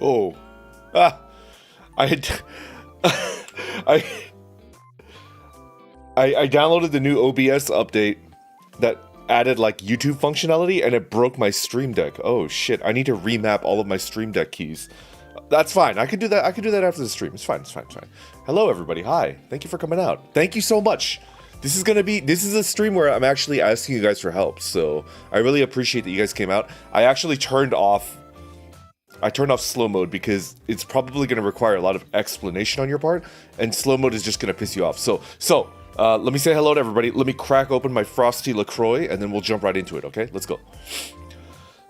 Oh, I had I downloaded the new OBS update that added like YouTube functionality, and it broke my Stream Deck. Oh shit! I need to remap all of my Stream Deck keys. That's fine. I could do that. I could do that after the stream. It's fine. It's fine. It's fine. Hello, everybody. Hi. Thank you for coming out. Thank you so much. This is a stream where I'm actually asking you guys for help. So I really appreciate that you guys came out. I actually turned off slow mode because it's probably going to require a lot of explanation on your part, and slow mode is just going to piss you off. So let me say hello to everybody. Let me crack open my Frosty LaCroix, and then we'll jump right into it, okay? Let's go.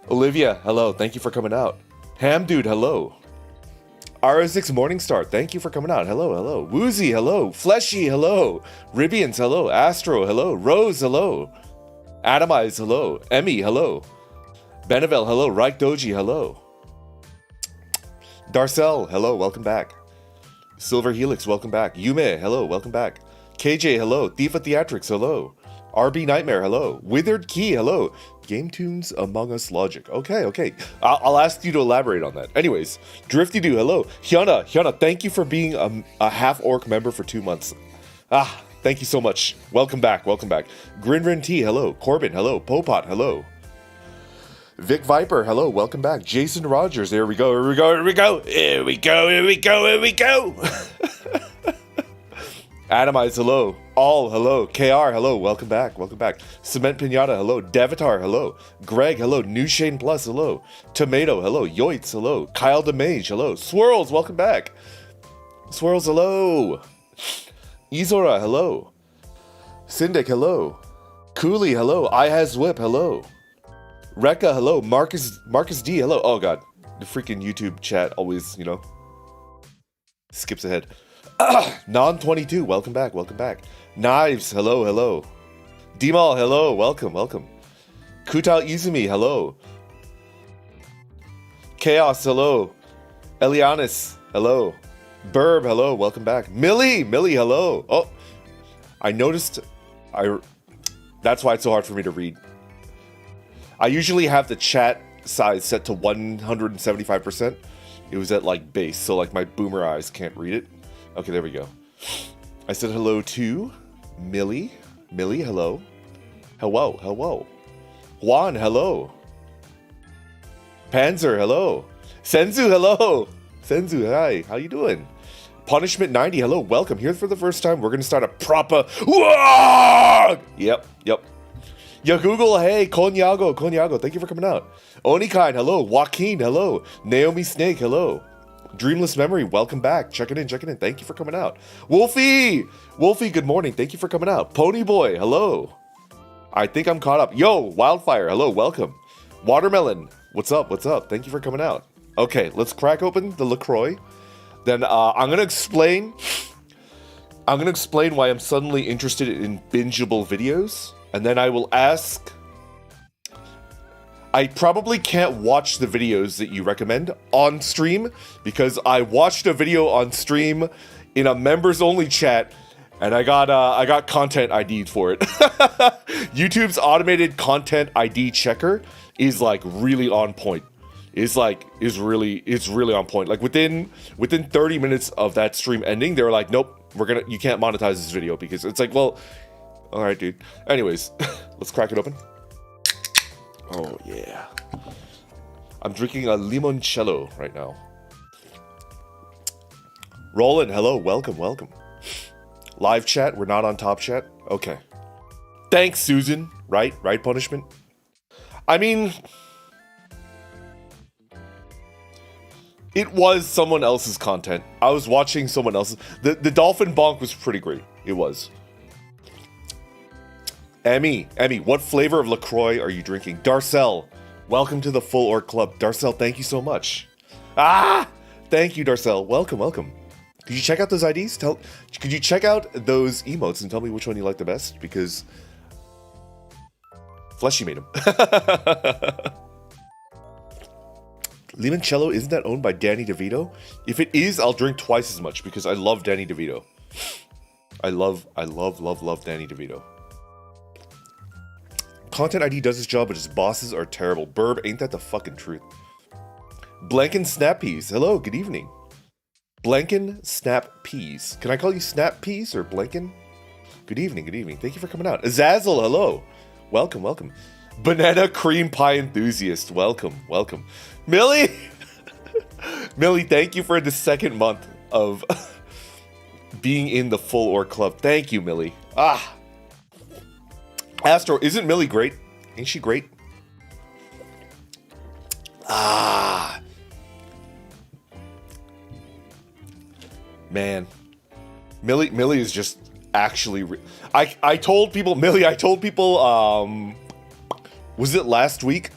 Olivia, hello. Thank you for coming out. Ham Dude, hello. RO6 Morningstar, thank you for coming out. Hello, hello. Woozy, hello. Fleshy, hello. Ribians, hello. Astro, hello. Rose, hello. Atomize, hello. Emmy, hello. Benevel, hello. Reich Doji, hello. Darcel, hello, welcome back. Silver Helix, welcome back. Yume, hello, welcome back. KJ, hello. Thief of Theatrics, hello. RB Nightmare, hello. Withered Key, hello. Game Tunes Among Us Logic. Okay. I'll ask you to elaborate on that. Anyways, Drifty Doo, hello. Hyuna, thank you for being a half-orc member for 2 months. Thank you so much. Welcome back. Grinrin T, hello. Corbin, hello. Popot, hello. Vic Viper, hello, welcome back. Jason Rogers, here we go. Atomize, hello. All, hello. KR, hello, welcome back. Cement Pinata, hello. Devitar, hello. Greg, hello. New Shane Plus, hello. Tomato, hello. Yoitz, hello. Kyle DeMage, hello. Swirls, welcome back. Swirls, hello. Izora, hello. Syndic, hello. Cooley, hello. I has Whip, hello. Rekka, hello. Marcus D, hello. Oh god, the freaking YouTube chat always, skips ahead. Non-22, welcome back. Knives, hello. Demal, hello, welcome. Kutao Izumi, hello. Chaos, hello. Elianis, hello. Burb, hello, welcome back. Millie, hello. Oh, I noticed, that's why it's so hard for me to read. I usually have the chat size set to 175%. It was at like base, so like my boomer eyes can't read it. Okay, there we go. I said hello to Millie, hello. Hello. Juan, hello. Panzer, hello. Senzu, hello. Senzu, hi. How you doing? Punishment 90, hello. Welcome. Here for the first time. We're gonna start a proper. Whoa! Yep. Yo, Google, hey, Konyago, thank you for coming out. Onikain, hello. Joaquin, hello. Naomi Snake, hello. Dreamless Memory, welcome back. Check it in. Thank you for coming out. Wolfie, good morning. Thank you for coming out. Pony Boy, hello. I think I'm caught up. Yo, Wildfire, hello, welcome. Watermelon, what's up? Thank you for coming out. Okay, let's crack open the LaCroix. Then I'm gonna explain why I'm suddenly interested in binge-able videos. And then I will ask, I probably can't watch the videos that you recommend on stream because I watched a video on stream in a members only chat and I got content ID'd for it. YouTube's automated content ID checker is like really on point. It's really on point. Like within 30 minutes of that stream ending, they were like, nope, you can't monetize this video because it's like, well, all right, dude. Anyways, let's crack it open. Oh, yeah. I'm drinking a limoncello right now. Roland, hello. Welcome. Live chat. We're not on top chat. Okay. Thanks, Susan. Right, Punishment. I mean, it was someone else's content. I was watching someone else's. The Dolphin Bonk was pretty great. It was. Emmy, what flavor of LaCroix are you drinking? Darcel, welcome to the Full Orc Club. Darcel, thank you so much. Thank you, Darcel. Welcome. Could you check out those IDs? Could you check out those emotes and tell me which one you like the best? Because Fleshy made them. Limoncello, isn't that owned by Danny DeVito? If it is, I'll drink twice as much because I love Danny DeVito. I love Danny DeVito. Content ID does its job, but its bosses are terrible. Burb, ain't that the fucking truth? Blanken Snap Peas. Hello, good evening. Blanken Snap Peas. Can I call you Snap Peas or Blanken? Good evening, good evening. Thank you for coming out. Azazel, hello. Welcome, welcome. Banana Cream Pie Enthusiast. Welcome, welcome. Millie! Millie, thank you for the second month of being in the Full Orc Club. Thank you, Millie. Astro, isn't Millie great? Ain't she great? Man. Millie is just actually... I told people... Millie, was it last week?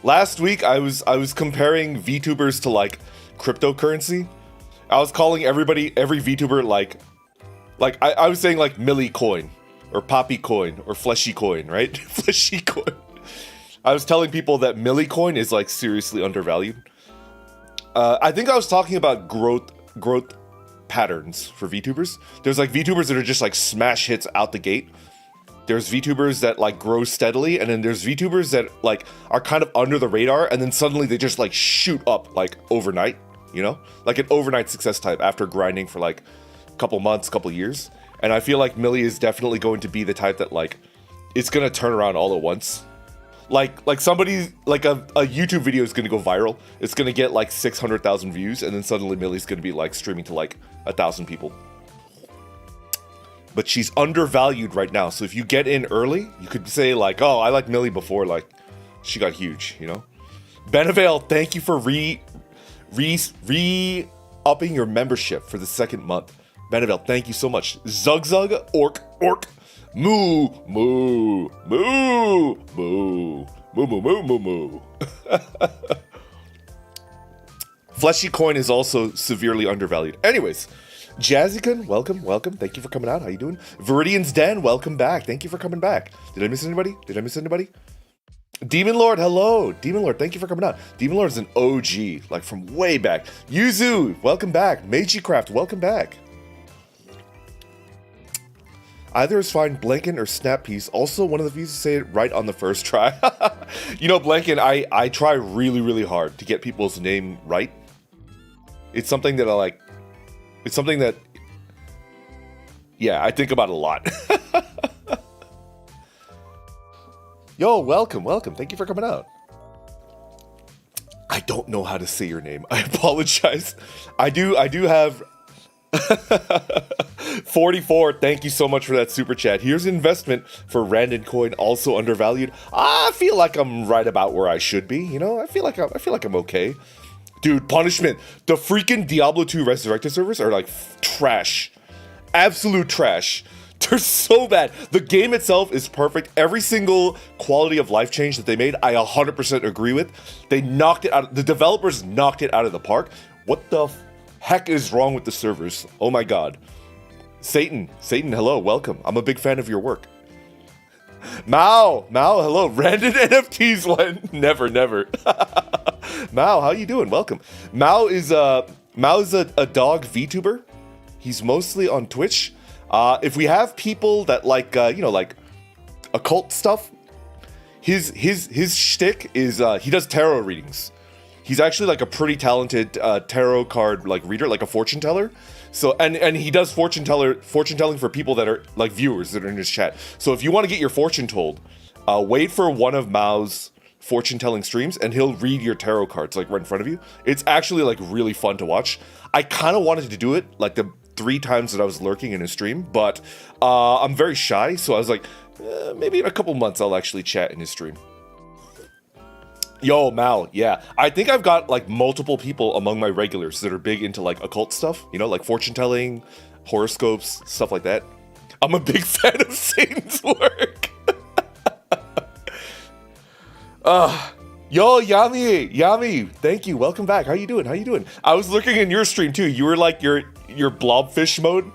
Last week, I was comparing VTubers to, like, cryptocurrency. I was calling every VTuber, like I was saying, like, Millie Coin. Or Poppy Coin, or Fleshy Coin, right? Fleshy Coin. I was telling people that Millie Coin is, like, seriously undervalued. I think I was talking about growth patterns for VTubers. There's, like, VTubers that are just, like, smash hits out the gate. There's VTubers that, like, grow steadily, and then there's VTubers that, like, are kind of under the radar, and then suddenly they just, like, shoot up, like, overnight, you know? Like an overnight success type after grinding for, like, a couple months, couple years. And I feel like Millie is definitely going to be the type that, like, it's gonna turn around all at once. Like somebody, like a YouTube video is gonna go viral. It's gonna get, like, 600,000 views, and then suddenly Millie's gonna be, like, streaming to, like, 1,000 people. But she's undervalued right now, so if you get in early, you could say, like, oh, I like Millie before, like, she got huge, you know? Benavale, thank you for re-upping your membership for the second month. Benavale, thank you so much. Zug, orc, moo, moo, moo, moo, moo, moo, moo, moo, moo. Fleshy Coin is also severely undervalued. Anyways, Jazzykun, welcome. Thank you for coming out. How you doing? Viridian's Den, welcome back. Thank you for coming back. Did I miss anybody? Demon Lord, hello. Demon Lord, thank you for coming out. Demon Lord is an OG, like, from way back. Yuzu, welcome back. Meiji-Craft, welcome back. Either is fine, Blanken or Snap Peas. Also, one of the views to say it right on the first try. You know, Blanken, I try really, really hard to get people's name right. It's something that I like. It's something that, yeah, I think about a lot. Yo, welcome. Thank you for coming out. I don't know how to say your name. I apologize. I do have 44, thank you so much for that super chat. Here's an investment for Randon Coin, also undervalued. I feel like I'm right about where I should be, you know? I feel like I'm okay. Dude, Punishment. The freaking Diablo 2 Resurrected servers are, like, trash. Absolute trash. They're so bad. The game itself is perfect. Every single quality of life change that they made, I 100% agree with. They knocked it out. The developers knocked it out of the park. What the heck is wrong with the servers? Oh my god. Satan, hello, welcome. I'm a big fan of your work. Mao, hello. Random NFTs went. Never. Mao, how you doing? Welcome. Mao's a dog VTuber. He's mostly on Twitch. If we have people that like, you know, like occult stuff, his shtick is he does tarot readings. He's actually, like, a pretty talented tarot card, like, reader, like a fortune teller. So and he does fortune telling for people that are, like, viewers that are in his chat. So if you want to get your fortune told, wait for one of Mao's fortune telling streams and he'll read your tarot cards, like, right in front of you. It's actually, like, really fun to watch. I kind of wanted to do it, like, the 3 times that I was lurking in his stream, but I'm very shy, so I was like, maybe in a couple months I'll actually chat in his stream. Yo, Mal, yeah. I think I've got, like, multiple people among my regulars that are big into, like, occult stuff, you know, like fortune telling, horoscopes, stuff like that. I'm a big fan of Satan's work. Yo, Yami, thank you. Welcome back. How you doing? I was looking in your stream too. You were like, your blobfish mode.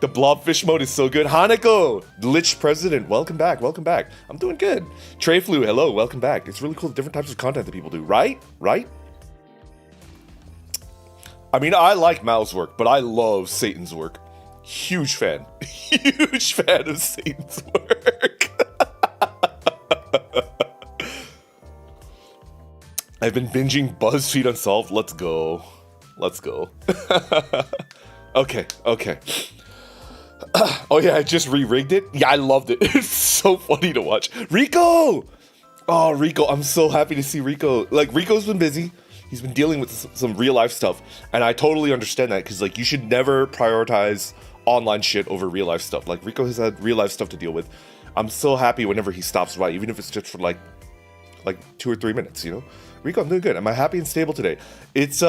The blobfish mode is so good. Hanako, the Lich President, welcome back, welcome back. I'm doing good. Trey Flu, hello, welcome back. It's really cool, the different types of content that people do, right? Right? I mean, I like Mao's work, but I love Satan's work. Huge fan. Huge fan of Satan's work. I've been binging BuzzFeed Unsolved. Let's go. Let's go. Okay. Oh yeah, I just re-rigged it. Yeah, I loved it. It's so funny to watch. Rico! Oh, Rico. I'm so happy to see Rico. Like, Rico's been busy. He's been dealing with some real life stuff. And I totally understand that, because like, you should never prioritize online shit over real life stuff. Like, Rico has had real life stuff to deal with. I'm so happy whenever he stops by, even if it's just for like 2 or 3 minutes, you know? Rico, I'm doing good. Am I happy and stable today? It's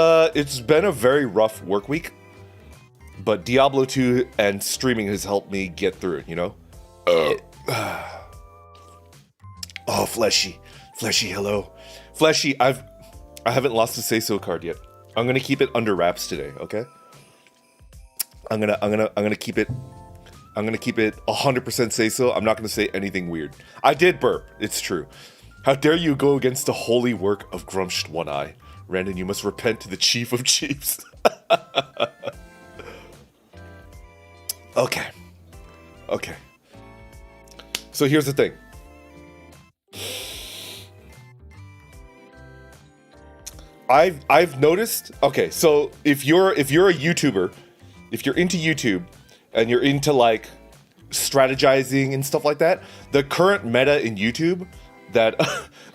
been a very rough work week, but Diablo 2 and streaming has helped me get through it, you know? Oh, Fleshy, hello. Fleshy, I haven't lost a say-so card yet. I'm gonna keep it under wraps today, okay? I'm gonna keep it 100% say-so. I'm not gonna say anything weird. I did burp, it's true. How dare you go against the holy work of Grumshed One Eye? Randon, you must repent to the Chief of Chiefs. Okay. So here's the thing. I've noticed. Okay, so if you're a YouTuber, if you're into YouTube and you're into like strategizing and stuff like that, the current meta in YouTube that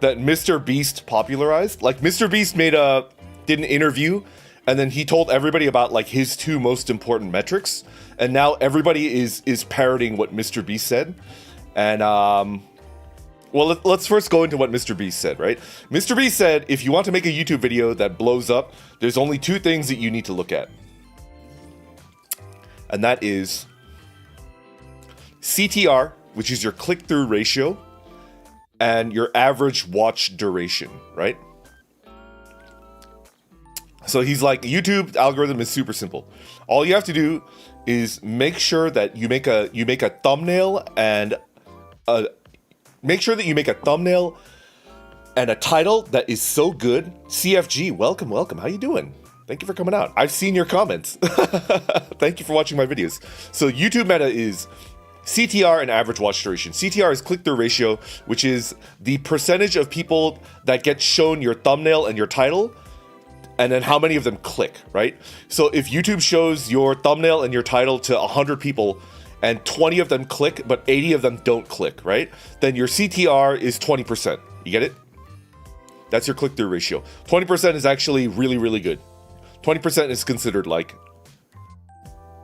that Mr. Beast popularized, like Mr. Beast did an interview, and then he told everybody about like his 2 most important metrics, and now everybody is parroting what Mr. Beast said. And well, let's first go into what Mr. Beast said, right? Mr. Beast said, if you want to make a YouTube video that blows up, there's only 2 things that you need to look at. And that is CTR, which is your click-through ratio, and your average watch duration, right? So he's like, YouTube algorithm is super simple. All you have to do is make sure that you make a thumbnail and a title that is so good. CFG, welcome. How you doing? Thank you for coming out. I've seen your comments. Thank you for watching my videos. So YouTube meta is CTR and average watch duration. CTR is click-through ratio, which is the percentage of people that get shown your thumbnail and your title, and then how many of them click, right? So if YouTube shows your thumbnail and your title to 100 people, and 20 of them click, but 80 of them don't click, right? Then your CTR is 20%. You get it? That's your click-through ratio. 20% is actually really, really good. 20% is considered like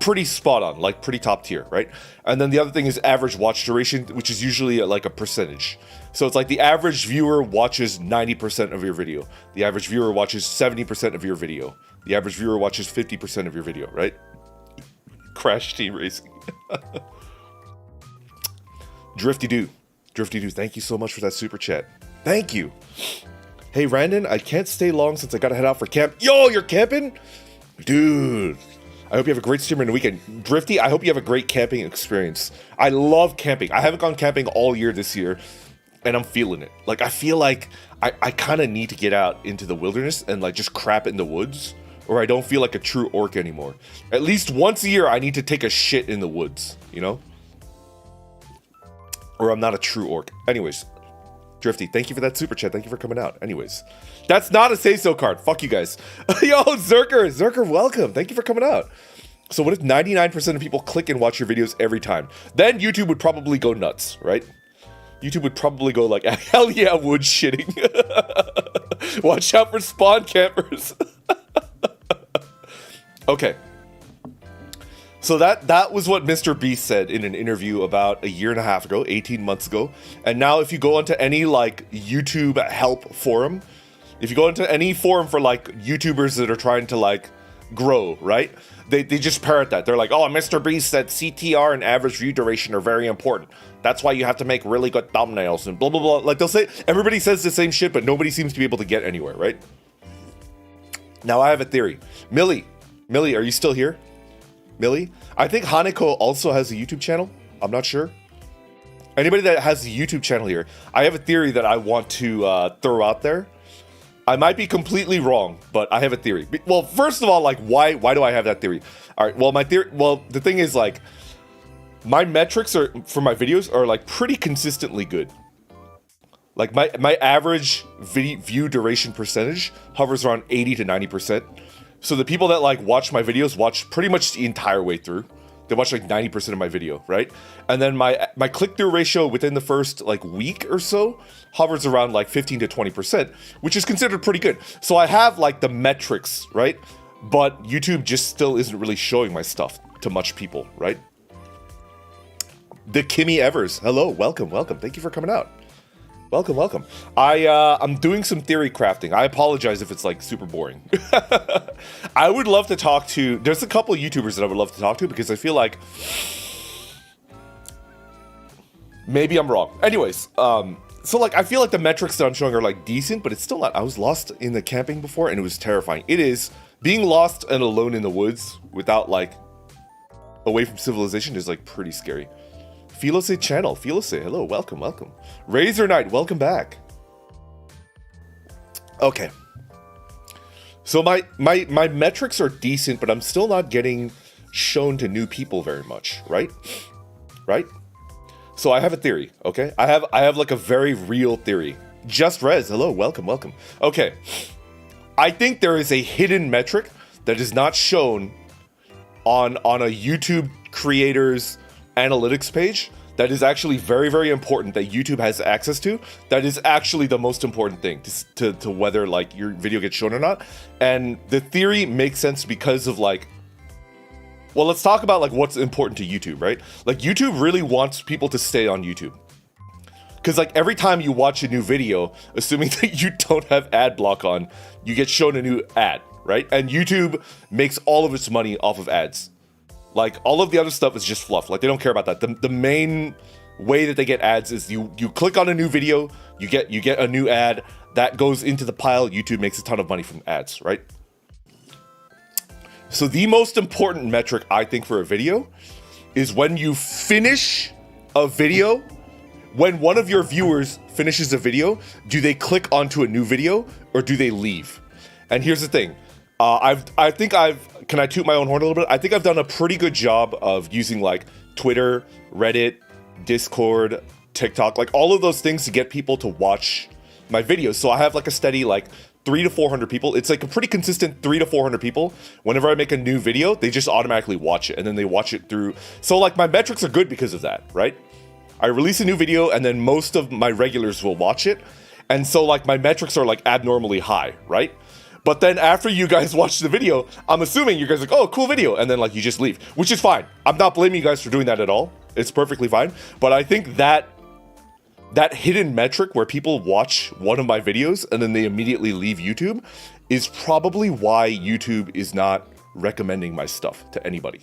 pretty spot on, like pretty top tier, right? And then the other thing is average watch duration, which is usually like a percentage. So it's like the average viewer watches 90% of your video. The average viewer watches 70% of your video. The average viewer watches 50% of your video, right? Crash Team Racing. Drifty Doo, thank you so much for that super chat. Thank you. Hey, Randon, I can't stay long since I gotta head out for camp. Yo, you're camping? Dude. I hope you have a great stream in the weekend. Drifty, I hope you have a great camping experience. I love camping. I haven't gone camping all year this year, and I'm feeling it. Like, I feel like I kind of need to get out into the wilderness and, like, just crap in the woods, or I don't feel like a true orc anymore. At least once a year, I need to take a shit in the woods, you know? Or I'm not a true orc. Anyways, Drifty, thank you for that super chat. Thank you for coming out. Anyways, that's not a say-so card. Fuck you guys. Yo, Zerker, welcome. Thank you for coming out. So what if 99% of people click and watch your videos every time? Then YouTube would probably go nuts, right? YouTube would probably go like, hell yeah, wood shitting. Watch out for spawn campers. Okay. So that was what Mr. Beast said in an interview about a year and a half ago, 18 months ago. And now if you go onto any like YouTube help forum, if you go into any forum for like YouTubers that are trying to like grow, right? They just parrot that. They're like, oh, Mr. Beast said CTR and average view duration are very important. That's why you have to make really good thumbnails and blah, blah, blah. Like they'll say, everybody says the same shit, but nobody seems to be able to get anywhere, right? Now I have a theory. Millie, are you still here? Millie. I think Haneko also has a YouTube channel. I'm not sure. Anybody that has a YouTube channel here, I have a theory that I want to throw out there. I might be completely wrong, but I have a theory. Well, first of all, like, why do I have that theory? All right, well, the thing is, like, my metrics are for my videos are like pretty consistently good. Like my average view duration percentage hovers around 80 to 90%. So the people that like watch my videos watch pretty much the entire way through. They watch like 90% of my video, right? And then my click-through ratio within the first like week or so hovers around like 15 to 20%, which is considered pretty good. So I have like the metrics, right? But YouTube just still isn't really showing my stuff to much people, right? The Kimmy Evers, hello, welcome. Thank you for coming out. Welcome. I'm doing some theory crafting. I apologize if it's like super boring. I would love to talk to, there's a couple of YouTubers that I would love to talk to because I feel like maybe I'm wrong. Anyways, so like I feel like the metrics that I'm showing are like decent, but it's still not. I was lost in the camping before and it was terrifying. It is being lost and alone in the woods without like away from civilization is like pretty scary. Philose channel, Philose, hello, welcome. Razor Knight, welcome back. Okay. So my metrics are decent, but I'm still not getting shown to new people very much, right? Right? So I have a theory, okay? I have like a very real theory. Just Rez, hello, welcome. Okay. I think there is a hidden metric that is not shown on a YouTube creator's analytics page that is actually very, very important that YouTube has access to. That is actually the most important thing to whether like your video gets shown or not. And the theory makes sense because of like, well, let's talk about like what's important to YouTube, right? Like YouTube really wants people to stay on YouTube. Because like every time you watch a new video, assuming that you don't have ad block on, you get shown a new ad, right? And YouTube makes all of its money off of ads. Like, all of the other stuff is just fluff. Like, they don't care about that. The main way that they get ads is you click on a new video, you get a new ad, that goes into the pile, YouTube makes a ton of money from ads, right? So the most important metric, I think, for a video is when you finish a video, when one of your viewers finishes a video, do they click onto a new video or do they leave? And here's the thing. Can I toot my own horn a little bit? I think I've done a pretty good job of using like Twitter, Reddit, Discord, TikTok, like all of those things to get people to watch my videos. So I have like a steady like 300 to 400 people. It's like a pretty consistent 300 to 400 people. Whenever I make a new video, they just automatically watch it and then they watch it through. So like my metrics are good because of that, right? I release a new video and then most of my regulars will watch it. And so like my metrics are like abnormally high, right? But then after you guys watch the video, I'm assuming you guys are like, oh, cool video. And then like you just leave, which is fine. I'm not blaming you guys for doing that at all. It's perfectly fine. But I think that hidden metric where people watch one of my videos and then they immediately leave YouTube is probably why YouTube is not recommending my stuff to anybody.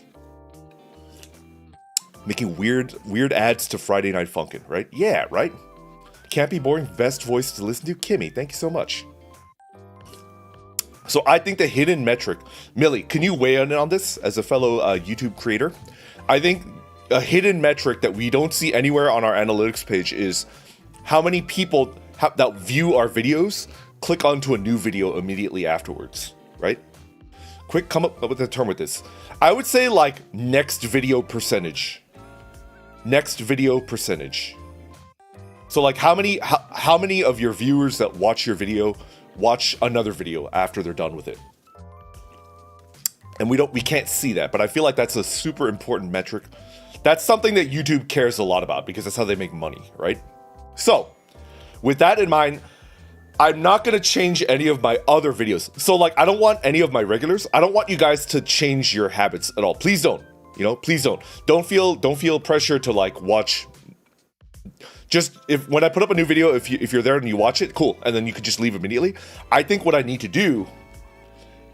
Making weird ads to Friday Night Funkin', right? Yeah, right? Can't be boring, best voice to listen to. Kimmy, thank you so much. So I think the hidden metric, Millie, can you weigh in on this as a fellow YouTube creator? I think a hidden metric that we don't see anywhere on our analytics page is how many people that view our videos click onto a new video immediately afterwards, right? Quick, come up with a term with this. I would say like next video percentage. Next video percentage. So like how many of your viewers that watch your video watch another video after they're done with it? And we can't see that, but I feel like that's a super important metric. That's something that YouTube cares a lot about because that's how they make money, right? So, with that in mind, I'm not going to change any of my other videos. So like, I don't want any of my regulars. I don't want you guys to change your habits at all. Please don't, please don't. Don't feel pressure to like watch. Just when I put up a new video, if you're there and you watch it, cool. And then you can just leave immediately. I think what I need to do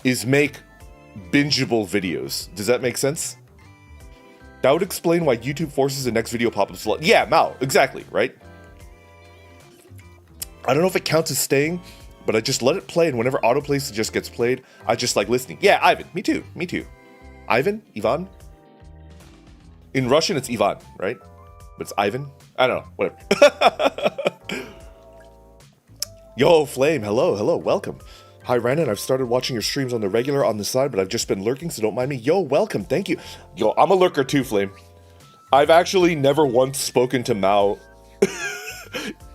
is make binge-able videos. Does that make sense? That would explain why YouTube forces the next video pop-ups. Yeah, Mao, exactly, right? I don't know if it counts as staying, but I just let it play, and whenever autoplay just gets played, I just like listening. Yeah, Ivan, me too. Ivan? In Russian, it's Ivan, right? But it's Ivan? I don't know. Whatever. Yo, Flame. Hello. Welcome. Hi, Randon. I've started watching your streams on the regular on the side, but I've just been lurking, so don't mind me. Yo, welcome. Thank you. Yo, I'm a lurker too, Flame. I've actually never once spoken to Mao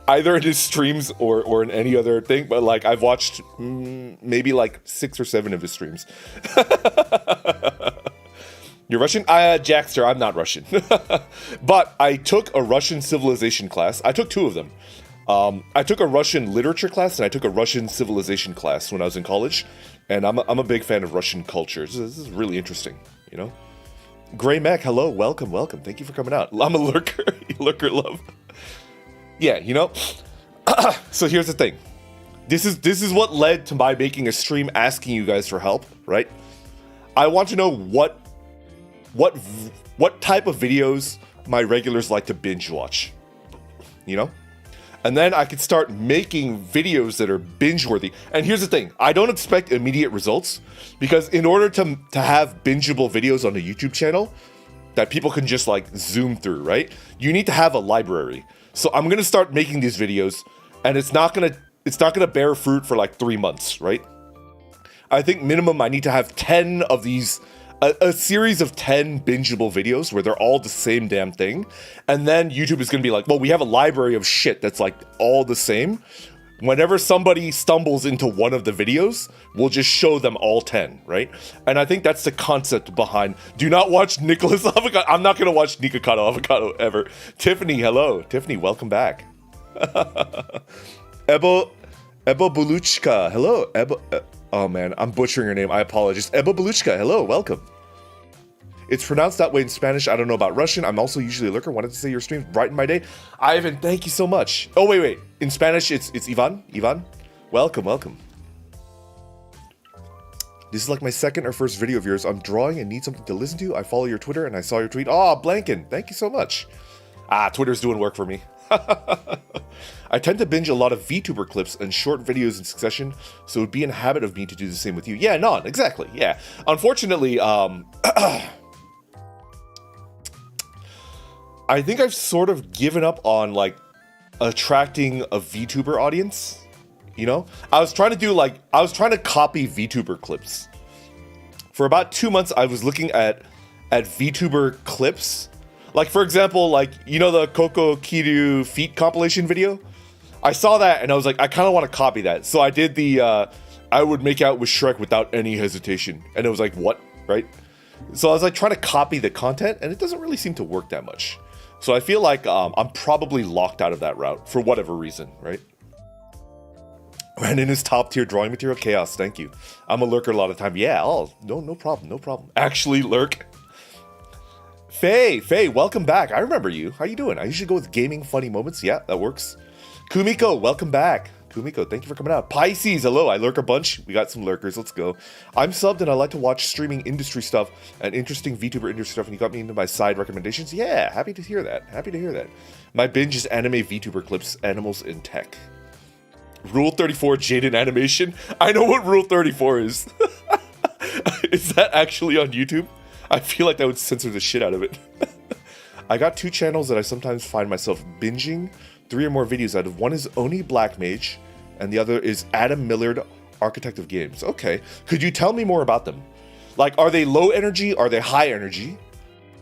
either in his streams or in any other thing, but like I've watched maybe like 6 or 7 of his streams. You're Russian? Jackster, I'm not Russian. But I took a Russian civilization class. I took 2 of them. I took a Russian literature class and I took a Russian civilization class when I was in college. And I'm a big fan of Russian culture. This is really interesting, you know? Grey Mech, hello, welcome. Thank you for coming out. I'm a lurker. Lurker love. Yeah, you know? So here's the thing. This is what led to my making a stream asking you guys for help, right? I want to know what type of videos my regulars like to binge watch, you know? And then I could start making videos that are binge-worthy. And here's the thing, I don't expect immediate results, because in order to have bingeable videos on a YouTube channel that people can just like zoom through, right? You need to have a library. So I'm gonna start making these videos, and it's not gonna bear fruit for like 3 months, right? I think minimum I need to have 10 of these, a series of 10 bingeable videos where they're all the same damn thing. And then YouTube is gonna be like, well, we have a library of shit that's like all the same. Whenever somebody stumbles into one of the videos, we'll just show them all 10, right? And I think that's the concept behind, do not watch Nicholas Avocado. I'm not gonna watch Nikocado Avocado ever. Tiffany, hello. Tiffany, welcome back. Ebo Buluchka, hello. Oh man, I'm butchering your name, I apologize. Ebo Buluchka, hello, welcome. It's pronounced that way in Spanish. I don't know about Russian. I'm also usually a lurker. Wanted to say your stream brighten my day. Ivan, thank you so much. Oh, wait. In Spanish, it's Ivan. Ivan, welcome. This is like my second or first video of yours. I'm drawing and need something to listen to. I follow your Twitter and I saw your tweet. Oh, Blanken, thank you so much. Twitter's doing work for me. I tend to binge a lot of VTuber clips and short videos in succession, so it would be in habit of me to do the same with you. Yeah, non, exactly, yeah. Unfortunately, I think I've sort of given up on like attracting a VTuber audience, you know? I was trying to copy VTuber clips. For about 2 months, I was looking at VTuber clips. Like, for example, like, you know the Coco Kiryu feet compilation video? I saw that and I was like, I kind of want to copy that. So I did the, I would make out with Shrek without any hesitation. And it was like, what, right? So I was like trying to copy the content and it doesn't really seem to work that much. So I feel like I'm probably locked out of that route for whatever reason, right? Brandon is top tier drawing material. Chaos, thank you. I'm a lurker a lot of time. Yeah, oh, no problem. Actually lurk. Faye, welcome back. I remember you. How you doing? I usually go with gaming funny moments. Yeah, that works. Kumiko, welcome back. Kumiko, thank you for coming out. Pisces, hello. I lurk a bunch. We got some lurkers. Let's go. I'm subbed and I like to watch streaming industry stuff and interesting VTuber industry stuff, and you got me into my side recommendations. Yeah, happy to hear that. My binge is anime VTuber clips, animals in tech. Rule 34 Jaden animation. I know what Rule 34 is. Is that actually on YouTube? I feel like that would censor the shit out of it. I got 2 channels that I sometimes find myself binging 3 or more videos out of. One is Oni Black Mage, and the other is Adam Millard, Architect of Games. Okay, could you tell me more about them? Like, are they low energy? Are they high energy?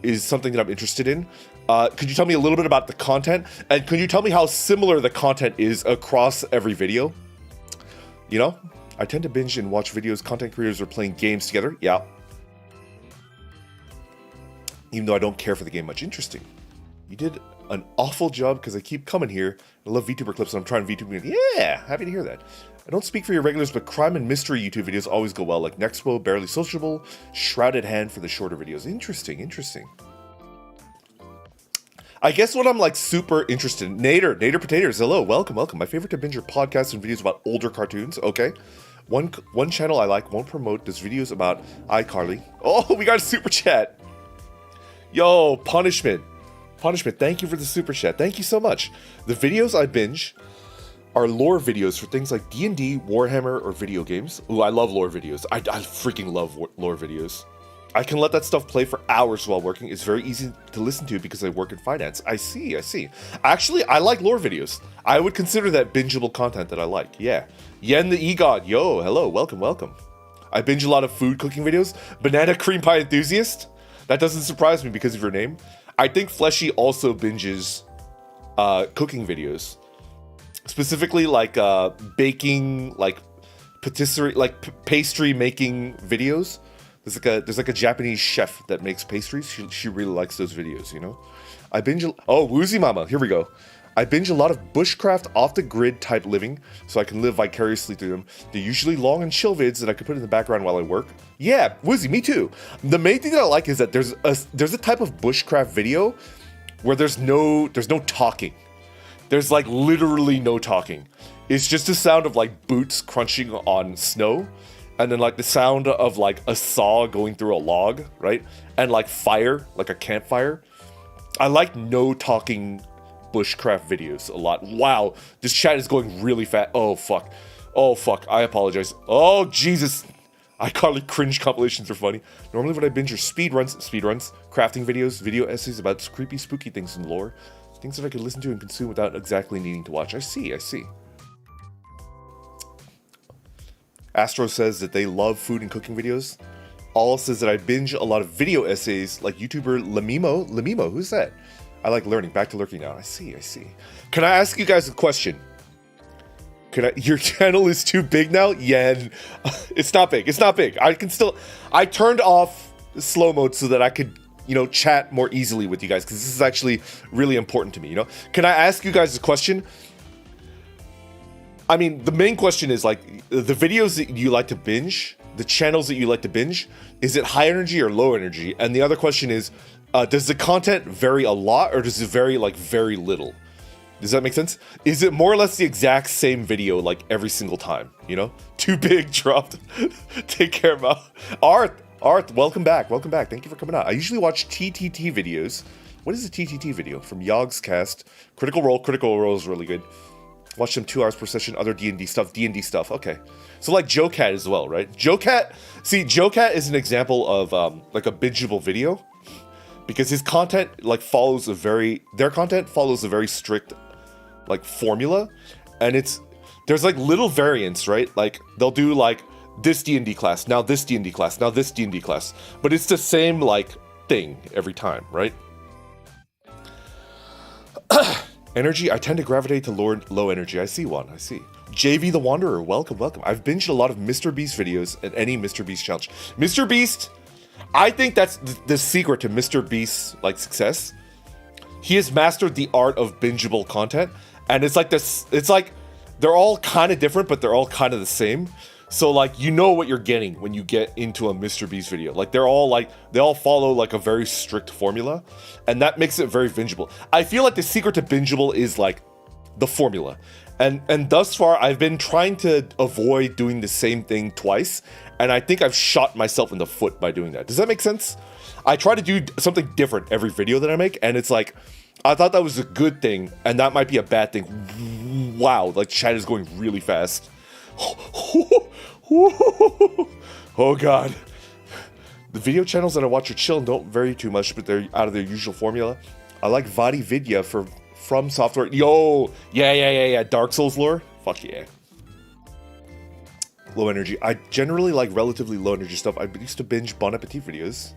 Is something that I'm interested in. Could you tell me a little bit about the content? And could you tell me how similar the content is across every video? You know, I tend to binge and watch videos content creators are playing games together. Yeah. Even though I don't care for the game much. Interesting. You did an awful job because I keep coming here. I love VTuber clips and I'm trying VTuber. Yeah, happy to hear that. I don't speak for your regulars, but crime and mystery YouTube videos always go well, like Nextwo, Barely Sociable, Shrouded Hand for the shorter videos. Interesting. I guess what I'm like super interested in. Nader Potatoes, hello, welcome. My favorite to binge are podcasts and videos about older cartoons. Okay. One channel I like, won't promote, does videos about iCarly. Oh, we got a super chat. Yo, Punishment, thank you for the super chat. Thank you so much. The videos I binge are lore videos for things like D&D, Warhammer, or video games. Ooh, I love lore videos. I freaking love lore videos. I can let that stuff play for hours while working. It's very easy to listen to because I work in finance. I see. Actually, I like lore videos. I would consider that bingeable content that I like. Yeah. Yen the E-God. Yo, hello. Welcome. I binge a lot of food cooking videos. Banana cream pie enthusiast? That doesn't surprise me because of your name. I think Fleshy also binges cooking videos. Specifically like baking, like patisserie, like pastry making videos. There's like a Japanese chef that makes pastries. She really likes those videos, you know? I binge Woozy Mama, here we go. I binge a lot of bushcraft off-the-grid type living, so I can live vicariously through them. They're usually long and chill vids that I can put in the background while I work. Yeah, Woozy, me too. The main thing that I like is that there's a type of bushcraft video where there's no talking. There's like literally no talking. It's just the sound of like boots crunching on snow. And then like the sound of like a saw going through a log, right? And like fire, like a campfire. I like no talking bushcraft videos a lot. Wow, this chat is going really fast. Oh fuck. I apologize. Oh Jesus. iCarly cringe compilations are funny. Normally when I binge are speedruns, crafting videos, video essays about creepy, spooky things in lore. Things that I could listen to and consume without exactly needing to watch. I see. Astro says that they love food and cooking videos. All says that I binge a lot of video essays like YouTuber Lemimo, who's that? I like learning. Back to lurking now. I see. Can I ask you guys a question? Your channel is too big now? Yeah, it's not big. I turned off slow mode so that I could, chat more easily with you guys, because this is actually really important to me, Can I ask you guys a question? I mean, the main question is like, the videos that you like to binge, the channels that you like to binge, is it high energy or low energy? And the other question is, does the content vary a lot or does it vary like very little? Does that make sense? Is it more or less the exact same video like every single time, Too big, dropped. Take care, Mal. Arth, welcome back. Thank you for coming out. I usually watch TTT videos. What is a TTT video? From Yogg's cast. Critical Role is really good. Watch them 2 hours per session, other D&D stuff. Okay. So like Joe Cat as well, right? Joe Cat is an example of like a bingeable video because his content follows a very strict like formula, and there's like little variants, right? Like they'll do like this D&D class, now this D&D class, now this D&D class, but it's the same like thing every time, right? Energy, I tend to gravitate to low energy. I see. JV the Wanderer, welcome. I've binged a lot of Mr. Beast videos and any Mr. Beast challenge. Mr. Beast, I think that's the secret to Mr. Beast's success. He has mastered the art of bingeable content, and it's like this. It's like they're all kind of different, but they're all kind of the same. So what you're getting when you get into a Mr. Beast video. They all follow like a very strict formula, and that makes it very bingeable. I feel like the secret to bingeable is like the formula. And thus far I've been trying to avoid doing the same thing twice, and I think I've shot myself in the foot by doing that. Does that make sense? I try to do something different every video that I make, and it's like I thought that was a good thing, and that might be a bad thing. Wow, chat is going really fast. Oh god. The video channels that I watch are chill and don't vary too much, but they're out of their usual formula. I like Vadi Vidya from Software. Yo, yeah. Dark Souls lore. Fuck yeah. Low energy. I generally like relatively low energy stuff. I used to binge Bon Appetit videos.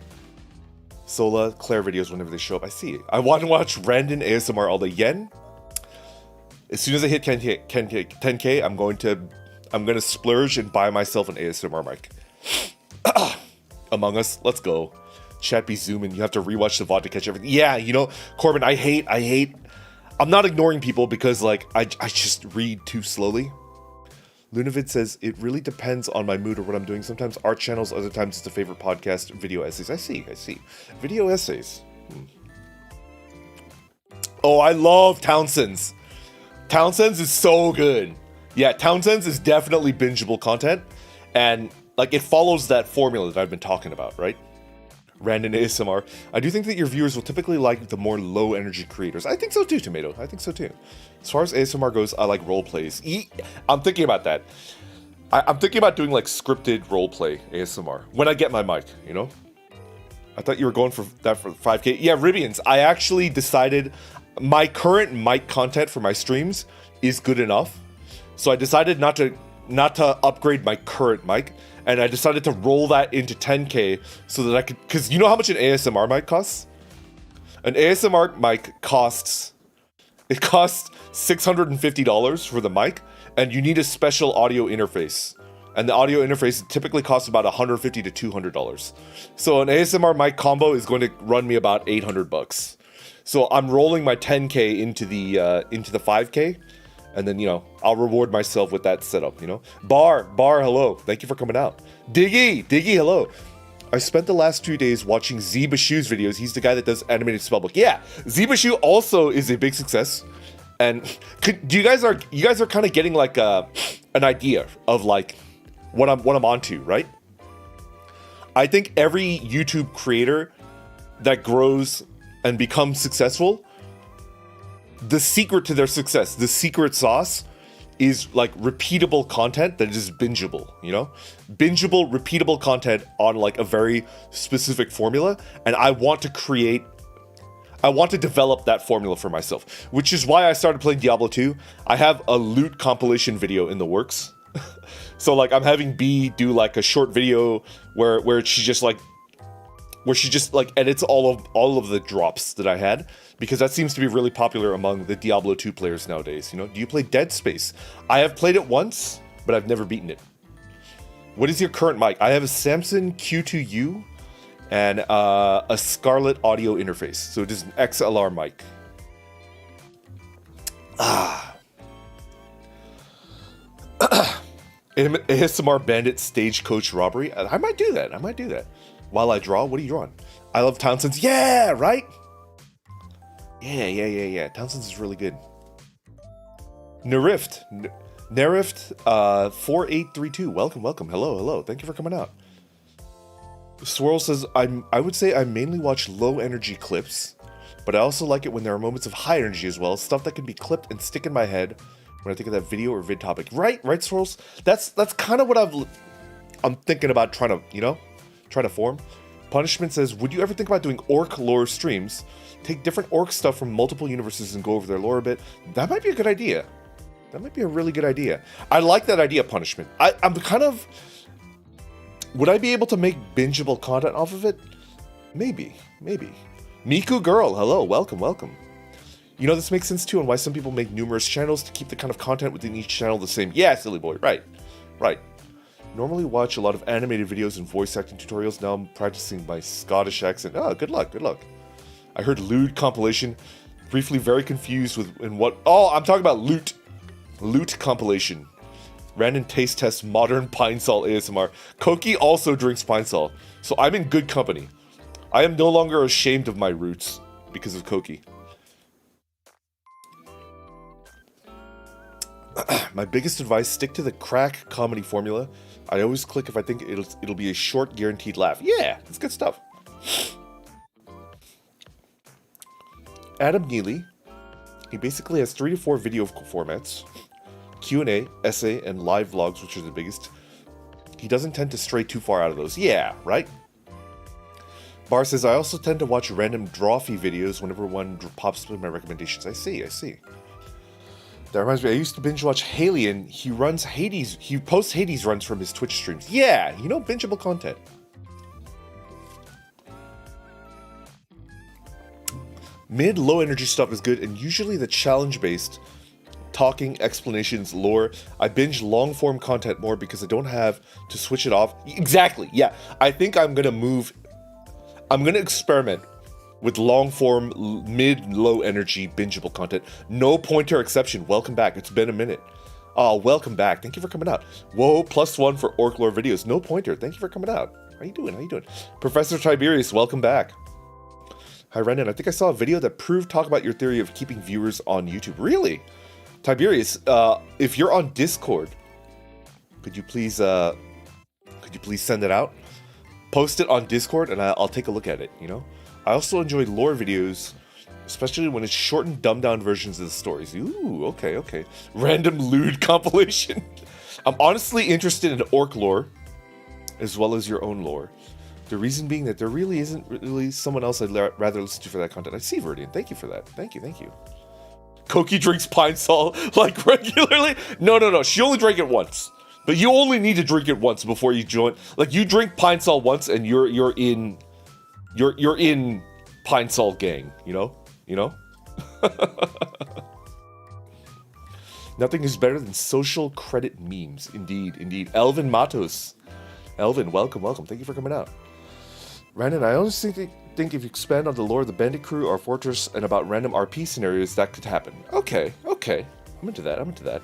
Sola, Claire videos whenever they show up. I see. I want to watch random ASMR all day. Yen. As soon as I hit 10K, I'm going to splurge and buy myself an ASMR mic. Among Us, let's go. Chat be zooming. You have to rewatch the VOD to catch everything. Yeah, Corbin, I hate. I'm not ignoring people because I just read too slowly. Lunavid says, it really depends on my mood or what I'm doing. Sometimes art channels, other times it's a favorite podcast, video essays. I see. Video essays. Oh, I love Townsend's. Townsend's is so good. Yeah, Townsend's is definitely bingeable content, and it follows that formula that I've been talking about, right? Random ASMR. I do think that your viewers will typically like the more low energy creators. I think so too, Tomato. I think so too. As far as ASMR goes, I like role plays. I'm thinking about that. I'm thinking about doing scripted role play ASMR when I get my mic, I thought you were going for that for 5K. Yeah, Ribians. I actually decided my current mic content for my streams is good enough. So I decided not to upgrade my current mic, and I decided to roll that into 10K so that I could, because you know how much an ASMR mic costs? An ASMR mic costs $650 for the mic, and you need a special audio interface. And the audio interface typically costs about $150 to $200. So an ASMR mic combo is going to run me about $800. So I'm rolling my 10K into the 5K, and then, you know, I'll reward myself with that setup, you know. Bar, hello. Thank you for coming out. Diggy, hello. I spent the last 2 days watching Zebashu's videos. He's the guy that does animated spellbook. Yeah, Zebashu also is a big success. And you guys are kind of getting like an idea of like what I'm onto, right? I think every YouTube creator that grows and becomes successful, the secret to their success, the secret sauce, is like repeatable content that is bingeable, you know? Bingeable, repeatable content on like a very specific formula. And I want to develop that formula for myself, which is why I started playing Diablo 2. I have a loot compilation video in the works. So like I'm having B do like a short video where she just like edits all of the drops that I had, because that seems to be really popular among the Diablo 2 players nowadays. You know, do you play Dead Space? I have played it once, but I've never beaten it. What is your current mic? I have a Samson Q2U and a Scarlett audio interface. So it is an XLR mic. ASMR Bandit Stagecoach Robbery. I might do that. While I draw, what are you drawing? I love Townsend's. Yeah, right? Yeah. Townsend's is really good. Nerift 4832. Welcome. Hello. Thank you for coming out. Swirl says, I would say I mainly watch low energy clips, but I also like it when there are moments of high energy as well. Stuff that can be clipped and stick in my head when I think of that video or vid topic. Right, Swirls? That's kind of what I'm thinking about trying to form. Punishment says, would you ever think about doing orc lore streams? Take different orc stuff from multiple universes and go over their lore a bit. That might be a good idea. That might be a really good idea. I like that idea, Punishment. I'm kind of... Would I be able to make bingeable content off of it? Maybe. Miku Girl, hello, welcome. You know, this makes sense too on why some people make numerous channels to keep the kind of content within each channel the same. Yeah, silly boy, right. Normally watch a lot of animated videos and voice acting tutorials. Now I'm practicing my Scottish accent. Oh, good luck. I heard lewd compilation. Briefly very confused in what... Oh, I'm talking about loot. Loot compilation. Random taste test modern pine sol ASMR. Koki also drinks pine sol, so I'm in good company. I am no longer ashamed of my roots because of Koki. My biggest advice, stick to the crack comedy formula. I always click if I think it'll be a short, guaranteed laugh. Yeah, that's good stuff. Adam Neely, he basically has 3 to 4 video formats. Q&A, essay, and live vlogs, which are the biggest. He doesn't tend to stray too far out of those. Yeah, right? Bar says, I also tend to watch random drawfee videos whenever one pops up in my recommendations. I see. That reminds me, I used to binge watch Halion. He posts Hades runs from his Twitch streams. Yeah, you know, bingeable content. Mid-low energy stuff is good, and usually the challenge-based talking, explanations, lore. I binge long-form content more because I don't have to switch it off. Exactly, yeah. I think I'm gonna experiment with long-form, mid-low energy bingeable content. No pointer exception. Welcome back. It's been a minute. Oh, welcome back. Thank you for coming out. Whoa, +1 for orc lore videos. No pointer. Thank you for coming out. How you doing? Professor Tiberius, welcome back. Hi, Renan. I think I saw a video that talk about your theory of keeping viewers on YouTube. Really? Tiberius, if you're on Discord, could you please send it out? Post it on Discord, and I'll take a look at it, you know? I also enjoy lore videos, especially when it's shortened, dumbed-down versions of the stories. Ooh, okay. Random lewd compilation. I'm honestly interested in orc lore, as well as your own lore. The reason being that there really isn't really someone else I'd rather listen to for that content. I see, Viridian. Thank you for that. Thank you. Koki drinks Pine Sol like regularly. No. She only drank it once. But you only need to drink it once before you join. Like, you drink Pine Sol once and you're in Pine Sol gang, you know? Nothing is better than social credit memes. Indeed. Elvin Matos. Elvin, welcome. Thank you for coming out. Random, I honestly think if you expand on the lore of the Bandit Crew or Fortress and about random RP scenarios, that could happen. Okay. I'm into that.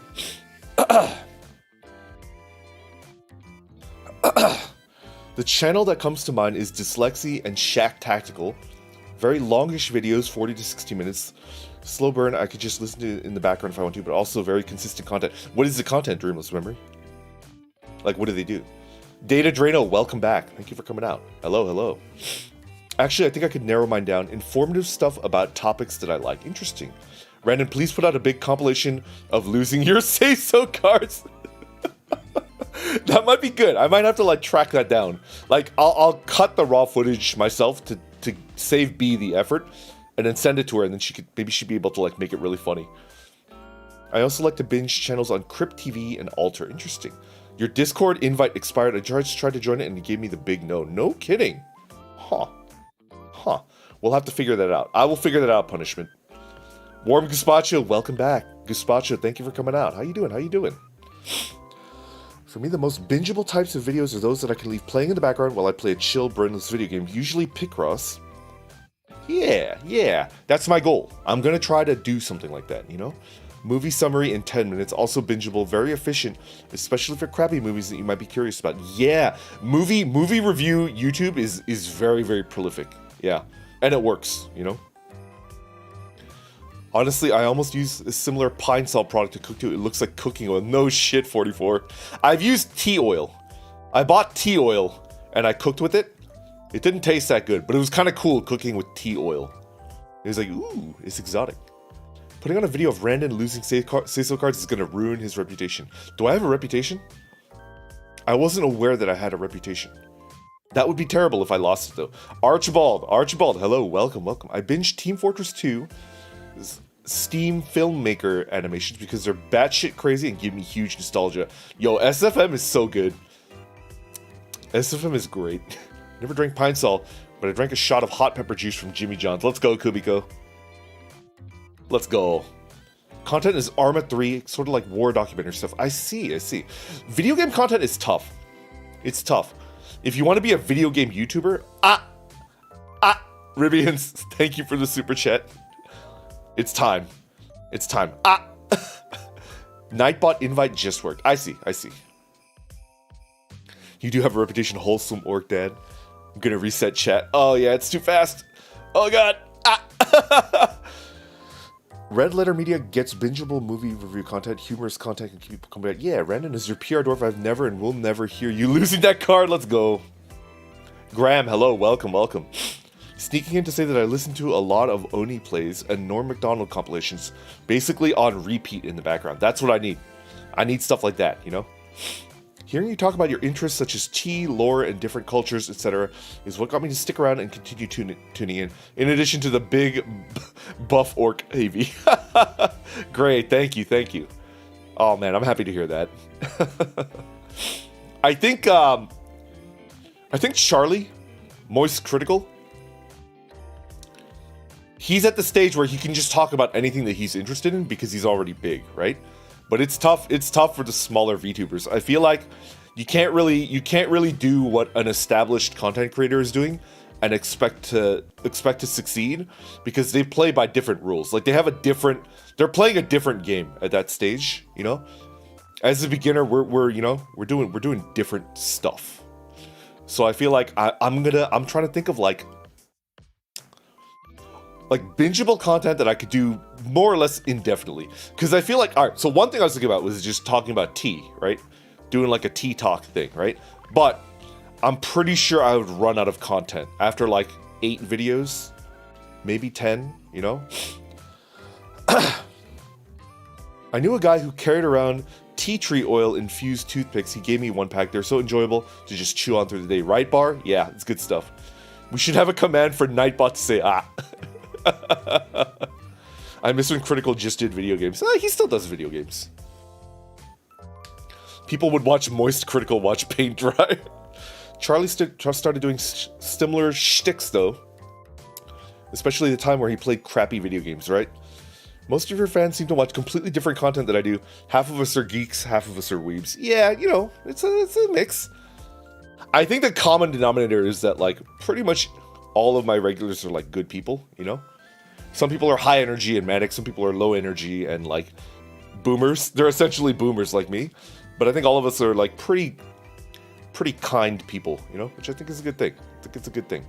The channel that comes to mind is Dyslexy and Shack Tactical. Very longish videos, 40 to 60 minutes. Slow burn, I could just listen to it in the background if I want to, but also very consistent content. What is the content, Dreamless Memory? Like, what do they do? Data Drano, welcome back. Thank you for coming out. Hello. Actually, I think I could narrow mine down. Informative stuff about topics that I like. Interesting. Random, please put out a big compilation of losing your say-so cards. That might be good. I might have to, like, track that down. Like, I'll cut the raw footage myself to save B the effort, and then send it to her, and then she'd be able to, like, make it really funny. I also like to binge channels on Crypt TV and Alter. Interesting. Your Discord invite expired. I tried to join it, and it gave me the big no. No kidding. Huh. We'll have to figure that out. I will figure that out, Punishment. Warm Guspacho, welcome back. Guspacho, thank you for coming out. How you doing? For me, the most bingeable types of videos are those that I can leave playing in the background while I play a chill, brainless video game, usually Picross. Yeah. That's my goal. I'm gonna try to do something like that, you know? Movie summary in 10 minutes, also bingeable, very efficient, especially for crappy movies that you might be curious about. Yeah, movie review YouTube is very, very prolific. Yeah, and it works, you know? Honestly, I almost use a similar Pine Sol product to cook to. It looks like cooking oil. No shit, 44. I've used tea oil. I bought tea oil, and I cooked with it. It didn't taste that good, but it was kind of cool cooking with tea oil. It was like, ooh, it's exotic. Putting on a video of Randon losing say-so cards is going to ruin his reputation. Do I have a reputation? I wasn't aware that I had a reputation. That would be terrible if I lost it, though. Archibald, hello, welcome. I binged Team Fortress 2 Steam filmmaker animations because they're batshit crazy and give me huge nostalgia. Yo, SFM is so good. SFM is great. Never drank Pine Sol, but I drank a shot of hot pepper juice from Jimmy John's. Let's go, Kubiko. Let's go. Content is Arma 3, sort of like war documentary stuff. I see. Video game content is tough. It's tough. If you want to be a video game YouTuber, Ribians, thank you for the super chat. It's time. Nightbot invite just worked. I see. You do have a reputation, wholesome orc dad. I'm gonna reset chat. Oh yeah, it's too fast. Oh god. Red Letter Media gets bingeable movie review content, humorous content, and keep people coming back. Yeah, Randon is your PR dwarf. I've never and will never hear you losing that card. Let's go. Graham, hello, welcome. Sneaking in to say that I listen to a lot of Oni plays and Norm Macdonald compilations, basically on repeat in the background. That's what I need. I need stuff like that, you know? Hearing you talk about your interests such as tea, lore, and different cultures, etc. is what got me to stick around and continue tuning in addition to the big buff orc AV. Great, thank you. Oh man, I'm happy to hear that. I think Charlie, Moist Critical, he's at the stage where he can just talk about anything that he's interested in because he's already big, right? But it's tough for the smaller VTubers. I feel like you can't really do what an established content creator is doing and expect to succeed because they play by different rules. Like they're playing a different game at that stage, you know? As a beginner, we're doing different stuff. So I feel like I'm trying to think of like bingeable content that I could do more or less indefinitely. Because I feel like, all right, so one thing I was thinking about was just talking about tea, right? Doing like a tea talk thing, right? But I'm pretty sure I would run out of content after like 8 videos, maybe 10, you know? I knew a guy who carried around tea tree oil infused toothpicks. He gave me one pack. They're so enjoyable to just chew on through the day. Right, Bar? Yeah, it's good stuff. We should have a command for Nightbot to say, ah. I miss when Critical just did video games. He still does video games. People would watch Moist Critical watch paint dry. Charlie started doing similar shticks, though. Especially the time where he played crappy video games, right? Most of your fans seem to watch completely different content than I do. Half of us are geeks, half of us are weebs. Yeah, you know, it's a mix. I think the common denominator is that, like, pretty much all of my regulars are, like, good people, you know? Some people are high energy and manic, some people are low energy and, like, boomers. They're essentially boomers like me. But I think all of us are, like, pretty kind people, you know? Which I think is a good thing. I think it's a good thing.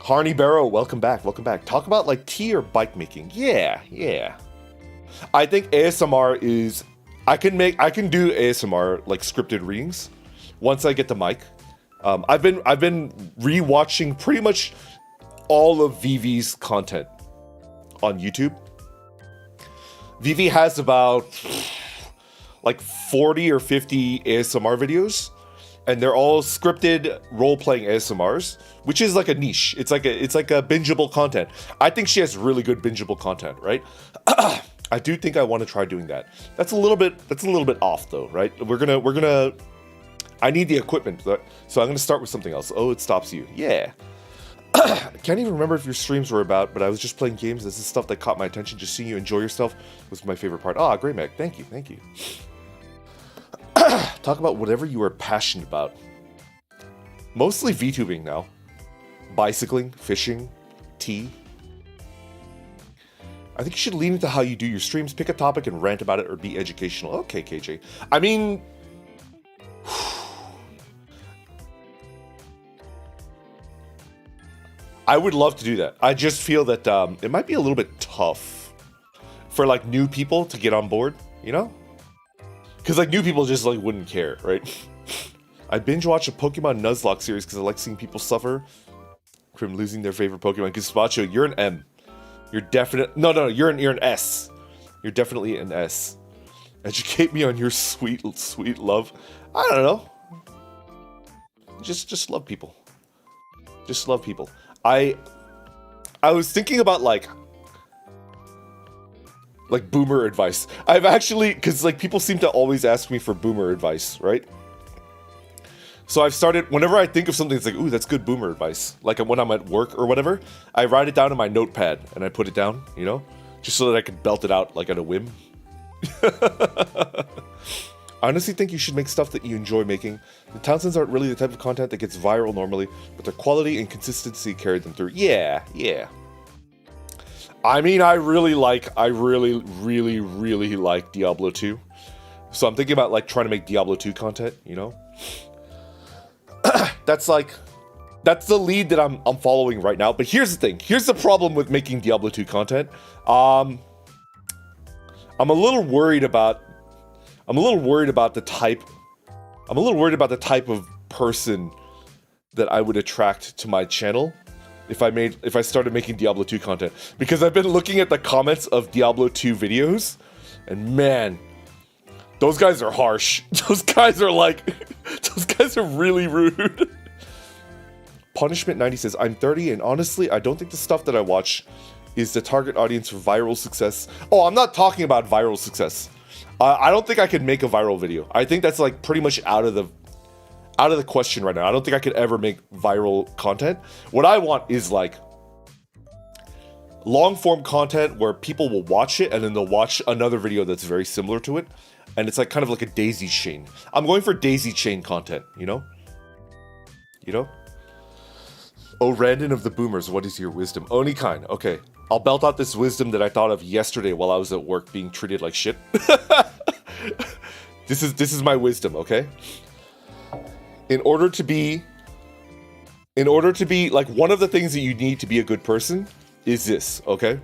Harney Barrow, welcome back, welcome back. Talk about, like, tea or bike making. Yeah. I think ASMR is... I can do ASMR, like, scripted readings once I get the mic. I've been re-watching pretty much all of VV's content on YouTube. VV has about like 40 or 50 ASMR videos, and they're all scripted role-playing ASMRs, which is like a niche. It's like a bingeable content. I think she has really good bingeable content, right? I do think I want to try doing that. That's a little bit off though, right? We're gonna I need the equipment, so I'm gonna start with something else. Oh, it stops you. Yeah. I can't even remember if your streams were about, but I was just playing games. This is stuff that caught my attention. Just seeing you enjoy yourself was my favorite part. Ah, great, Meg. Thank you. Talk about whatever you are passionate about. Mostly VTubing now. Bicycling, fishing, tea. I think you should lean into how you do your streams. Pick a topic and rant about it or be educational. Okay, KJ. I mean... I would love to do that. I just feel that it might be a little bit tough for, like, new people to get on board, you know? Because, like, new people just, like, wouldn't care, right? I binge watch a Pokemon Nuzlocke series because I like seeing people suffer from losing their favorite Pokemon. Gazpacho, you're an M. You're definite. No, you're an S. You're definitely an S. Educate me on your sweet love. I don't know. Just love people. Just love people. I was thinking about like boomer advice. I've actually, because like people seem to always ask me for boomer advice, right? So I've started, whenever I think of something, it's like, ooh, that's good boomer advice. Like when I'm at work or whatever, I write it down in my notepad and I put it down, you know? Just so that I can belt it out like at a whim. I honestly think you should make stuff that you enjoy making. The Townsends aren't really the type of content that gets viral normally, but their quality and consistency carried them through. Yeah. I mean, I really like Diablo 2. So I'm thinking about like trying to make Diablo 2 content, you know? That's the lead that I'm following right now. But here's the thing. Here's the problem with making Diablo 2 content. I'm a little worried about the type of person that I would attract to my channel if I started making Diablo 2 content. Because I've been looking at the comments of Diablo 2 videos, and man, those guys are harsh. Those guys are really rude. Punishment 90 says, I'm 30 and honestly, I don't think the stuff that I watch is the target audience for viral success. Oh, I'm not talking about viral success. I don't think I could make a viral video. I think that's like pretty much out of the question right now. I don't think I could ever make viral content. What I want is like long form content where people will watch it and then they'll watch another video that's very similar to it. And it's like kind of like a daisy chain. I'm going for daisy chain content, you know? Oh, Randon of the Boomers, what is your wisdom? Only kind. Okay. I'll belt out this wisdom that I thought of yesterday while I was at work being treated like shit. This is my wisdom, okay? In order to be like, one of the things that you need to be a good person is this, okay?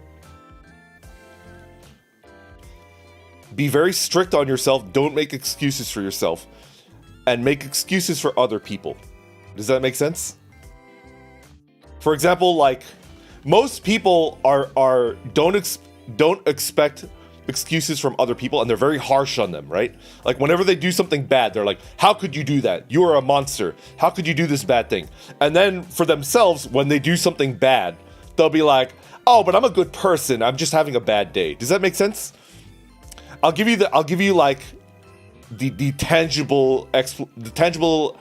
Be very strict on yourself. Don't make excuses for yourself. And make excuses for other people. Does that make sense? For example, like, most people don't expect excuses from other people and they're very harsh on them, right? Like whenever they do something bad, they're like, how could you do that? You are a monster. How could you do this bad thing? And then for themselves, when they do something bad, they'll be like, oh, but I'm a good person. I'm just having a bad day. Does that make sense? I'll give you like the tangible example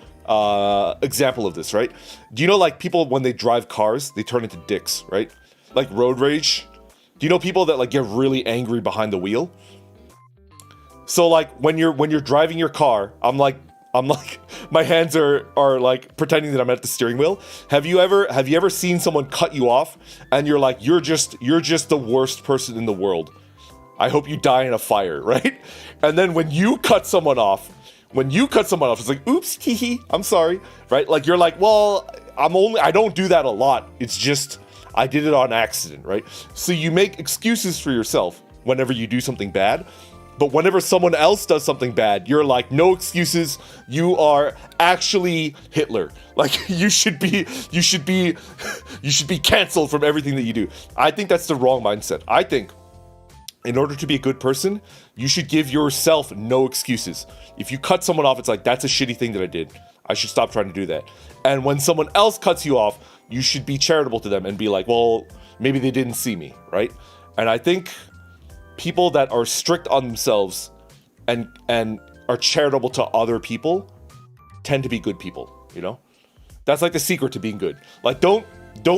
of this, right? Do you know like people when they drive cars, they turn into dicks, right? Like road rage. Do you know people that like get really angry behind the wheel? So like when you're driving your car, I'm like my hands are like pretending that I'm at the steering wheel. Have you ever seen someone cut you off and you're like, you're just the worst person in the world. I hope you die in a fire, right? And then when you cut someone off, it's like, oops, hee, I'm sorry, right? Like you're like, well, I don't do that a lot. It's just I did it on accident, right? So you make excuses for yourself whenever you do something bad, but whenever someone else does something bad, you're like, no excuses. You are actually Hitler. Like you should be canceled from everything that you do. I think that's the wrong mindset. I think in order to be a good person, you should give yourself no excuses. If you cut someone off, it's like, that's a shitty thing that I did. I should stop trying to do that. And when someone else cuts you off, you should be charitable to them and be like, well, maybe they didn't see me, right? And I think people that are strict on themselves and are charitable to other people tend to be good people, you know? That's like the secret to being good. Like, don't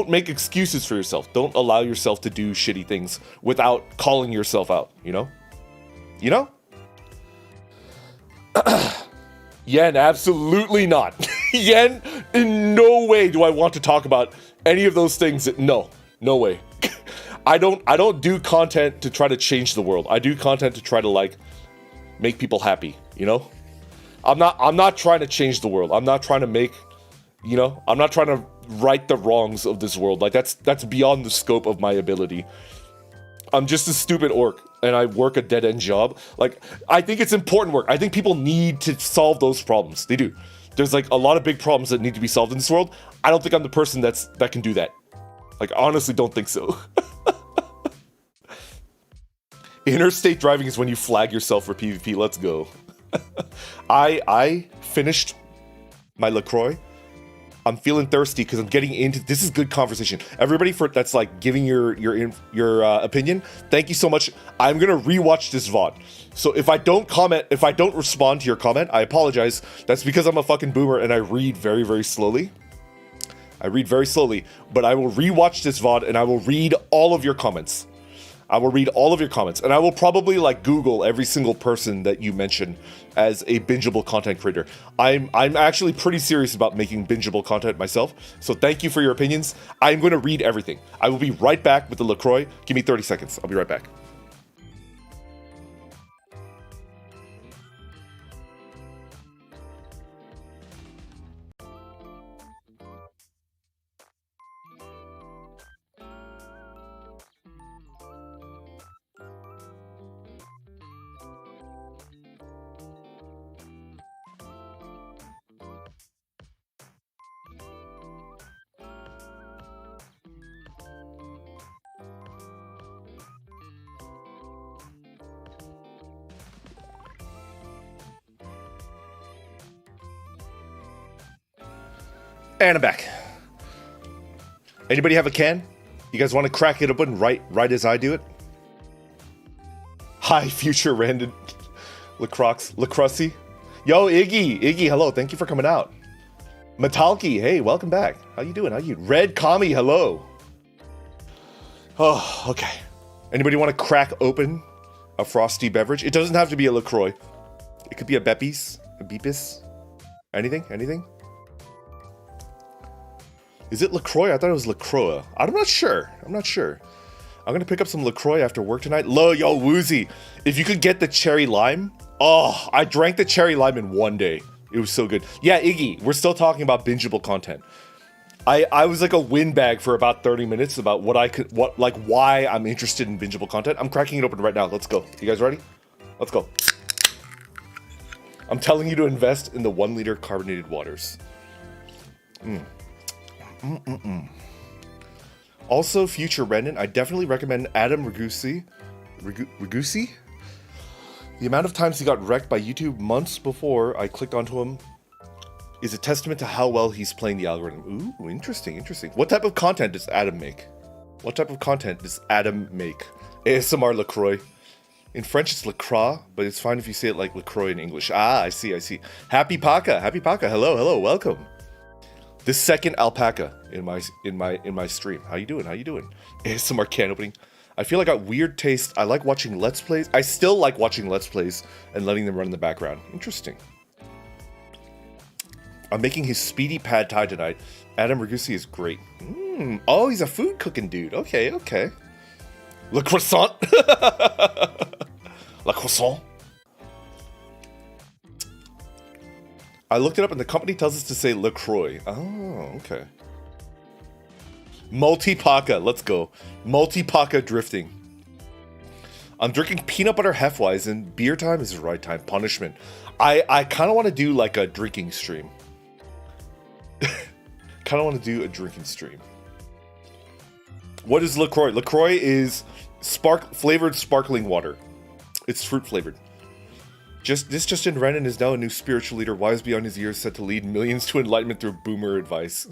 make excuses for yourself. Don't allow yourself to do shitty things without calling yourself out, you know? You know? Yen, absolutely not. Yen, in no way do I want to talk about any of those things. No way. I don't do content to try to change the world. I do content to try to like make people happy, you know? I'm not trying to change the world. I'm not trying to make, you know, I'm not trying to right the wrongs of this world. Like that's beyond the scope of my ability. I'm just a stupid orc and I work a dead-end job. Like, I think it's important work. I think people need to solve those problems. They do. There's like a lot of big problems that need to be solved in this world. I don't think I'm the person that can do that. Like, honestly, don't think so. Interstate driving is when you flag yourself for PvP. Let's go. I finished my LaCroix. I'm feeling thirsty because I'm getting into this. Is good conversation. Everybody that's like giving your opinion. Thank you so much. I'm gonna rewatch this VOD. So if I don't respond to your comment, I apologize. That's because I'm a fucking boomer and I read very, very slowly. But I will rewatch this VOD and I will read all of your comments. And I will probably like Google every single person that you mention as a bingeable content creator. I'm actually pretty serious about making bingeable content myself. So thank you for your opinions. I'm going to read everything. I will be right back with the LaCroix. Give me 30 seconds. I'll be right back. And I'm back. Anybody have a can? You guys want to crack it open right as I do it? Hi, future Randon Lacrosse. Yo, Iggy, hello. Thank you for coming out. Metalki, hey, welcome back. How you doing? Red Kami, hello. Oh, okay. Anybody want to crack open a frosty beverage? It doesn't have to be a LaCroix. It could be a Beppis, a Beepis. Anything? Is it LaCroix? I thought it was LaCroix. I'm not sure. I'm gonna pick up some LaCroix after work tonight. Yo, Woozy. If you could get the cherry lime. Oh, I drank the cherry lime in one day. It was so good. Yeah, Iggy, we're still talking about bingeable content. I was like a windbag for about 30 minutes about why I'm interested in bingeable content. I'm cracking it open right now. Let's go. You guys ready? Let's go. I'm telling you to invest in the 1 liter carbonated waters. Also, future Brendan, I definitely recommend Adam Ragusi Rigusi? The amount of times he got wrecked by YouTube months before I clicked onto him is a testament to how well he's playing the algorithm. Ooh, interesting. What type of content does Adam make? ASMR LaCroix. In French, it's LaCroix, but it's fine if you say it like LaCroix in English. Ah, I see. Happy Paka. Hello, welcome. The second alpaca in my stream. How you doing? ASMR can opening. I feel I got weird taste. I like watching Let's Plays. I still like watching Let's Plays and letting them run in the background. Interesting. I'm making his speedy pad thai tonight. Adam Rigusi is great. Oh, he's a food cooking dude. Okay. Le croissant. La croissant. I looked it up and the company tells us to say LaCroix. Oh, okay. Multi-Paka, let's go. Multi-Paka drifting. I'm drinking peanut butter Hefeweizen. Beer time is the right time. Punishment. I kind of want to do like a drinking stream. What is LaCroix? LaCroix is flavored sparkling water. It's fruit flavored. Justin Renan is now a new spiritual leader, wise beyond his years, set to lead millions to enlightenment through boomer advice.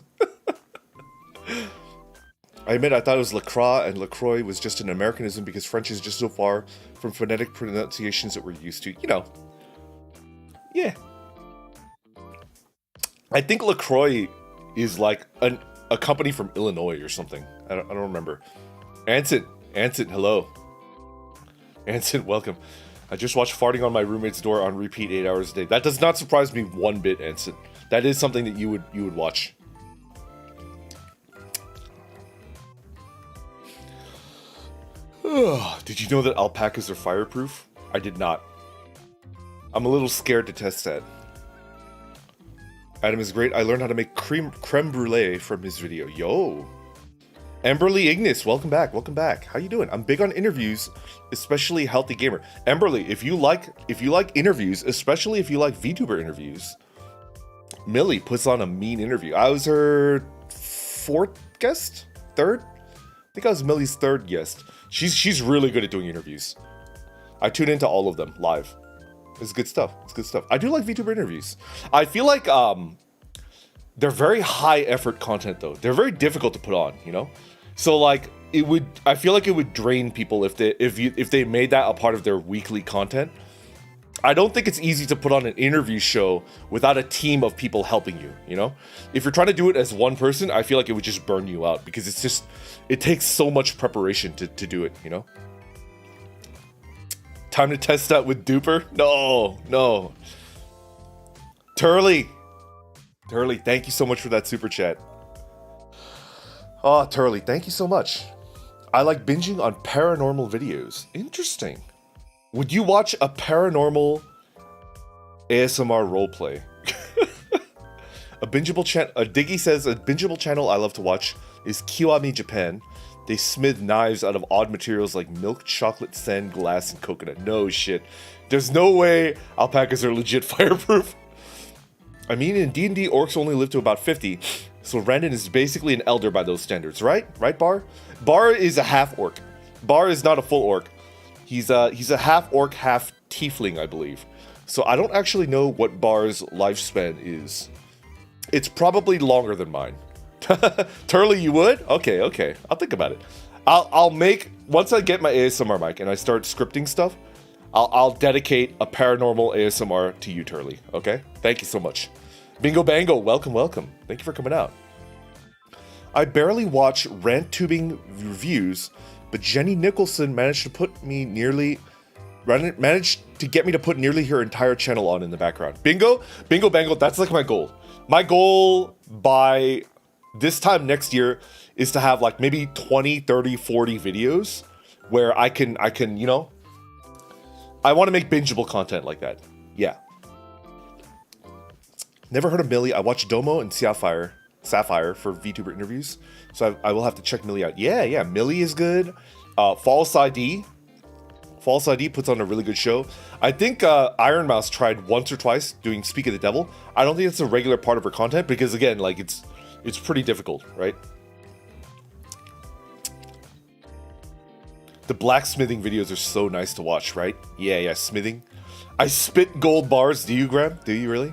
I admit I thought it was LaCroix, and LaCroix was just an Americanism because French is just so far from phonetic pronunciations that we're used to. You know. Yeah. I think LaCroix is like a company from Illinois or something. I don't remember. Anson, hello. Anson, welcome. I just watched farting on my roommate's door on repeat 8 hours a day. That does not surprise me one bit, Anson. That is something that you would watch. Did you know that alpacas are fireproof? I did not. I'm a little scared to test that. Adam is great. I learned how to make creme brulee from his video. Yo. Emberly Ignis, welcome back. How you doing? I'm big on interviews, especially Healthy Gamer. Emberly, if you like interviews, especially if you like VTuber interviews, Millie puts on a mean interview. I was her third? I think I was Millie's third guest. She's really good at doing interviews. I tune into all of them live. It's good stuff. I do like VTuber interviews. I feel like they're very high effort content though. They're very difficult to put on, you know? So like I feel like it would drain people if they made that a part of their weekly content. I don't think it's easy to put on an interview show without a team of people helping you, you know? If you're trying to do it as one person, I feel like it would just burn you out because it takes so much preparation to do it, you know? Time to test out with Duper? No. Turley, thank you so much for that super chat. Oh, Turley, thank you so much. I like binging on paranormal videos. Interesting. Would you watch a paranormal ASMR roleplay? Diggy says a bingeable channel I love to watch is Kiwami Japan. They smith knives out of odd materials like milk, chocolate, sand, glass, and coconut. No shit. There's no way alpacas are legit fireproof. I mean, in D&D, orcs only live to about 50, so Randon is basically an elder by those standards, right? Right, Bar? Bar is a half-orc. Bar is not a full orc. He's a half-orc, half-tiefling, I believe. So I don't actually know what Bar's lifespan is. It's probably longer than mine. Turley, you would? Okay. I'll think about it. I'll make, once I get my ASMR mic and I start scripting stuff, I'll dedicate a paranormal ASMR to you, Turley. Okay? Thank you so much. Bingo Bango, welcome. Thank you for coming out. I barely watch rant tubing reviews, but Jenny Nicholson managed to get me to put nearly her entire channel on in the background. Bingo Bango, that's like my goal. My goal by this time next year is to have like maybe 20, 30, 40 videos where I can, you know, I want to make bingeable content like that. Yeah. Never heard of Millie. I watch Domo and Sapphire for VTuber interviews. So I will have to check Millie out. Yeah. Millie is good. False ID puts on a really good show. I think Iron Mouse tried once or twice doing Speak of the Devil. I don't think it's a regular part of her content because again, like it's pretty difficult, right? The blacksmithing videos are so nice to watch, right? Yeah, smithing. I spit gold bars. Do you, Graham? Do you really?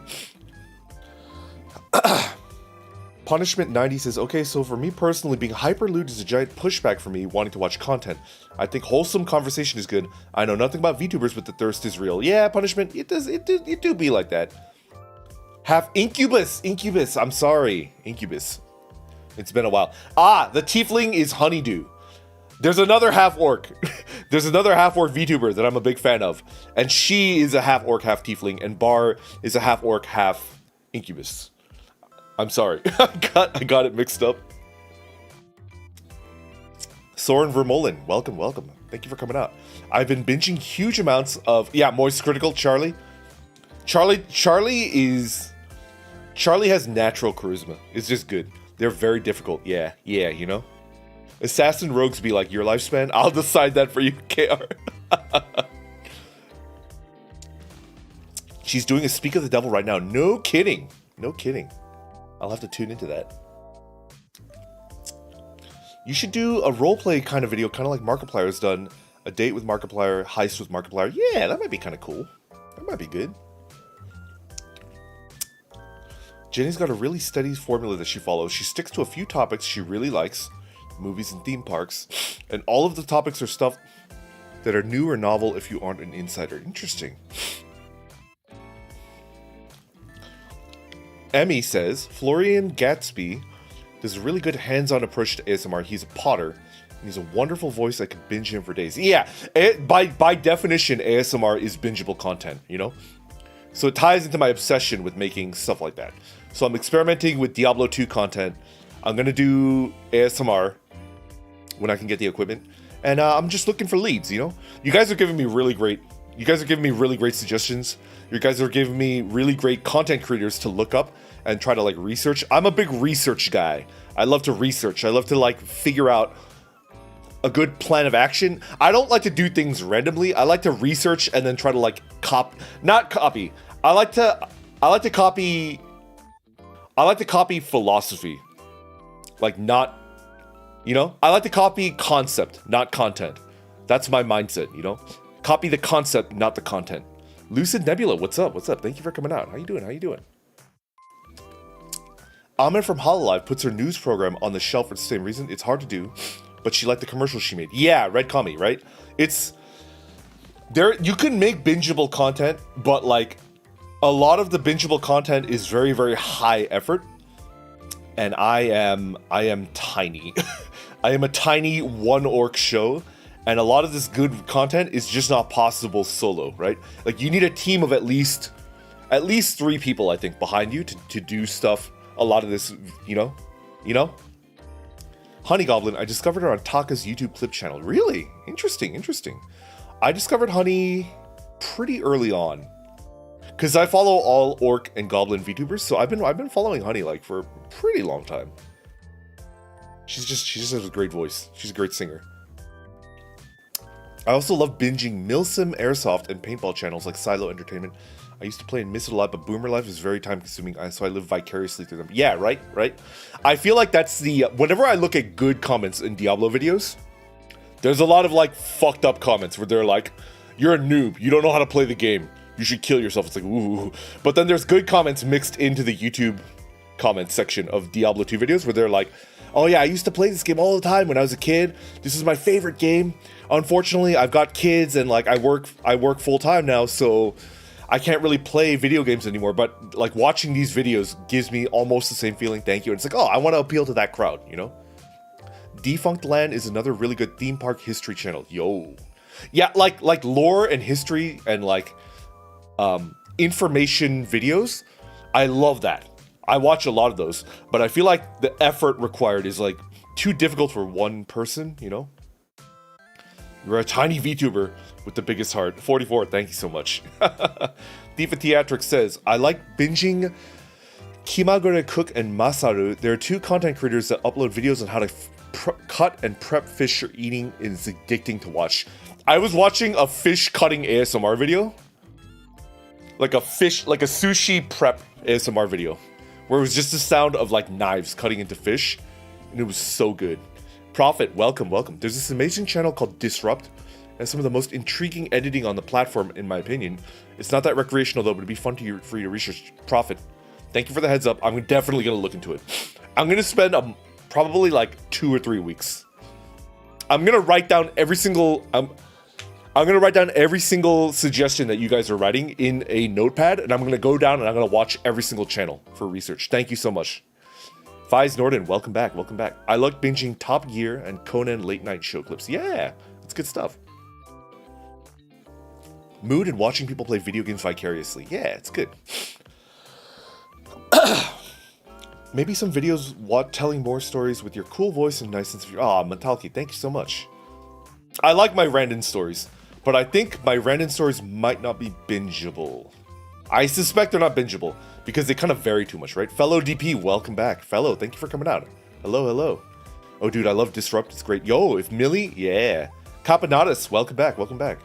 Punishment 90 says, okay, so for me personally, being hyper lewd is a giant pushback for me wanting to watch content. I think wholesome conversation is good. I know nothing about VTubers, but the thirst is real. Yeah, Punishment, it do be like that. Have Incubus, I'm sorry, Incubus. It's been a while. Ah, the tiefling is Honeydew. There's another half-orc. There's another half-orc VTuber that I'm a big fan of. And she is a half-orc, half-tiefling, and Bar is a half-orc, half-incubus. I'm sorry. I got it mixed up. Soren Vermolen, welcome. Thank you for coming out. I've been binging huge amounts of... Yeah, Moist Critical, Charlie. Charlie has natural charisma. It's just good. They're very difficult. Yeah, you know? Assassin rogues be like, your lifespan? I'll decide that for you, KR. She's doing a Speak of the Devil right now. No kidding. I'll have to tune into that. You should do a roleplay kind of video, kind of like Markiplier has done. A date with Markiplier, heist with Markiplier. Yeah, that might be kind of cool. That might be good. Jenny's got a really steady formula that she follows. She sticks to a few topics she really likes. Movies and theme parks. And all of the topics are stuff that are new or novel if you aren't an insider. Interesting. Emmy says, Florian Gatsby does a really good hands-on approach to ASMR. He's a potter, and he's a wonderful voice. I could binge him for days. Yeah, by definition, ASMR is bingeable content, you know? So it ties into my obsession with making stuff like that. So I'm experimenting with Diablo 2 content. I'm going to do ASMR when I can get the equipment. And I'm just looking for leads, you know? You guys are giving me really great suggestions. You guys are giving me really great content creators to look up and try to like research. I'm a big research guy. I love to research. I love to like figure out a good plan of action. I don't like to do things randomly. I like to research and then try to like not copy. I like to copy philosophy. Like not, you know? I like to copy concept, not content. That's my mindset, you know? Copy the concept, not the content. Lucid Nebula, what's up? Thank you for coming out. How you doing? Ahmed from Hololive puts her news program on the shelf for the same reason. It's hard to do, but she liked the commercials she made. Yeah, Red Commie, right? It's there. You can make bingeable content, but like a lot of the bingeable content is very, very high effort. And I am tiny. I am a tiny one orc show. And a lot of this good content is just not possible solo, right? Like you need a team of at least 3 people, I think, behind you to do stuff. A lot of this, you know? Honey Goblin, I discovered her on Taka's YouTube clip channel. Really? Interesting. I discovered Honey pretty early on. Because I follow all orc and goblin VTubers, so I've been following Honey like for a pretty long time. She just has a great voice. She's a great singer. I also love binging Milsim Airsoft and paintball channels like Silo Entertainment. I used to play and miss it a lot, but Boomer Life is very time consuming, so I live vicariously through them. Yeah, right? I feel like that's the... Whenever I look at good comments in Diablo videos, there's a lot of like fucked up comments where they're like, you're a noob, you don't know how to play the game, you should kill yourself. It's like, ooh. But then there's good comments mixed into the YouTube comments section of Diablo 2 videos where they're like, oh yeah, I used to play this game all the time when I was a kid. This is my favorite game. Unfortunately, I've got kids and like I work full time now, so I can't really play video games anymore. But like watching these videos gives me almost the same feeling. Thank you. And it's like, oh, I want to appeal to that crowd, you know? Defunct Land is another really good theme park history channel. Yo. Yeah, like lore and history and like information videos. I love that. I watch a lot of those, but I feel like the effort required is like too difficult for one person, you know? You're a tiny VTuber with the biggest heart. 44, thank you so much. Diva Theatric says, I like binging Kimagure Cook and Masaru. There are 2 content creators that upload videos on how to cut and prep fish you're eating. It's addicting to watch. I was watching a fish cutting ASMR video. Like a sushi prep ASMR video. Where it was just the sound of like knives cutting into fish. And it was so good. Profit, welcome, welcome. There's this amazing channel called Disrupt, and some of the most intriguing editing on the platform, in my opinion. It's not that recreational though, but it'd be fun for you to research. Profit, thank you for the heads up. I'm definitely gonna look into it. I'm gonna spend probably like 2 or 3 weeks. I'm gonna write down every single. I'm gonna write down every single suggestion that you guys are writing in a notepad, and I'm gonna go down and I'm gonna watch every single channel for research. Thank you so much. Fies Norden, welcome back, welcome back. I like binging Top Gear and Conan late night show clips. Yeah, it's good stuff. Mood and watching people play video games vicariously. Yeah, it's good. Maybe some videos telling more stories with your cool voice and nice sense of humor. Aw, Metalki, thank you so much. I like my random stories, but I think my random stories might not be bingeable. I suspect they're not bingeable because they kind of vary too much, right? Fellow DP, welcome back. Fellow, thank you for coming out. Hello, hello. Oh, dude, I love Disrupt. It's great. Yo, if Millie, yeah. Capanatus, welcome back, welcome back.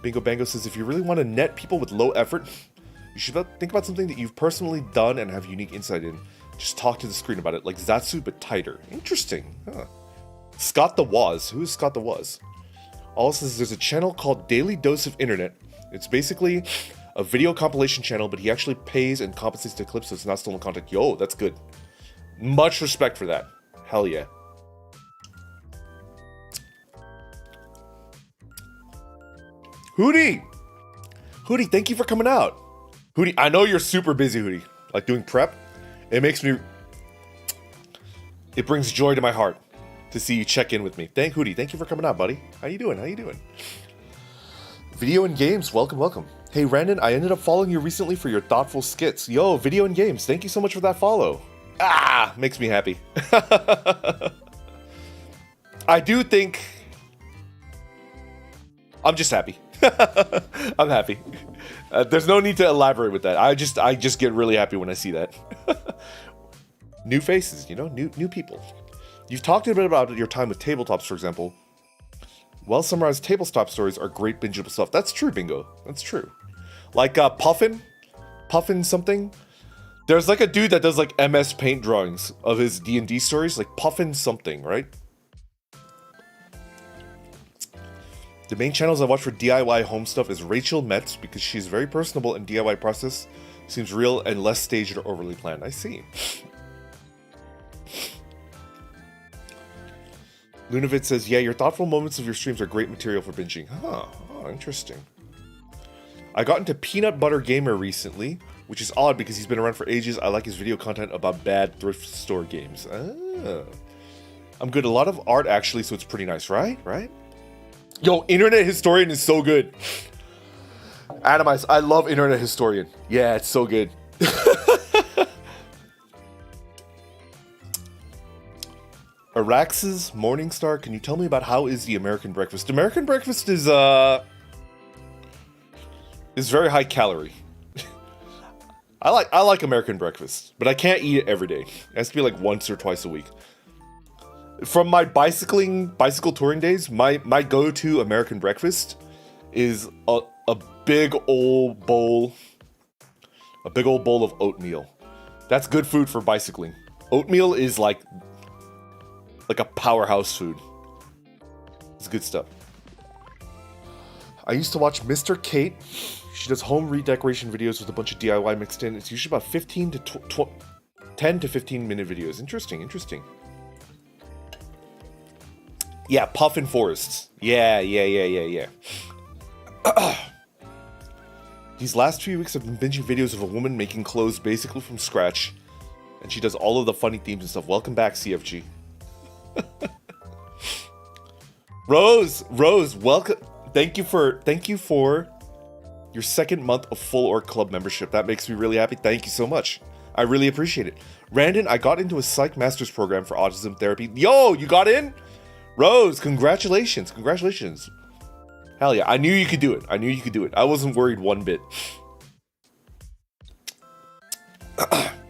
Bingo Bango says, if you really want to net people with low effort, you should think about something that you've personally done and have unique insight in. Just talk to the screen about it, like Zatsu, but tighter. Interesting, huh? Scott the Waz. Who is Scott the Waz? Also says there's a channel called Daily Dose of Internet. It's basically a video compilation channel, but he actually pays and compensates the clips so it's not stolen content. Yo, that's good. Much respect for that. Hell yeah. Hootie! Hootie, thank you for coming out. Hootie, I know you're super busy, Hootie. Like doing prep. It brings joy to my heart to see you check in with me. Hootie, thank you for coming out, buddy. How you doing? How you doing? Video and games, welcome, welcome. Hey, Randon, I ended up following you recently for your thoughtful skits. Yo, video and games, thank you so much for that follow. Ah, makes me happy. I do think... I'm just happy. I'm happy. There's no need to elaborate with that. I just get really happy when I see that. New faces, you know, new people. You've talked a bit about your time with tabletops, for example. Well-summarized tabletop stories are great bingeable stuff. That's true, Bingo. That's true. Like Puffin something. There's like a dude that does like MS Paint drawings of his D&D stories, like Puffin something, right? The main channels I watch for DIY home stuff is Rachel Metz, because she's very personable and DIY process seems real and less staged or overly planned. I see. Lunavid says, yeah, your thoughtful moments of your streams are great material for binging. Huh, oh, interesting. I got into Peanut Butter Gamer recently, which is odd because he's been around for ages. I like his video content about bad thrift store games. Ah. I'm good. A lot of art, actually, so it's pretty nice, right? Right? Yo, Internet Historian is so good. Adam, I love Internet Historian. Yeah, it's so good. Arax's Morningstar, can you tell me about how is the American breakfast? American breakfast is very high calorie. I like American breakfast, but I can't eat it every day. It has to be like once or twice a week. From my bicycle touring days, my go-to American breakfast is a big old bowl of oatmeal. That's good food for bicycling. Oatmeal is like a powerhouse food. It's good stuff. I used to watch Mr. Kate. She does home redecoration videos with a bunch of DIY mixed in. It's usually about 10 to 15 minute videos. Interesting, interesting. Yeah, Puffin Forests. Yeah. These last few weeks I've been binging videos of a woman making clothes basically from scratch. And she does all of the funny themes and stuff. Welcome back, CFG. Rose, welcome. Thank you for your second month of full Orc Club membership. That makes me really happy. Thank you so much. I really appreciate it. Randon, I got into a psych master's program for autism therapy. Yo, you got in? Rose, congratulations. Congratulations. Hell yeah, I knew you could do it. I wasn't worried one bit.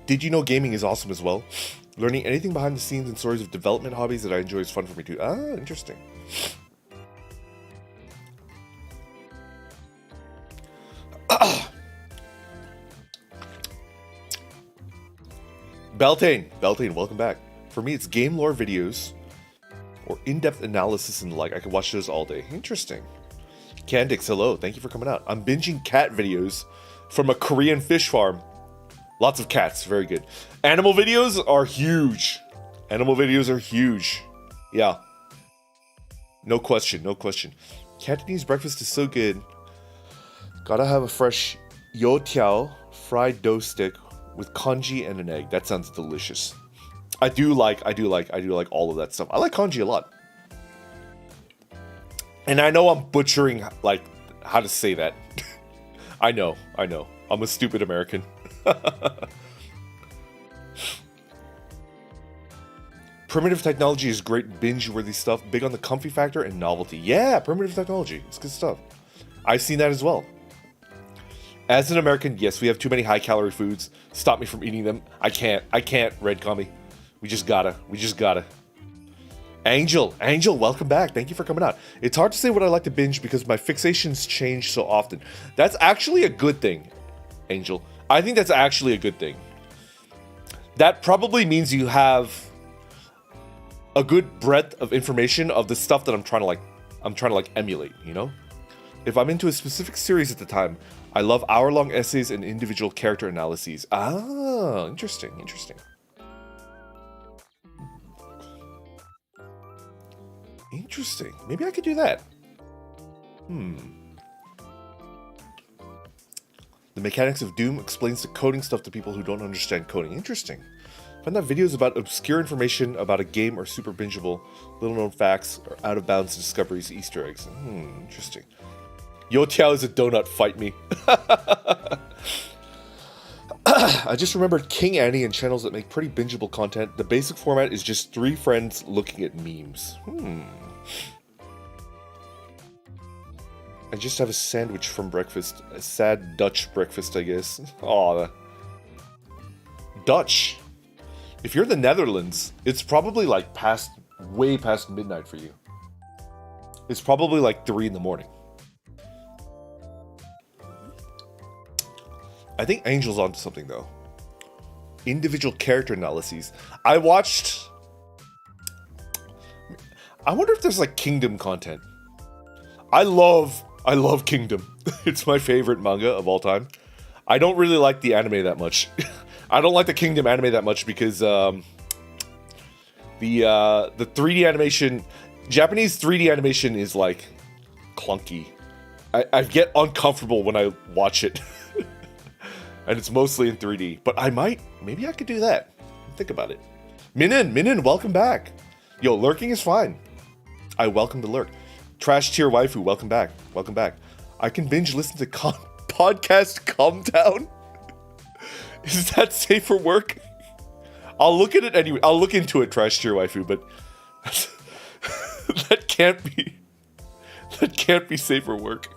Did you know gaming is awesome as well? Learning anything behind the scenes and stories of development hobbies that I enjoy is fun for me too. Ah, interesting. Beltane, welcome back. For me, it's game lore videos or in-depth analysis and the like. I could watch those all day. Interesting. Candix, hello. Thank you for coming out. I'm binging cat videos from a Korean fish farm. Lots of cats. Very good. Animal videos are huge. Animal videos are huge. Yeah. No question. No question. Cantonese breakfast is so good. Gotta have a fresh youtiao fried dough stick with congee and an egg. That sounds delicious. I do like all of that stuff. I like congee a lot. And I know I'm butchering like how to say that. I know. I'm a stupid American. Primitive technology is great binge-worthy stuff. Big on the comfy factor and novelty. Yeah, primitive technology. It's good stuff. I've seen that as well. As an American, yes, we have too many high-calorie foods. Stop me from eating them. I can't, Red Commie. We just gotta. Angel, welcome back. Thank you for coming out. It's hard to say what I like to binge because my fixations change so often. That's actually a good thing, Angel. I think that's actually a good thing. That probably means you have a good breadth of information of the stuff that I'm trying to emulate, you know? If I'm into a specific series at the time, I love hour-long essays and individual character analyses. Ah, interesting. Interesting. Maybe I could do that. The Mechanics of Doom explains the coding stuff to people who don't understand coding. Interesting. Find out videos about obscure information about a game or super bingeable, little-known facts, or out-of-bounds discoveries, Easter eggs. Interesting. Youtiao is a donut, fight me. I just remembered King Annie and channels that make pretty bingeable content. The basic format is just 3 friends looking at memes. I just have a sandwich from breakfast. A sad Dutch breakfast, I guess. Aw. Dutch. If you're in the Netherlands, it's probably like way past midnight for you. It's probably like 3 in the morning. I think Angel's onto something though. Individual character analyses. I wonder if there's like Kingdom content. I love Kingdom. It's my favorite manga of all time. I don't really like the anime that much. I don't like the Kingdom anime that much because the 3D animation, Japanese 3D animation is like clunky. I get uncomfortable when I watch it. And it's mostly in 3D. But maybe I could do that. Think about it. Minin, welcome back. Yo, lurking is fine. I welcome the lurk. Trash tier waifu, welcome back. I can binge listen to podcast Calm Down. Is that safe for work? I'll look at it anyway. I'll look into it, trash tier waifu, but that can't be safe for work.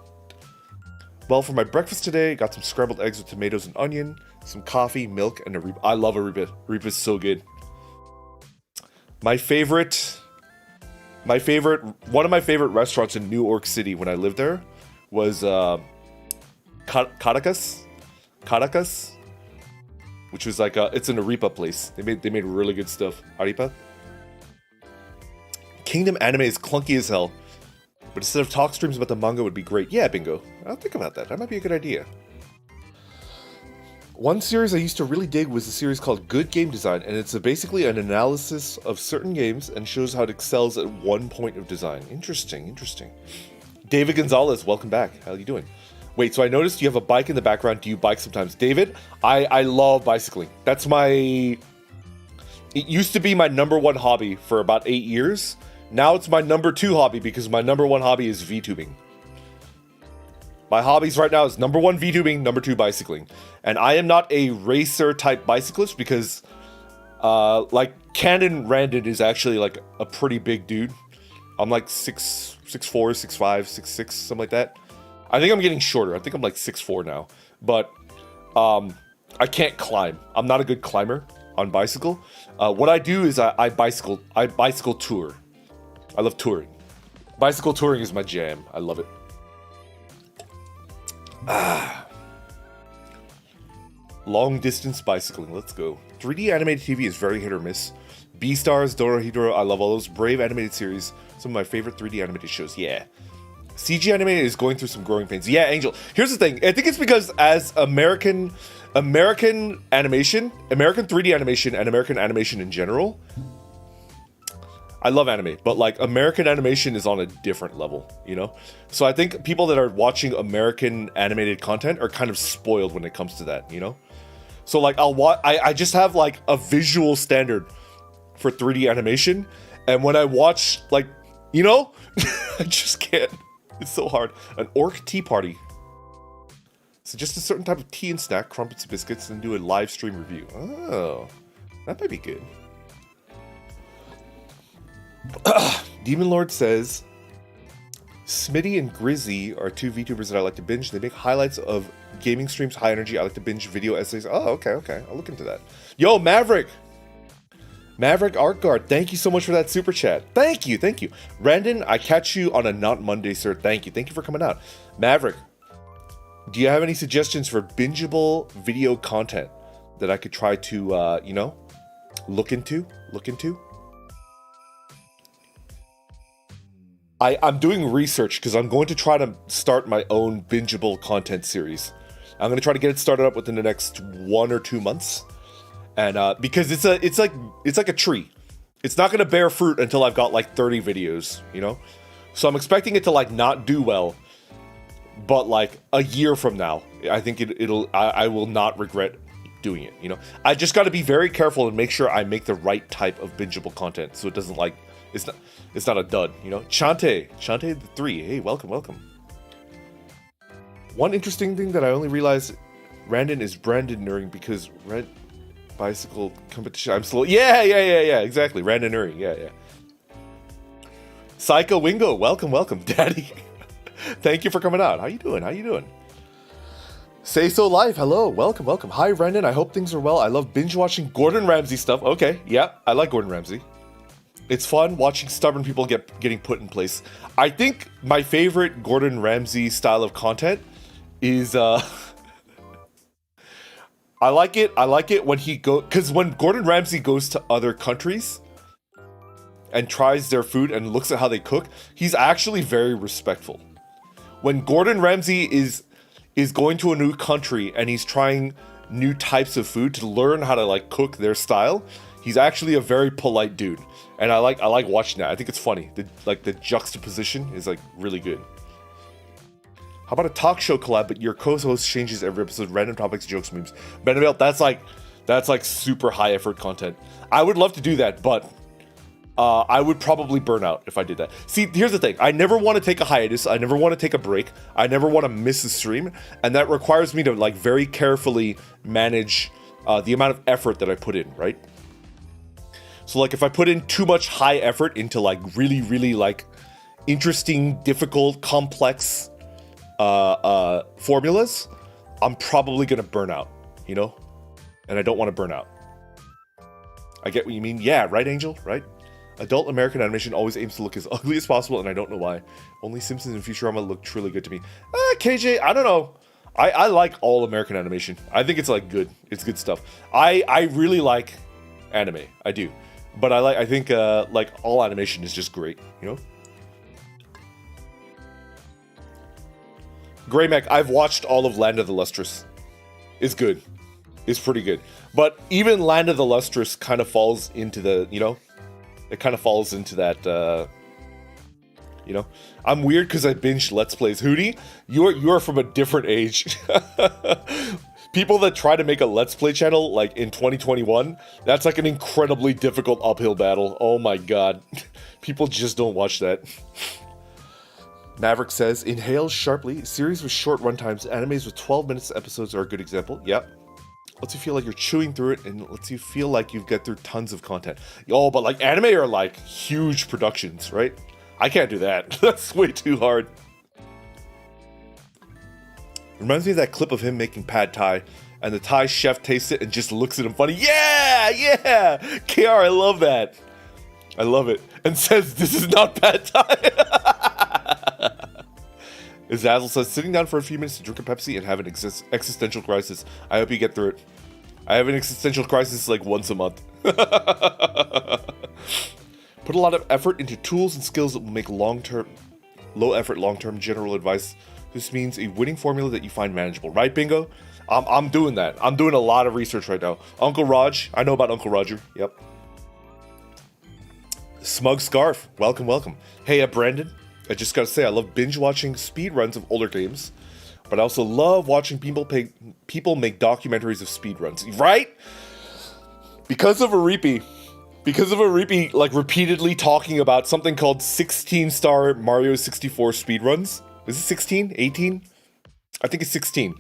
Well, for my breakfast today, got some scrambled eggs with tomatoes and onion, some coffee, milk, and arepa. I love arepa. Arepa's so good. One of my favorite restaurants in New York City when I lived there was Caracas, which was like it's an arepa place. They made really good stuff. Arepa. Kingdom anime is clunky as hell. But instead of talk streams about the manga would be great. Yeah, bingo. I'll think about that. That might be a good idea. One series I used to really dig was a series called Good Game Design, and it's basically an analysis of certain games and shows how it excels at one point of design. Interesting. David Gonzalez, welcome back. How are you doing? Wait, so I noticed you have a bike in the background. Do you bike sometimes? David, I love bicycling. It used to be my #1 hobby for about 8 years. Now it's my #2 hobby because my #1 hobby is VTubing. My hobbies right now is #1 VTubing, #2 bicycling. And I am not a racer type bicyclist because like Cannon Randon is actually like a pretty big dude. I'm like 6'4", 6'5", 6'6", something like that. I think I'm getting shorter. I think I'm like 6'4" now. But I can't climb. I'm not a good climber on bicycle. What I do is I bicycle tour. I love touring. Bicycle touring is my jam. I love it. Long distance bicycling. Let's go. 3D animated TV is very hit or miss. Beastars, Dorohedoro, I love all those. Brave animated series, some of my favorite 3D animated shows. Yeah. CG animated is going through some growing pains. Yeah, Angel. Here's the thing. I think it's because as American animation, American 3D animation, and American animation in general, I love anime, but like American animation is on a different level, you know? So I think people that are watching American animated content are kind of spoiled when it comes to that, you know? So like I just have like a visual standard for 3D animation, and when I watch, like, you know, I just can't. It's so hard. An orc tea party. So just a certain type of tea and snack, crumpets and biscuits, and do a live stream review. Oh, that might be good. Demon Lord says, Smitty and Grizzy are two VTubers that I like to binge. They make highlights of gaming streams, high energy. I like to binge video essays. Oh, okay. I'll look into that. Yo, Maverick Artguard, thank you so much for that super chat. Thank you. Randon, I catch you on a not Monday, sir. Thank you for coming out. Maverick, do you have any suggestions for bingeable video content that I could try to, you know, look into? I'm doing research because I'm going to try to start my own bingeable content series. I'm going to try to get it started up within the next 1 or 2 months. And because it's like a tree. It's not going to bear fruit until I've got like 30 videos, you know? So I'm expecting it to like not do well, but like a year from now, I think I will not regret doing it, you know? I just got to be very careful and make sure I make the right type of bingeable content so it doesn't like it's not a dud, you know? Chante the 3. Hey, welcome. One interesting thing that I only realized Randon is Brandon-ering because bicycle competition. I'm slow. Yeah, exactly. Randonering. Yeah. Psycho Wingo, welcome, Daddy. Thank you for coming out. How you doing? Say So Life, hello, welcome. Hi, Randon. I hope things are well. I love binge watching Gordon Ramsay stuff. Okay, yeah, I like Gordon Ramsay. It's fun watching stubborn people getting put in place. I think my favorite Gordon Ramsay style of content is I like it when because when Gordon Ramsay goes to other countries and tries their food and looks at how they cook, he's actually very respectful. When Gordon Ramsay is going to a new country and he's trying new types of food to learn how to like cook their style, he's actually a very polite dude. And I like watching that. I think it's funny. The juxtaposition is like really good. How about a talk show collab, but your co-host changes every episode, random topics, jokes, memes. Benabel, that's like super high effort content. I would love to do that, but I would probably burn out if I did that. See, here's the thing. I never want to take a hiatus. I never want to take a break. I never want to miss a stream. And that requires me to like very carefully manage the amount of effort that I put in, right? So like if I put in too much high effort into like really like interesting, difficult, complex formulas, I'm probably gonna burn out, you know? And I don't want to burn out. I get what you mean. Yeah, right, Angel? Right? Adult American animation always aims to look as ugly as possible, and I don't know why. Only Simpsons and Futurama look truly good to me. KJ, I don't know. I like all American animation. I think it's like good. It's good stuff. I really like anime. I do. But I think like all animation is just great, you know? Grey Mech, I've watched all of Land of the Lustrous. It's good. It's pretty good. But even Land of the Lustrous kind of falls into the, you know? It kind of falls into that, you know? I'm weird because I binged Let's Plays. Hootie, you are from a different age. People that try to make a Let's Play channel, like, in 2021, that's like an incredibly difficult uphill battle. Oh my god. People just don't watch that. Maverick says, inhale sharply. Series with short runtimes. Animes with 12 minutes episodes are a good example. Yep. Lets you feel like you're chewing through it and lets you feel like you've got through tons of content. Oh, but like anime are like huge productions, right? I can't do that. That's way too hard. Reminds me of that clip of him making pad thai, and the Thai chef tastes it and just looks at him funny. Yeah! KR, I love that. I love it. And says, this is not pad thai. Zazzle says, sitting down for a few minutes to drink a Pepsi and have an existential crisis. I hope you get through it. I have an existential crisis like once a month. Put a lot of effort into tools and skills that will make low effort, long-term general advice. This means a winning formula that you find manageable. Right, Bingo? I'm doing that. I'm doing a lot of research right now. Uncle Raj. I know about Uncle Roger. Yep. Smug Scarf. Welcome, welcome. Hey, Brandon. I just gotta say, I love binge watching speed runs of older games, but I also love watching people make documentaries of speed runs. Right? Because of a repeat, like repeatedly talking about something called 16-star Mario 64 speedruns. Is it 16? 18? I think it's 16.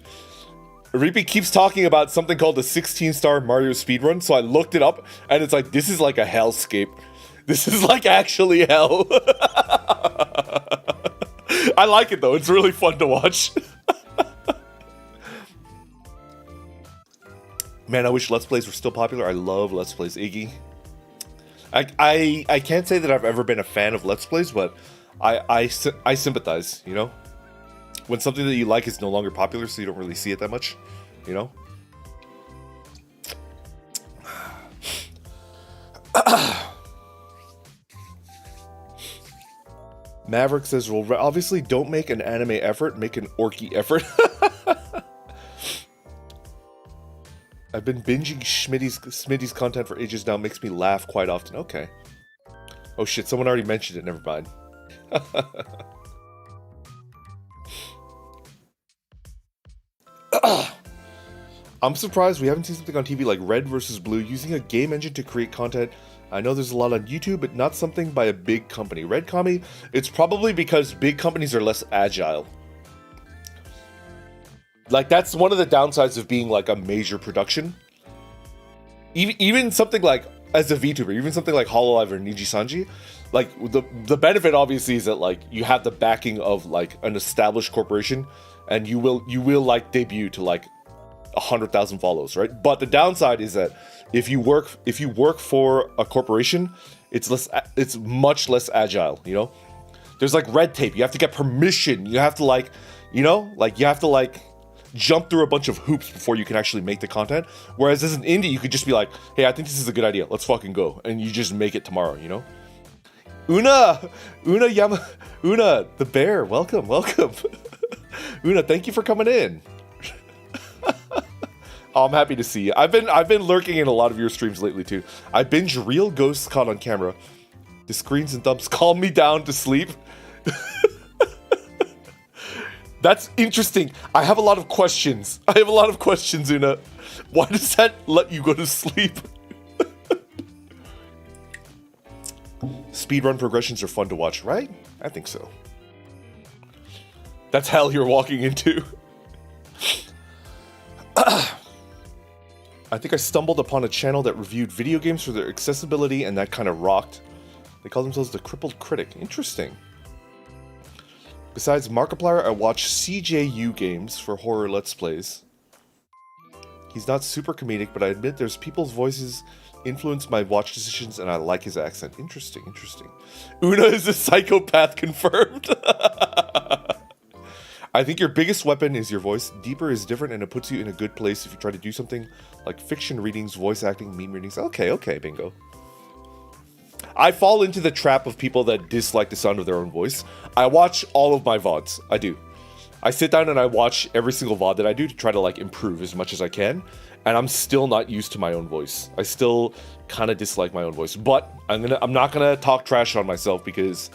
Repeat keeps talking about something called the 16-star Mario speedrun, so I looked it up, and it's like, this is like a hellscape. This is like actually hell. I like it though, it's really fun to watch. Man, I wish Let's Plays were still popular. I love Let's Plays, Iggy. I can't say that I've ever been a fan of Let's Plays, but I sympathize, you know? When something that you like is no longer popular, so you don't really see it that much, you know? Maverick says, well, obviously don't make an anime effort, make an orky effort. I've been binging Smitty's content for ages now, makes me laugh quite often. Okay. Oh shit, someone already mentioned it, never mind. I'm surprised we haven't seen something on TV like Red vs. Blue using a game engine to create content. I know there's a lot on YouTube, but not something by a big company. Red Kami, it's probably because big companies are less agile. Like, that's one of the downsides of being like a major production. Even something like, as a VTuber, even something like Hololive or Niji Sanji, like, the benefit obviously is that like you have the backing of like an established corporation, and you will like debut to like 100,000 follows, right? But the downside is that if you work for a corporation, it's much less agile, you know? There's like red tape, you have to get permission, you have to like, you know, like you have to like jump through a bunch of hoops before you can actually make the content. Whereas as an indie, you could just be like, hey, I think this is a good idea, let's fucking go, and you just make it tomorrow, you know? Una, the bear, welcome. Una, thank you for coming in. Oh, I'm happy to see you. I've been lurking in a lot of your streams lately too. I binge real ghosts caught on camera. The screens and thumbs calm me down to sleep. That's interesting. I have a lot of questions. Una. Why does that let you go to sleep? Speedrun progressions are fun to watch, right? I think so. That's hell you're walking into. I think I stumbled upon a channel that reviewed video games for their accessibility, and that kind of rocked. They call themselves the Crippled Critic. Interesting. Besides Markiplier, I watch CJU games for horror Let's Plays. He's not super comedic, but I admit there's people's voices influence my watch decisions, and I like his accent. Interesting. Una is a psychopath confirmed. I think your biggest weapon is your voice. Deeper is different, and it puts you in a good place if you try to do something like fiction readings, voice acting, meme readings. Okay, bingo. I fall into the trap of people that dislike the sound of their own voice. I watch all of my VODs. I do. I sit down and I watch every single VOD that I do to try to like improve as much as I can, and I'm still not used to my own voice. I still kind of dislike my own voice, but I'm not gonna talk trash on myself, because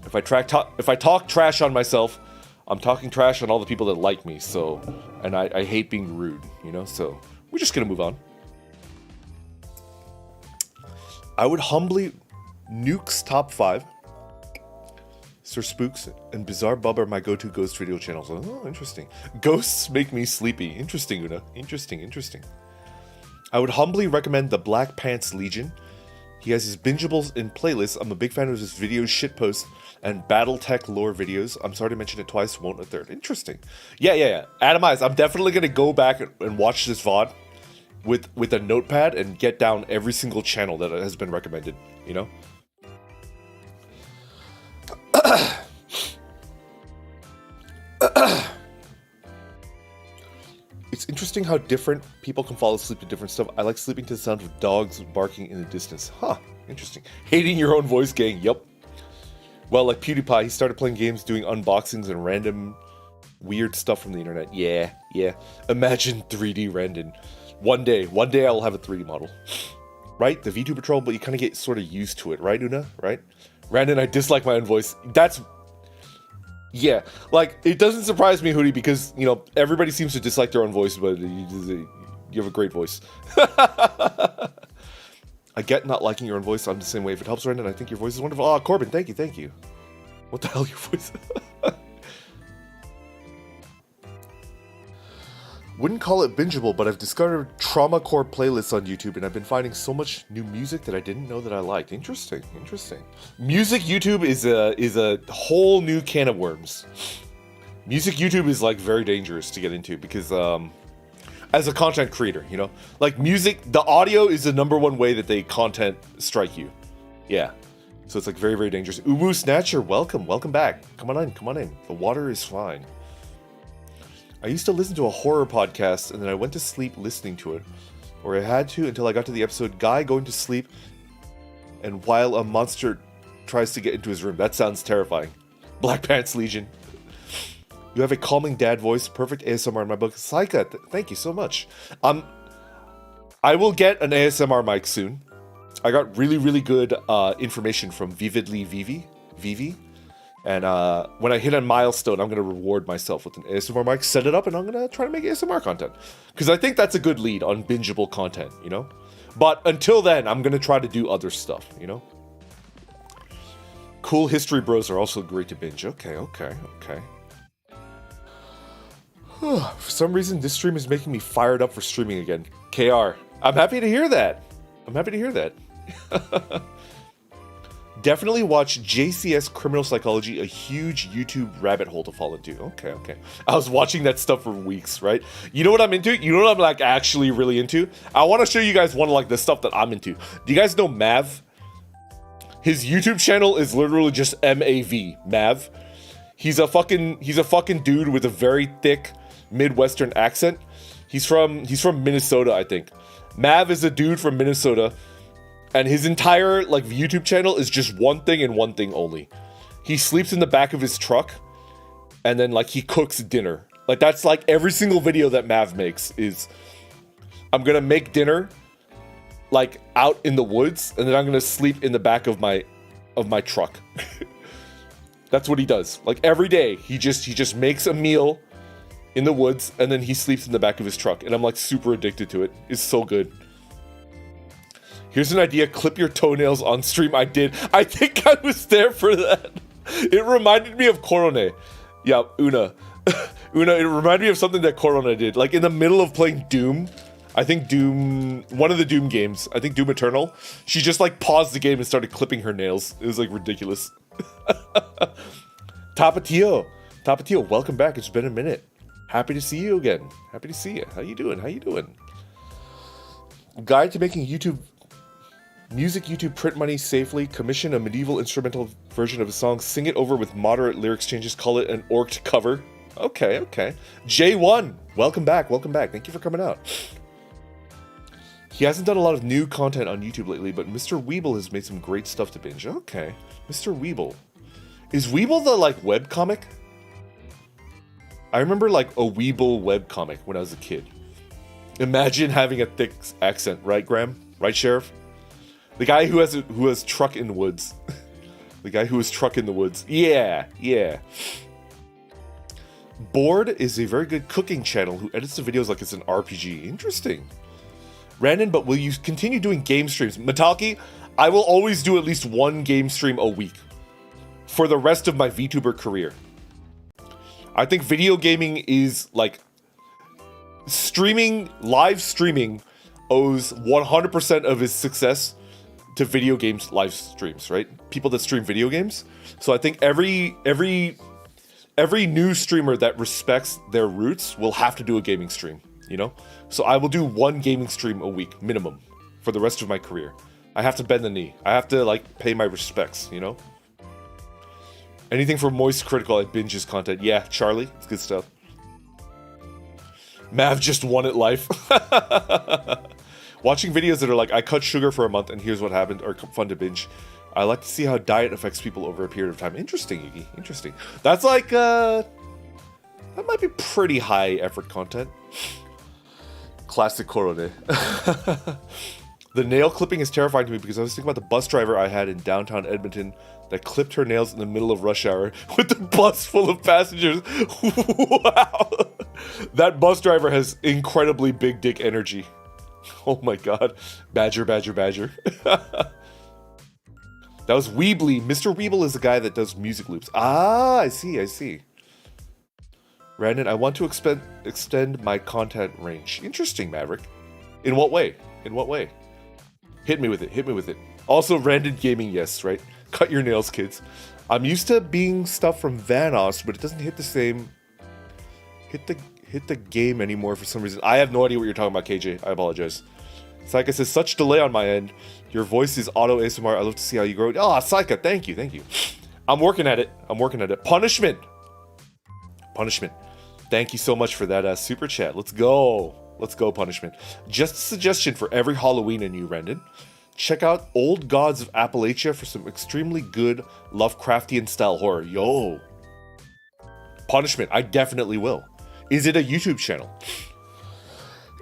if I talk trash on myself, I'm talking trash on all the people that like me, so, and I hate being rude, you know, so we're just gonna move on. I would humbly Nuke's top 5, Sir Spooks, and Bizarre Bub are my go-to ghost video channels. Oh, interesting. Ghosts make me sleepy. Interesting, Una. Interesting. I would humbly recommend the Black Pants Legion. He has his bingeables in playlists. I'm a big fan of his videos, shitposts, and Battletech lore videos. I'm sorry to mention it twice, won't a third. Interesting. Yeah. Atomize, I'm definitely going to go back and watch this VOD with a notepad and get down every single channel that has been recommended, you know? It's interesting how different people can fall asleep to different stuff. I like sleeping to the sound of dogs barking in the distance. Huh, interesting. Hating your own voice, gang. Yup. Well, like PewDiePie, he started playing games, doing unboxings and random weird stuff from the internet. Yeah. Imagine 3D Randon. One day I'll have a 3D model. Right? The VTuber troll, but you kind of get sort of used to it, right, Una? Right? Randon, I dislike my own voice. Yeah, like, it doesn't surprise me, Hootie, because, you know, everybody seems to dislike their own voice, but you have a great voice. I get not liking your own voice. I'm the same way. If it helps, Randon, I think your voice is wonderful. Oh, Corbin, thank you. What the hell, your voice? Wouldn't call it bingeable, but I've discovered trauma core playlists on YouTube, and I've been finding so much new music that I didn't know that I liked. Interesting. Music YouTube is a whole new can of worms. Music YouTube is like very dangerous to get into because as a content creator, you know, like music, the audio is the #1 way that they content strike you. Yeah. So it's like very, very dangerous. Uwu Snatcher, welcome back. Come on in. The water is fine. I used to listen to a horror podcast, and then I went to sleep listening to it. Or I had to until I got to the episode, Guy going to sleep, and while a monster tries to get into his room. That sounds terrifying. Black Pants Legion. You have a calming dad voice, perfect ASMR in my book. Saika, thank you so much. I will get an ASMR mic soon. I got really, really good information from Vividly Vivi. And when I hit a milestone, I'm going to reward myself with an ASMR mic, set it up, and I'm going to try to make ASMR content. Because I think that's a good lead on bingeable content, you know? But until then, I'm going to try to do other stuff, you know? Cool history bros are also great to binge. Okay. For some reason, this stream is making me fired up for streaming again. KR, I'm happy to hear that. Definitely watch JCS Criminal Psychology, a huge YouTube rabbit hole to fall into. Okay. I was watching that stuff for weeks, right? You know what I'm into? You know what I'm like actually really into? I want to show you guys one of like the stuff that I'm into. Do you guys know Mav? His YouTube channel is literally just MAV, Mav. He's a fucking dude with a very thick Midwestern accent. He's from Minnesota, I think. Mav is a dude from Minnesota. And his entire, like, YouTube channel is just one thing and one thing only. He sleeps in the back of his truck, and then, like, he cooks dinner. Like, that's, like, every single video that Mav makes is, I'm gonna make dinner, like, out in the woods, and then I'm gonna sleep in the back of my truck. That's what he does. Like, every day, he just makes a meal in the woods, and then he sleeps in the back of his truck. And I'm, like, super addicted to it. It's so good. Here's an idea, clip your toenails on stream. I did. I think I was there for that. It reminded me of Korone. Yeah, Una, it reminded me of something that Korone did. Like, in the middle of playing Doom, I think one of the Doom games, I think Doom Eternal, she just, like, paused the game and started clipping her nails. It was, like, ridiculous. Tapatio, welcome back. It's been a minute. Happy to see you again. Happy to see you. How you doing? Guide to making music YouTube print money safely. Commission a medieval instrumental version of a song. Sing it over with moderate lyrics changes. Call it an orked cover. Okay. J1, welcome back. Thank you for coming out. He hasn't done a lot of new content on YouTube lately, but Mr. Weeble has made some great stuff to binge. Okay. Mr. Weeble. Is Weeble the, like, webcomic? I remember, like, a Weeble webcomic when I was a kid. Imagine having a thick accent, right, Graham? Right, Sheriff? The guy who has truck in the woods. The guy who has truck in the woods. Yeah. Bored is a very good cooking channel who edits the videos like it's an RPG. Interesting. Randon, but will you continue doing game streams? Metalki, I will always do at least one game stream a week for the rest of my VTuber career. I think video gaming is like live streaming owes 100% of its success to video games live streams, right? People that stream video games. So I think every new streamer that respects their roots will have to do a gaming stream, you know? So I will do one gaming stream a week, minimum, for the rest of my career. I have to bend the knee. I have to, like, pay my respects, you know? Anything for Moist Critical, I binge his content. Yeah, Charlie, it's good stuff. Mav just won at life. Watching videos that are like, I cut sugar for a month and here's what happened, are fun to binge. I like to see how diet affects people over a period of time. Interesting, Iggy. Interesting. That's like, that might be pretty high effort content. Classic Korode. The nail clipping is terrifying to me because I was thinking about the bus driver I had in downtown Edmonton that clipped her nails in the middle of rush hour with the bus full of passengers. Wow. That bus driver has incredibly big dick energy. Oh my god. Badger, badger, badger. That was Weebly. Mr. Weeble is the guy that does music loops. Ah, I see. Randon, I want to extend my content range. Interesting, Maverick. In what way? Hit me with it. Also, Randon Gaming, yes, right? Cut your nails, kids. I'm used to being stuff from Vanoss, but it doesn't hit the same... Hit the game anymore for some reason. I have no idea what you're talking about, KJ. I apologize. Saika says, such delay on my end. Your voice is auto ASMR. I love to see how you grow. Oh, Saika, thank you. I'm working at it. Punishment. Thank you so much for that super chat. Let's go, Punishment. Just a suggestion for every Halloween in you, Rendon. Check out Old Gods of Appalachia for some extremely good Lovecraftian-style horror. Yo. Punishment, I definitely will. Is it a YouTube channel?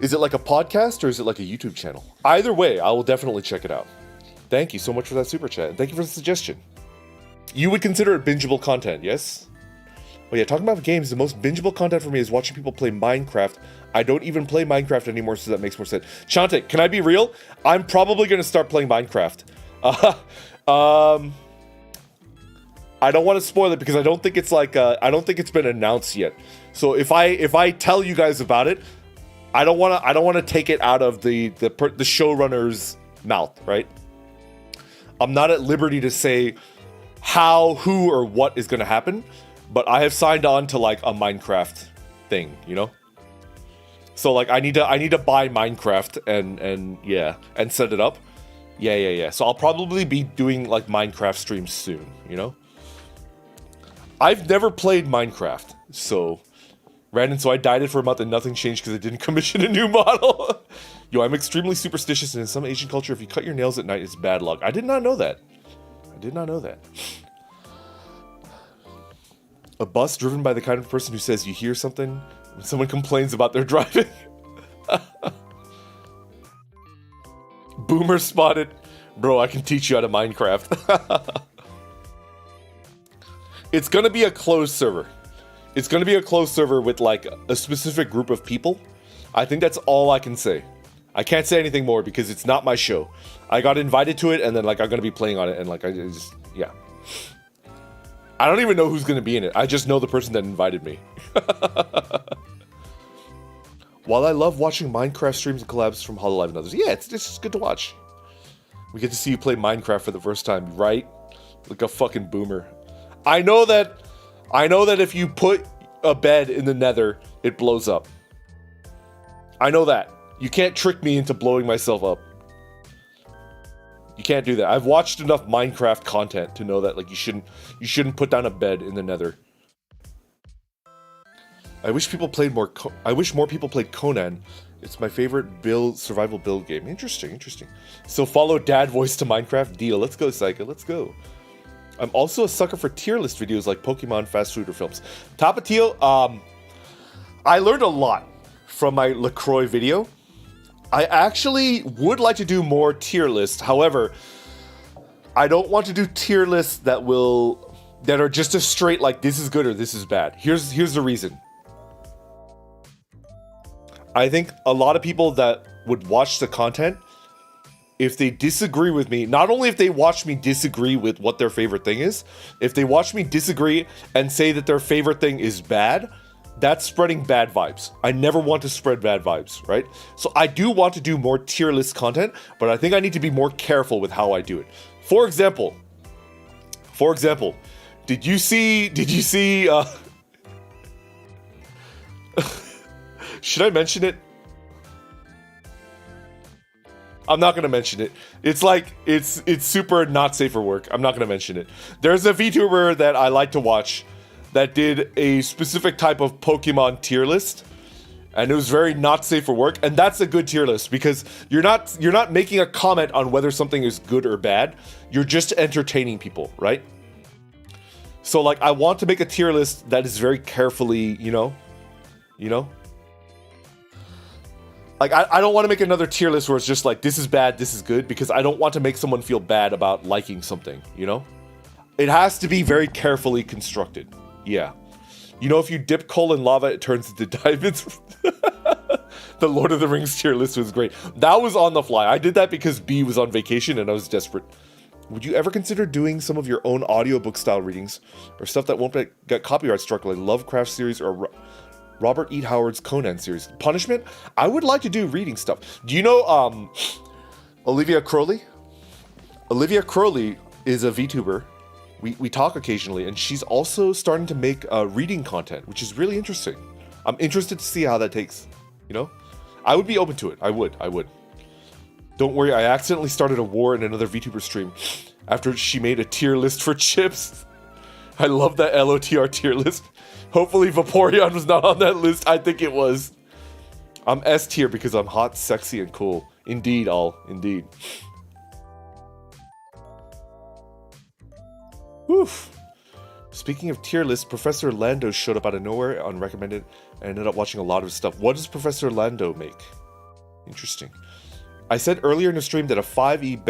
Is it like a podcast or is it like a YouTube channel? Either way, I will definitely check it out. Thank you so much for that super chat. And thank you for the suggestion. You would consider it bingeable content, yes? Oh yeah, talking about games, the most bingeable content for me is watching people play Minecraft. I don't even play Minecraft anymore, so that makes more sense. Chante, can I be real? I'm probably going to start playing Minecraft. I don't want to spoil it because I don't think it's like I don't think it's been announced yet. So if I tell you guys about it, I don't want to take it out of the showrunner's mouth, right? I'm not at liberty to say how, who, or what is going to happen, but I have signed on to like a Minecraft thing, you know? So like I need to buy Minecraft and set it up. Yeah. So I'll probably be doing like Minecraft streams soon, you know? I've never played Minecraft, so Randon, so I dyed it for a month and nothing changed because I didn't commission a new model. Yo, I'm extremely superstitious, and in some Asian culture, if you cut your nails at night, it's bad luck. I did not know that. A bus driven by the kind of person who says you hear something when someone complains about their driving. Boomer spotted. Bro, I can teach you how to Minecraft. It's gonna be a closed server. It's gonna be a closed server with like a specific group of people. I think that's all I can say. I can't say anything more because it's not my show. I got invited to it and then like I'm gonna be playing on it and like I just, yeah. I don't even know who's gonna be in it. I just know the person that invited me. While I love watching Minecraft streams and collabs from HoloLive and others, yeah, it's just good to watch. We get to see you play Minecraft for the first time, right? Like a fucking boomer. I know that if you put a bed in the nether, it blows up. I know that. You can't trick me into blowing myself up. You can't do that. I've watched enough Minecraft content to know that like you shouldn't put down a bed in the nether. I wish more people played Conan. It's my favorite survival build game. Interesting. So follow dad voice to Minecraft. Deal. Let's go, Psycho. Let's go. I'm also a sucker for tier list videos like Pokemon, fast food, or films. Tapatio, I learned a lot from my LaCroix video. I actually would like to do more tier lists. However, I don't want to do tier lists that are just a straight like this is good or this is bad. Here's the reason. I think a lot of people that would watch the content, if they disagree with me, not only if they watch me disagree with what their favorite thing is, if they watch me disagree and say that their favorite thing is bad, that's spreading bad vibes. I never want to spread bad vibes, right? So I do want to do more tier list content, but I think I need to be more careful with how I do it. For example, did you see should I mention it? I'm not gonna mention it. It's like, it's super not safe for work. I'm not gonna mention it. There's a VTuber that I like to watch that did a specific type of Pokemon tier list. and it was very not safe for work, and that's a good tier list because you're not making a comment on whether something is good or bad. You're just entertaining people, right? So like I want to make a tier list that is very carefully, you know? Like I don't want to make another tier list where it's just like this is bad, this is good, because I don't want to make someone feel bad about liking something, you know? It has to be very carefully constructed. Yeah. You know, if you dip coal in lava, it turns into diamonds. The Lord of the Rings tier list was great. That was on the fly. I did that because B was on vacation and I was desperate. Would you ever consider doing some of your own audiobook style readings or stuff that won't get copyright struck, like Lovecraft series or Robert E. Howard's Conan series? Punishment? I would like to do reading stuff. Do you know Olivia Crowley? Olivia Crowley is a VTuber. We talk occasionally, and she's also starting to make reading content, which is really interesting. I'm interested to see how that takes, you know? I would be open to it. I would. Don't worry, I accidentally started a war in another VTuber stream after she made a tier list for chips. I love that LOTR tier list. Hopefully Vaporeon was not on that list. I think it was. I'm S tier because I'm hot, sexy, and cool. Indeed, indeed. Woof. Speaking of tier lists, Professor Lando showed up out of nowhere, unrecommended, and ended up watching a lot of his stuff. What does Professor Lando make? Interesting. I said earlier in the stream that a 5e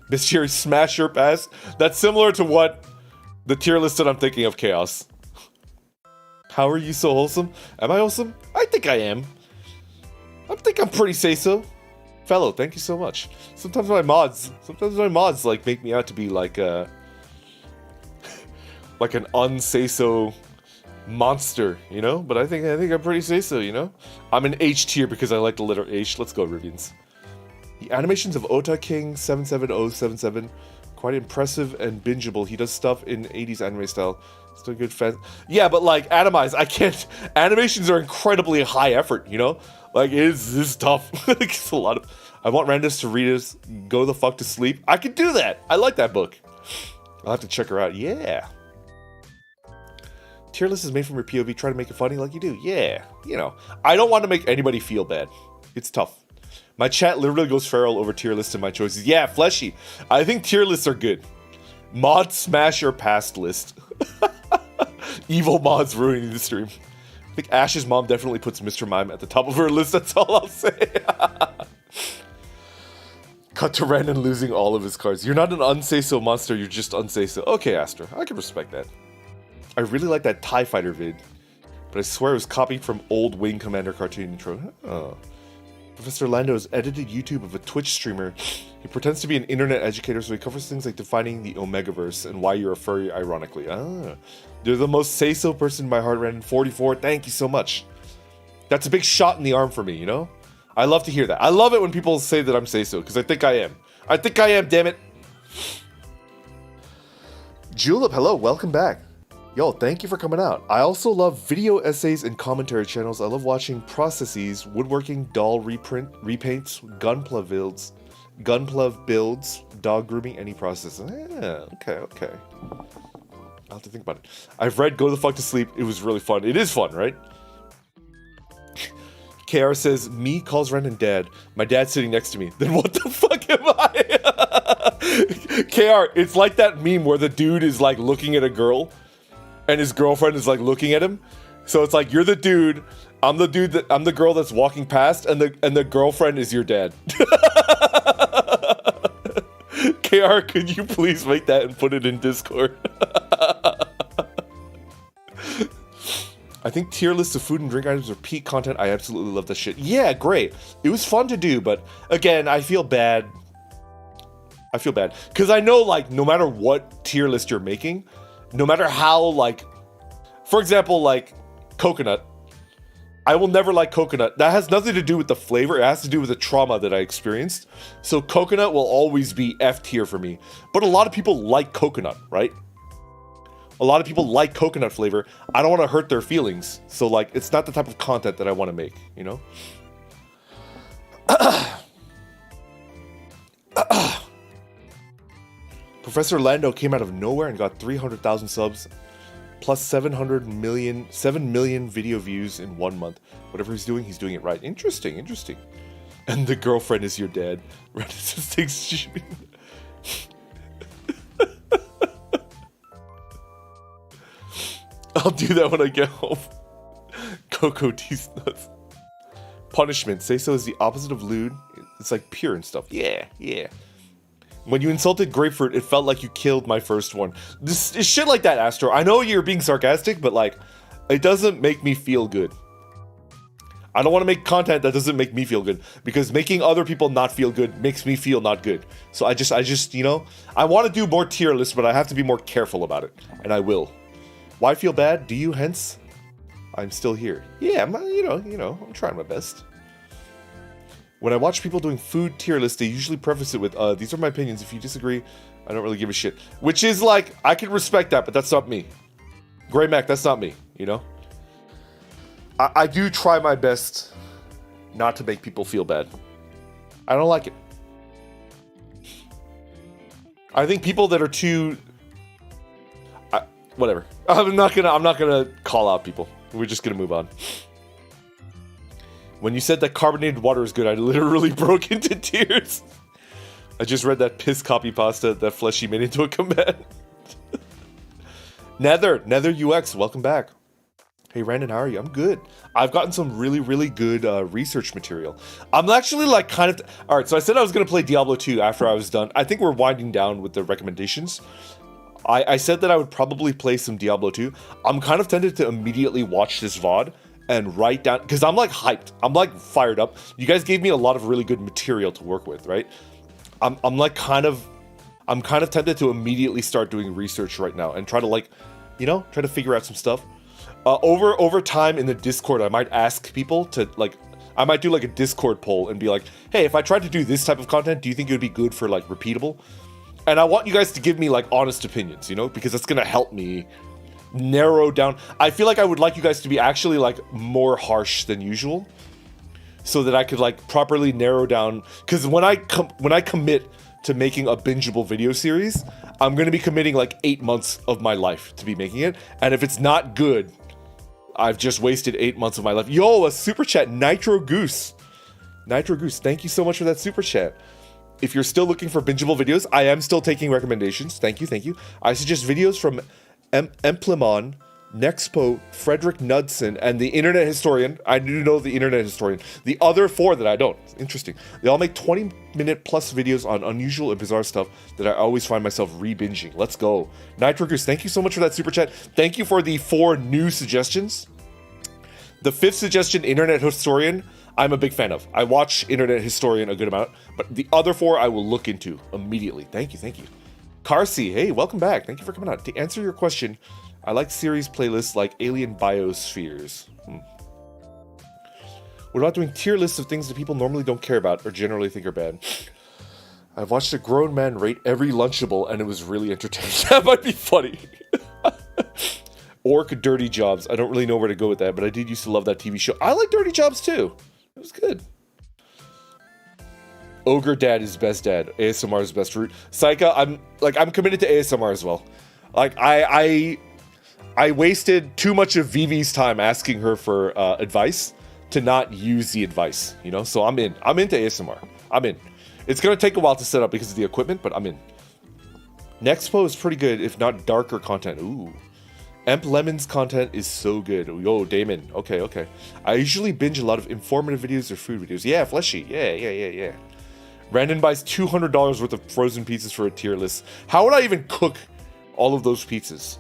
bestiary smash your pass. That's similar to what the tier list that I'm thinking of, Chaos. How are you so wholesome? Am I wholesome? I think I am. I think I'm pretty say-so. Fellow, thank you so much. Sometimes my mods like make me out to be like like an unsay-so monster, you know? But I think I'm pretty say-so, you know? I'm an H tier because I like the letter H. Let's go, Rivians. The animations of Ota King 77077, quite impressive and bingeable. He does stuff in 80s anime style. Still good fan. Yeah, but like, Atomize, I can't... Animations are incredibly high effort, you know? Like, it's tough. It's a lot of... I want Randus to read us Go the Fuck to Sleep. I could do that. I like that book. I'll have to check her out. Yeah. Tier list is made from your POV. Try to make it funny like you do. Yeah. You know, I don't want to make anybody feel bad. It's tough. My chat literally goes feral over tier lists and my choices. Yeah, Fleshy. I think tier lists are good. Mod smash your past list. Evil mods ruining the stream. I think Ash's mom definitely puts Mr. Mime at the top of her list. That's all I'll say. Cut to Randon losing all of his cards. You're not an unsay-so monster. You're just unsay-so. Okay, Astra. I can respect that. I really like that TIE Fighter vid, but I swear it was copied from old Wing Commander cartoon intro. Oh. Professor Lando's edited YouTube of a Twitch streamer. He pretends to be an internet educator, so he covers things like defining the Omegaverse and why you're a furry, ironically. Ah. You're the most say-so person in my heart, Randon. 44, thank you so much. That's a big shot in the arm for me, you know? I love to hear that. I love it when people say that I'm say-so, because I think I am. I think I am, damn it. Julep, hello, welcome back. Yo, thank you for coming out. I also love video essays and commentary channels. I love watching processes, woodworking, doll repaints, gunpla builds, dog grooming, any process. Yeah, okay. I'll have to think about it. I've read Go the Fuck to Sleep. It was really fun. It is fun, right? KR says, me calls Randon dad. My dad's sitting next to me. Then what the fuck am I? KR, it's like that meme where the dude is like looking at a girl and his girlfriend is like looking at him. So it's like, you're the dude, I'm the girl that's walking past, and the girlfriend is your dad. KR, could you please make that and put it in Discord? I think tier lists of food and drink items are peak content. I absolutely love that shit. Yeah, great. It was fun to do, but again, I feel bad. Because I know, like, no matter what tier list you're making, no matter how, like, for example, like, coconut. I will never like coconut. That has nothing to do with the flavor. It has to do with the trauma that I experienced. So coconut will always be F tier for me. But a lot of people like coconut, right? A lot of people like coconut flavor. I don't want to hurt their feelings. So, like, it's not the type of content that I want to make, you know? Professor Lando came out of nowhere and got 300,000 subs plus 7 million video views in 1 month. Whatever he's doing it right. Interesting, interesting. And the girlfriend is your dad. I'll do that when I get home. Cocoa tease nuts. Punishment. Say so is the opposite of lewd. It's like pure and stuff. Yeah, yeah. When you insulted grapefruit, it felt like you killed my first one. This is shit like that, Astro. I know you're being sarcastic, but like, it doesn't make me feel good. I don't want to make content that doesn't make me feel good, because making other people not feel good makes me feel not good. So I just, you know, I want to do more tier lists, but I have to be more careful about it, and I will. Why feel bad? Do you? Hence, I'm still here. Yeah, you know, I'm trying my best. When I watch people doing food tier lists, they usually preface it with, these are my opinions. If you disagree, I don't really give a shit. Which is like, I can respect that, but that's not me. Grey Mac, that's not me, you know? I do try my best not to make people feel bad. I don't like it. I think people that are too... whatever. I'm not gonna call out people. We're just gonna move on. When you said that carbonated water is good, I literally broke into tears. I just read that piss copy pasta that Fleshy made into a command. Nether UX, welcome back. Hey Randon, how are you? I'm good. I've gotten some really, really good research material. I'm actually like kind of... Alright, so I said I was going to play Diablo 2 after I was done. I think we're winding down with the recommendations. I said that I would probably play some Diablo 2. I'm kind of tempted to immediately watch this VOD and write down... Because I'm like hyped. I'm like fired up. You guys gave me a lot of really good material to work with, right? I'm kind of tempted to immediately start doing research right now and try to like, you know, try to figure out some stuff. Over time in the Discord, I might ask people to like, I might do like a Discord poll and be like, hey, if I tried to do this type of content, do you think it would be good for like repeatable? And I want you guys to give me like honest opinions, you know, because that's gonna help me narrow down. I feel like I would like you guys to be actually like more harsh than usual, so that I could like properly narrow down. Because when I commit to making a bingeable video series, I'm gonna be committing like 8 months of my life to be making it, and if it's not good, I've just wasted 8 months of my life. Yo, a super chat, Nitro Goose. Nitro Goose, thank you so much for that super chat. If you're still looking for bingeable videos, I am still taking recommendations. Thank you, thank you. I suggest videos from Emplemon, Nexpo, Frederick Knudsen, and the Internet Historian. I do know the Internet Historian. The other 4 that I don't. Interesting. They all make 20-minute plus videos on unusual and bizarre stuff that I always find myself re-binging. Let's go. Nitro Goose, thank you so much for that super chat. Thank you for the 4 new suggestions. The 5th suggestion, Internet Historian, I'm a big fan of. I watch Internet Historian a good amount, but the other 4 I will look into immediately. Thank you, thank you. Carsey, hey, welcome back. Thank you for coming out. To answer your question, I like series playlists like Alien Biospheres. What about doing tier lists of things that people normally don't care about or generally think are bad? I've watched a grown man rate every Lunchable and it was really entertaining. That might be funny. Orc Dirty Jobs. I don't really know where to go with that, but I did used to love that TV show. I like Dirty Jobs too. It was good. Ogre Dad is best dad. ASMR is best route. Saika, I'm committed to ASMR as well. Like I wasted too much of Vivi's time asking her for advice to not use the advice, you know? So I'm in. I'm into ASMR. I'm in. It's gonna take a while to set up because of the equipment, but I'm in. Nexpo is pretty good, if not darker content. Ooh. Emp Lemon's content is so good. Yo, Damon. Okay, okay. I usually binge a lot of informative videos or food videos. Yeah, Fleshy. Yeah. Brandon buys $200 worth of frozen pizzas for a tier list. How would I even cook all of those pizzas?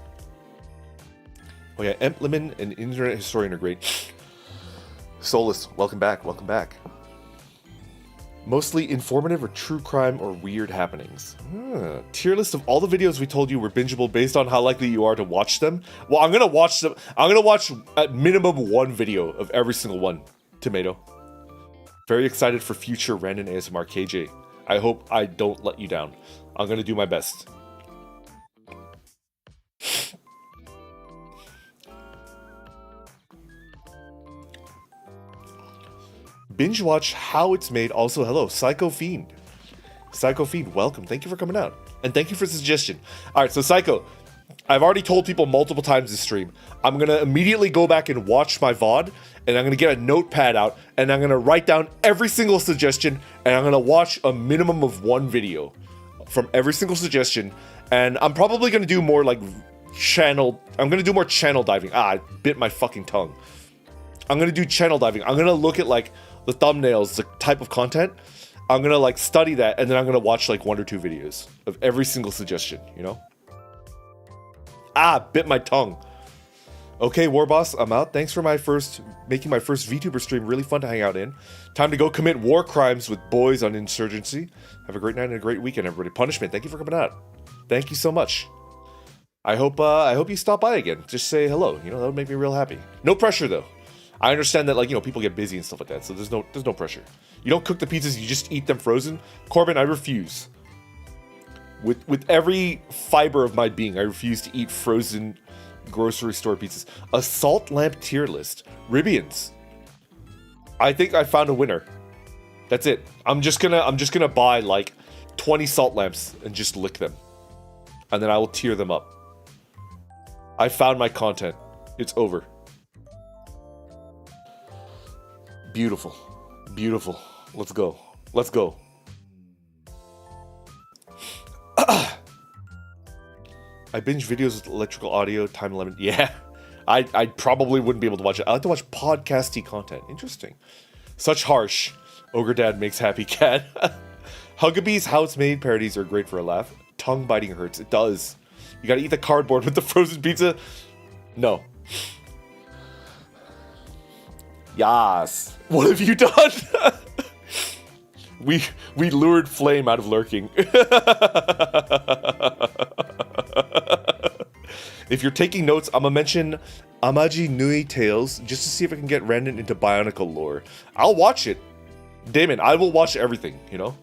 Oh yeah, Emp Lemon and Internet Historian are great. Solus, welcome back, welcome back. Mostly informative or true crime or weird happenings. Tier list of all the videos we told you were bingeable based on how likely you are to watch them. Well, I'm gonna watch them. I'm gonna watch at minimum 1 video of every single one. Tomato. Very excited for future Random ASMR KJ. I hope I don't let you down. I'm gonna do my best. Binge watch How It's Made. Also, hello, Psycho Fiend. Psycho Fiend, welcome. Thank you for coming out. And thank you for the suggestion. Alright, so Psycho, I've already told people multiple times this stream, I'm going to immediately go back and watch my VOD, and I'm going to get a notepad out, and I'm going to write down every single suggestion, and I'm going to watch a minimum of one video from every single suggestion, and I'm probably going to do more like I'm going to do more channel diving. I bit my fucking tongue. I'm going to do channel diving. I'm going to look at like the thumbnails, the type of content. I'm going to like study that, and then I'm going to watch like 1 or 2 videos of every single suggestion, you know? Bit my tongue. Okay, Warboss, I'm out. Thanks for making my first VTuber stream really fun to hang out in. Time to go commit war crimes with boys on Insurgency. Have a great night and a great weekend, everybody. Punishment, thank you for coming out. Thank you so much. I hope you stop by again. Just say hello. You know, that would make me real happy. No pressure though. I understand that, like, you know, people get busy and stuff like that, so there's no pressure. You don't cook the pizzas, you just eat them frozen. Corbin, I refuse. With every fiber of my being, I refuse to eat frozen grocery store pizzas. A salt lamp tier list. Ribians. I think I found a winner. That's it. I'm just gonna buy like 20 salt lamps and just lick them. And then I will tier them up. I found my content. It's over. Beautiful. Beautiful. Let's go. Let's go. I binge videos with electrical audio, time limit. Yeah, I probably wouldn't be able to watch it. I like to watch podcasty content. Interesting. Such harsh. Ogre Dad makes happy cat. Hugabee's how it's made parodies are great for a laugh. Tongue biting hurts. It does. You gotta eat the cardboard with the frozen pizza. No. Yas. What have you done? We lured Flame out of lurking. If you're taking notes, I'm gonna mention Amaji Nui Tales just to see if I can get Randon into Bionicle lore. I'll watch it. Damon, I will watch everything, you know?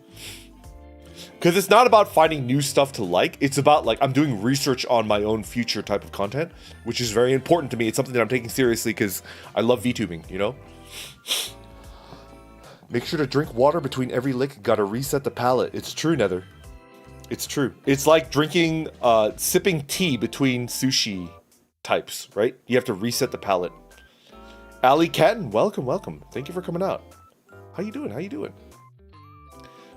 Because it's not about finding new stuff to like, it's about, like, I'm doing research on my own future type of content, which is very important to me. It's something that I'm taking seriously because I love VTubing, you know? Make sure to drink water between every lick, gotta reset the palate. It's true, Nether. It's true. It's like drinking, sipping tea between sushi types, right? You have to reset the palate. Ali Catton, welcome, welcome. Thank you for coming out. How you doing? How you doing?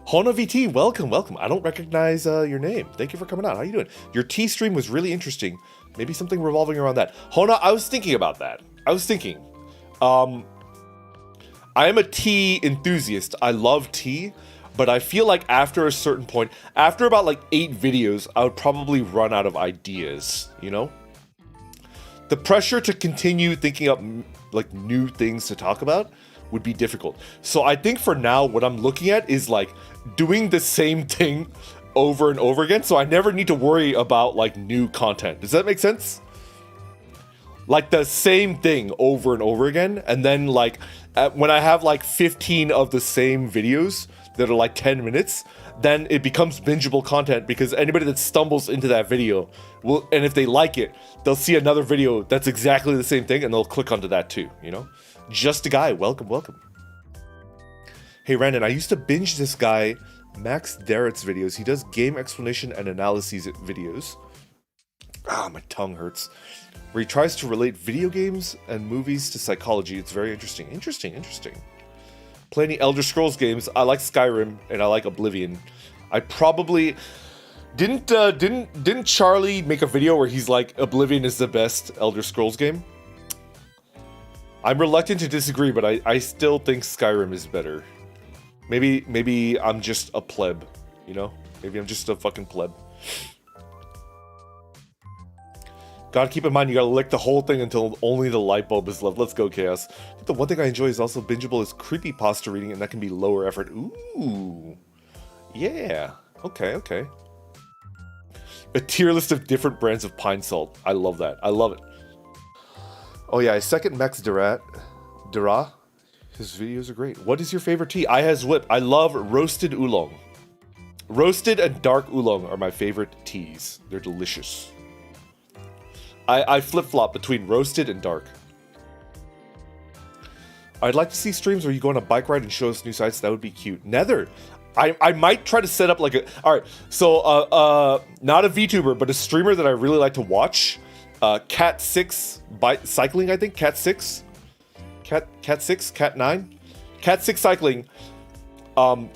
Hona VT, welcome, welcome. I don't recognize your name. Thank you for coming out. How you doing? Your tea stream was really interesting. Maybe something revolving around that. Hona, I was thinking about that. I was thinking. I am a tea enthusiast. I love tea, but I feel like after a certain point, after about like 8 videos, I would probably run out of ideas, you know? The pressure to continue thinking up like new things to talk about would be difficult. So I think for now, what I'm looking at is like doing the same thing over and over again. So I never need to worry about like new content. Does that make sense? Like the same thing over and over again. And then like when I have like 15 of the same videos that are like 10 minutes, then it becomes bingeable content because anybody that stumbles into that video will, and if they like it, they'll see another video that's exactly the same thing and they'll click onto that too, you know? Just a guy, welcome, welcome. Hey Randon, I used to binge this guy, Max Darrett's videos. He does game explanation and analyses videos. My tongue hurts. Where he tries to relate video games and movies to psychology. It's very interesting. Interesting. Play any Elder Scrolls games. I like Skyrim and I like Oblivion. I probably didn't Charlie make a video where he's like Oblivion is the best Elder Scrolls game? I'm reluctant to disagree, but I still think Skyrim is better. Maybe I'm just a pleb, you know? Maybe I'm just a fucking pleb. Gotta keep in mind, you gotta lick the whole thing until only the light bulb is left. Let's go, Chaos. I think the one thing I enjoy is also bingeable is creepypasta reading, and that can be lower effort. Ooh. Yeah. Okay. A tier list of different brands of pine salt. I love that. I love it. Oh yeah, I second Max Dara. His videos are great. What is your favorite tea? I has whip. I love roasted oolong. Roasted and dark oolong are my favorite teas. They're delicious. I flip-flop between roasted and dark. I'd like to see streams where you go on a bike ride and show us new sights. That would be cute. Nether, I might try to set up like a. All right, so not a VTuber, but a streamer that I really like to watch. Cat6 cycling, I think. Cat6, Cat6, Cat9, Cat6 cycling.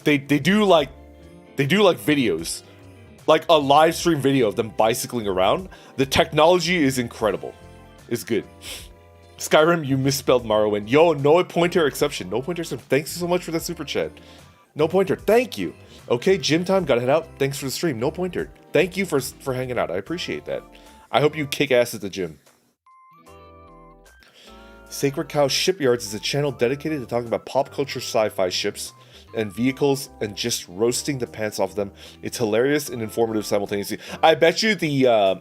They do like videos, like a live stream video of them bicycling around. The technology is incredible. It's good. Skyrim, you misspelled Morrowind. Yo, no pointer exception. No pointer exception. Thanks so much for the super chat. No pointer. Thank you. Okay, gym time. Gotta head out. Thanks for the stream. No pointer. Thank you for hanging out. I appreciate that. I hope you kick ass at the gym. Sacred Cow Shipyards is a channel dedicated to talking about pop culture sci-fi ships and vehicles and just roasting the pants off them. It's hilarious and informative simultaneously. I bet you the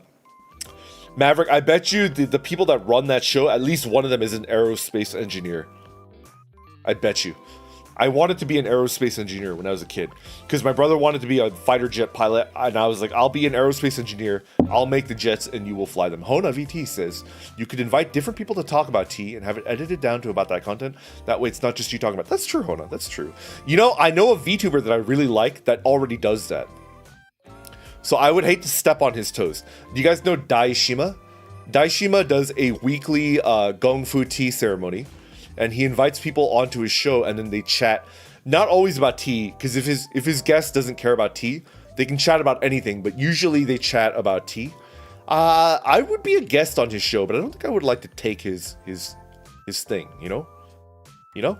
Maverick, I bet you the people that run that show, at least one of them is an aerospace engineer. I bet you. I wanted to be an aerospace engineer when I was a kid because my brother wanted to be a fighter jet pilot, and I was like, I'll be an aerospace engineer. I'll make the jets and you will fly them. Hona VT says you could invite different people to talk about tea and have it edited down to about that content. That way it's not just you talking about. That's true, Hona. That's true. You know, I know a VTuber that I really like that already does that. So I would hate to step on his toes. Do you guys know Daishima? Daishima does a weekly Gong Fu tea ceremony. And he invites people onto his show, and then they chat. Not always about tea, because if his guest doesn't care about tea, they can chat about anything. But usually they chat about tea. I would be a guest on his show, but I don't think I would like to take his thing. You know.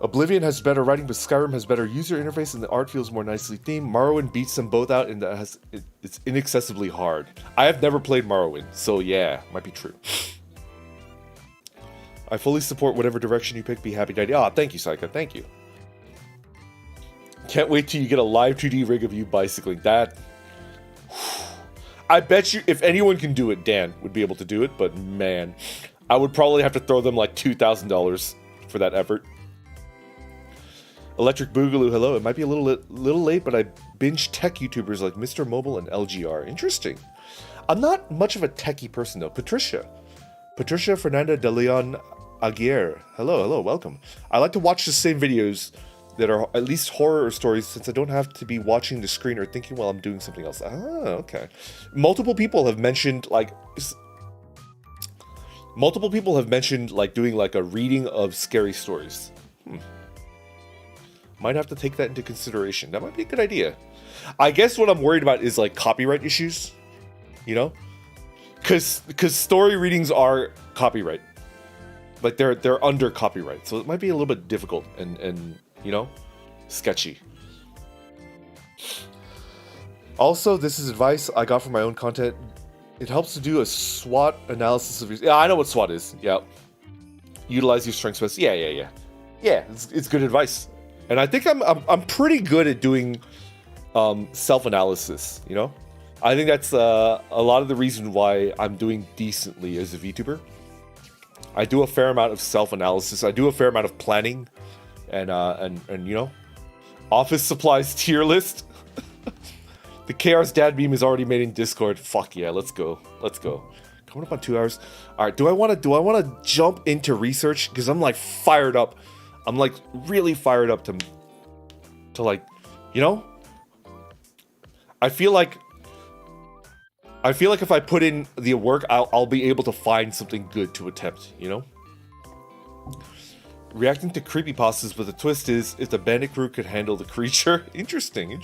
Oblivion has better writing, but Skyrim has better user interface, and the art feels more nicely themed. Morrowind beats them both out, and it's inaccessibly hard. I have never played Morrowind, so yeah, might be true. I fully support whatever direction you pick. Be happy, Daddy. Ah, thank you, Saika. Thank you. Can't wait till you get a live 2D rig of you bicycling. That... I bet you if anyone can do it, Dan would be able to do it. But man, I would probably have to throw them like $2,000 for that effort. Electric Boogaloo, hello. It might be a little late, but I binge tech YouTubers like Mr. Mobile and LGR. Interesting. I'm not much of a techie person, though. Patricia Fernanda de Leon Aguirre. Hello, welcome. I like to watch the same videos that are at least horror stories since I don't have to be watching the screen or thinking while I'm doing something else. Ah, okay. Multiple people have mentioned like doing like a reading of scary stories. Might have to take that into consideration. That might be a good idea. I guess what I'm worried about is like copyright issues, you know? Because story readings are copyright. Like they're under copyright. So it might be a little bit difficult and you know, sketchy. Also, this is advice I got from my own content. It helps to do a SWOT analysis of your... Yeah, I know what SWOT is. Yeah. Utilize your strengths best. Yeah. Yeah, it's good advice. And I think I'm pretty good at doing self-analysis, you know? I think that's a lot of the reason why I'm doing decently as a VTuber. I do a fair amount of self-analysis. I do a fair amount of planning, and you know, office supplies tier list. The KR's dad meme is already made in Discord. Fuck yeah, let's go. Coming up on 2 hours. All right, do I want to jump into research because I'm like fired up. I'm like really fired up to like, you know. I feel like if I put in the work, I'll be able to find something good to attempt, you know? Reacting to creepypastas, but the twist is, if the bandit crew could handle the creature. Interesting.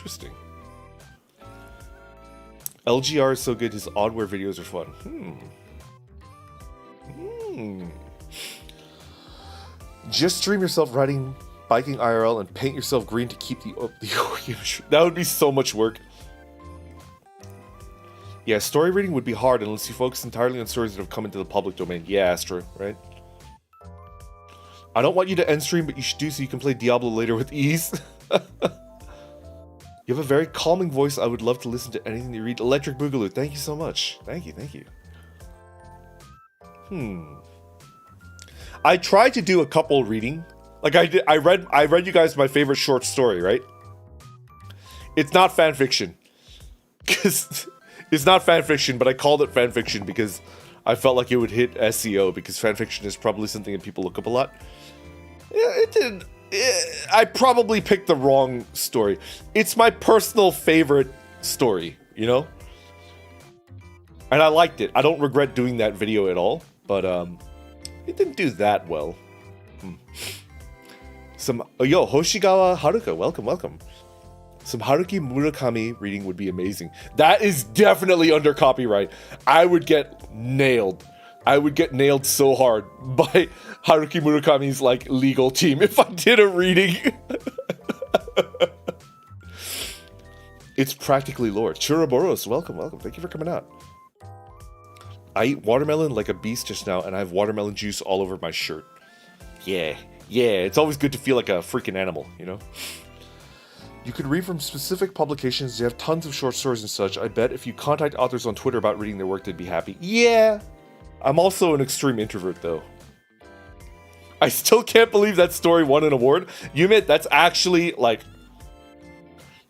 LGR is so good, his oddware videos are fun. Just stream yourself riding, biking IRL, and paint yourself green to keep the that would be so much work. Yeah, story reading would be hard unless you focus entirely on stories that have come into the public domain. Yeah, Astra, right? I don't want you to end stream, but you should do so you can play Diablo later with ease. You have a very calming voice. I would love to listen to anything you read. Electric Boogaloo, thank you so much. Thank you. I tried to do a couple reading. Like I read you guys my favorite short story, right? It's not fan fiction. It's not fanfiction, but I called it fanfiction because I felt like it would hit SEO because fanfiction is probably something that people look up a lot. Yeah, it did I probably picked the wrong story. It's my personal favorite story, you know? And I liked it. I don't regret doing that video at all, but it didn't do that well. Yo, Hoshigawa Haruka, welcome. Some Haruki Murakami reading would be amazing. That is definitely under copyright. I would get nailed. I would get nailed so hard by Haruki Murakami's like legal team if I did a reading. It's practically lore. Churaboros, welcome. Thank you for coming out. I eat watermelon like a beast just now, and I have watermelon juice all over my shirt. Yeah, it's always good to feel like a freaking animal, you know? You can read from specific publications. You have tons of short stories and such. I bet if you contact authors on Twitter about reading their work, they'd be happy. Yeah. I'm also an extreme introvert, though. I still can't believe that story won an award. You admit that's actually, like,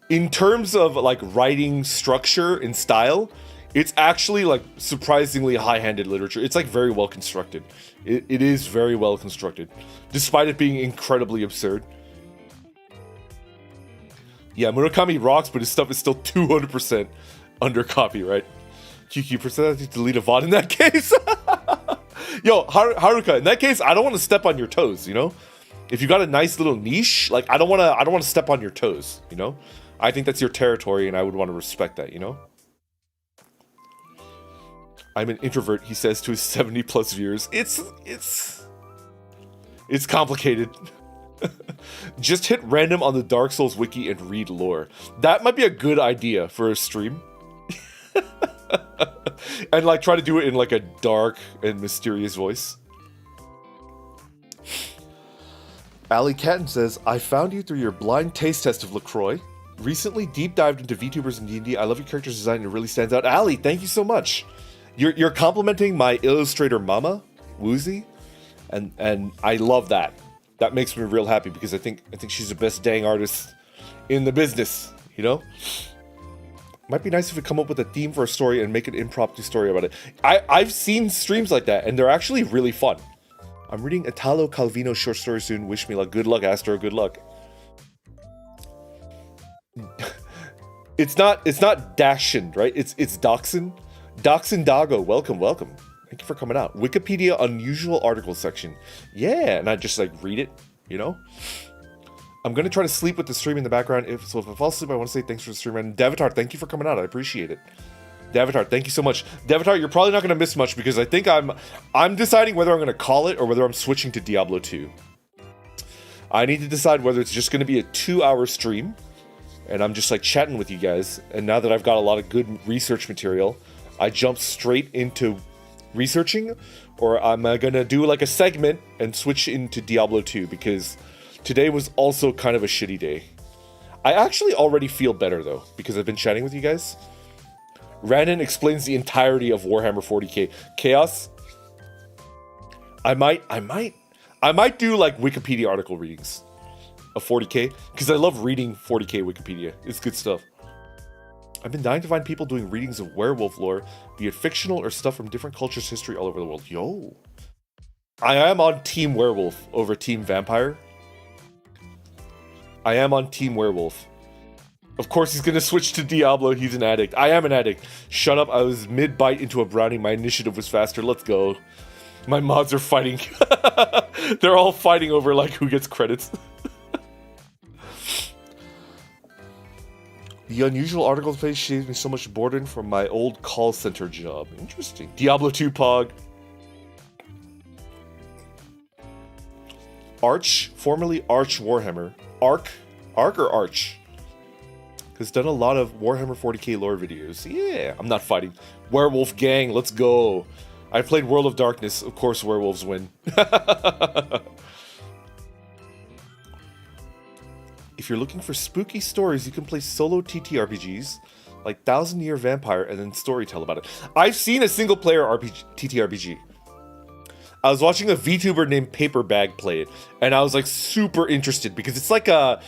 in terms of, like, writing structure and style, it's actually, like, surprisingly high-handed literature. It's, like, very well constructed. It is very well constructed, despite it being incredibly absurd. Yeah, Murakami rocks, but his stuff is still 200% under copyright. QQ%, I think delete a VOD in that case. Yo, Haruka, in that case, I don't want to step on your toes, you know? If you got a nice little niche, like I don't want to step on your toes, you know? I think that's your territory and I would want to respect that, you know? I'm an introvert, he says to his 70 plus viewers. It's complicated. Just hit random on the Dark Souls wiki and read lore. That might be a good idea for a stream. And like try to do it in like a dark and mysterious voice. Ali Catton says, I found you through your blind taste test of LaCroix. Recently deep dived into VTubers and D&D. I love your character's design, it really stands out. Ali, thank you so much. You're complimenting my illustrator mama, Woozy, and I love that. That makes me real happy because I think she's the best dang artist in the business, you know? Might be nice if we come up with a theme for a story and make an impromptu story about it. I've seen streams like that, and they're actually really fun. I'm reading Italo Calvino's short story soon. Wish me luck. Good luck, Astro. Good luck. It's not Dachshund, right? It's Dachshund. Dachshund Doggo. Welcome. Thank you for coming out. Wikipedia unusual articles section. Yeah, and I just like read it, you know? I'm going to try to sleep with the stream in the background. If I fall asleep, I want to say thanks for the stream. And Devatar, thank you for coming out. I appreciate it. Devatar, thank you so much. Devatar, you're probably not going to miss much because I think I'm deciding whether I'm going to call it or whether I'm switching to Diablo 2. I need to decide whether it's just going to be a 2-hour stream and I'm just like chatting with you guys. And now that I've got a lot of good research material, I jump straight into researching, or I'm going to do like a segment and switch into Diablo 2 because today was also kind of a shitty day. I actually already feel better though, because I've been chatting with you guys. Randon explains the entirety of Warhammer 40k. Chaos. I might do like Wikipedia article readings of 40k, because I love reading 40k Wikipedia. It's good stuff. I've been dying to find people doing readings of werewolf lore, be it fictional or stuff from different cultures' history all over the world. Yo. I am on Team Werewolf over Team Vampire. I am on Team Werewolf. Of course he's gonna switch to Diablo, he's an addict. I am an addict. Shut up, I was mid-bite into a brownie, my initiative was faster, let's go. My mods are fighting. They're all fighting over like who gets credits. The unusual articles page saves me so much boredom from my old call center job. Interesting. Diablo 2 Pog. Arch, formerly Arch Warhammer. Arc or Arch? Has done a lot of Warhammer 40k lore videos. Yeah, I'm not fighting. Werewolf gang, let's go. I played World of Darkness. Of course werewolves win. If you're looking for spooky stories, you can play solo TTRPGs like Thousand Year Vampire and then storytell about it. I've seen a single player TTRPG. I was watching a VTuber named Paperbag play it, and I was like super interested because it's like a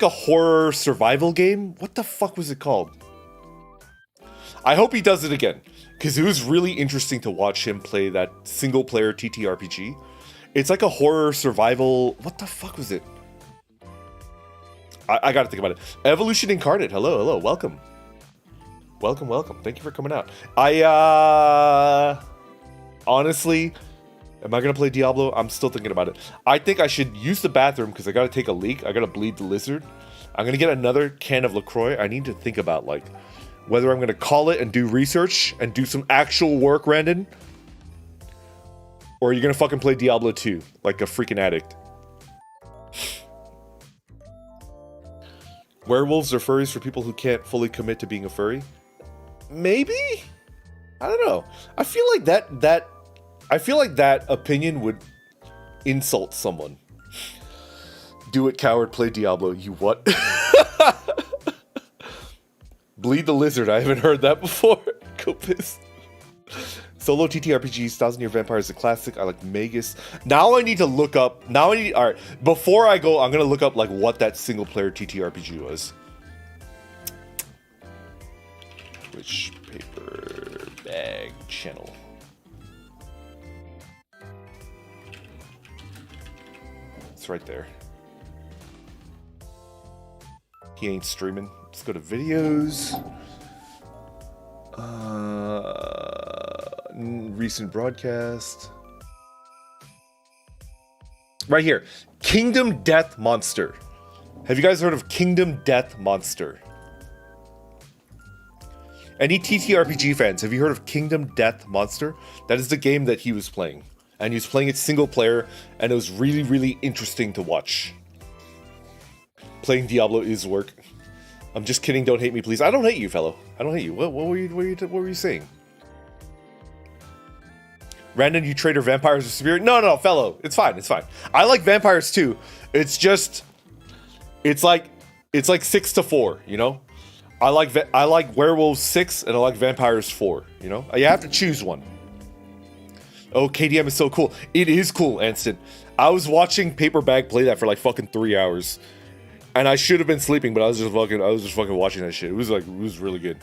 horror survival game. What the fuck was it called? I hope he does it again, because it was really interesting to watch him play that single player TTRPG. It's like a horror survival. What the fuck was it? I gotta think about it. Evolution Incarnate, hello, welcome. Welcome. Thank you for coming out. Honestly, am I gonna play Diablo? I'm still thinking about it. I think I should use the bathroom because I gotta take a leak. I gotta bleed the lizard. I'm gonna get another can of LaCroix. I need to think about like whether I'm gonna call it and do research and do some actual work, Randon. Or are you gonna fucking play Diablo 2 like a freaking addict? Werewolves are furries for people who can't fully commit to being a furry? Maybe? I don't know. I feel like that opinion would insult someone. Do it, coward, play Diablo. You what? Bleed the lizard. I haven't heard that before. Go piss. Solo TTRPGs, 1000-Year Vampire is a classic. I like Magus. Now I need to look up. Alright, before I go, I'm gonna look up like what that single player TTRPG was. Which paper bag channel? It's right there. He ain't streaming. Let's go to videos. Recent broadcast. Right here. Kingdom Death Monster. Have you guys heard of Kingdom Death Monster? Any TTRPG fans, have you heard of Kingdom Death Monster? That is the game that he was playing. And he was playing it single player, and it was really, really interesting to watch. Playing Diablo is work. I'm just kidding, don't hate me, please. I don't hate you, fellow. I don't hate you. What were you saying? Random, you traitor, vampires are superior? No, fellow. It's fine. I like vampires too. It's just, it's like 6-4, you know? I like werewolves 6 and I like vampires 4, you know? You have to choose one. Oh, KDM is so cool. It is cool, Anston. I was watching Paper Bag play that for like fucking 3 hours. And I should have been sleeping, but I was just fucking watching that shit. It was really good.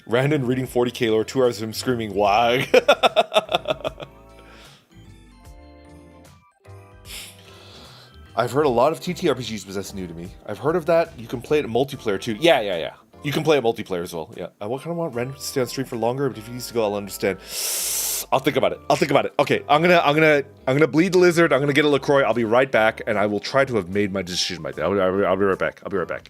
Random reading 40k lore, 2 hours of him screaming wag. I've heard a lot of TTRPGs, but that's new to me. I've heard of that. You can play it in multiplayer too. Yeah. You can play it multiplayer as well. Yeah. I kind of want Random to stay on stream for longer, but if he needs to go, I'll understand. I'll think about it. Okay, I'm gonna bleed the lizard. I'm gonna get a LaCroix. I'll be right back, and I will try to have made my decision by then. I'll be right back. I'll be right back.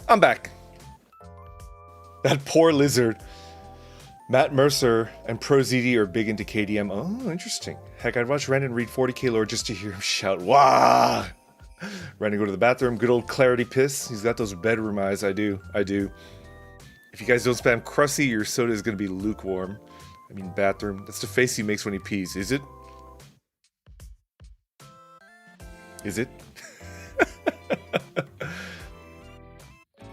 I'm back. That poor lizard. Matt Mercer and ProZD are big into KDM. Oh, interesting. Heck, I'd watch Randon read 40k lore just to hear him shout, "Wah!" Randon go to the bathroom. Good old clarity piss. He's got those bedroom eyes. I do. If you guys don't spam crusty, your soda is going to be lukewarm. I mean, bathroom. That's the face he makes when he pees. Is it? Is it?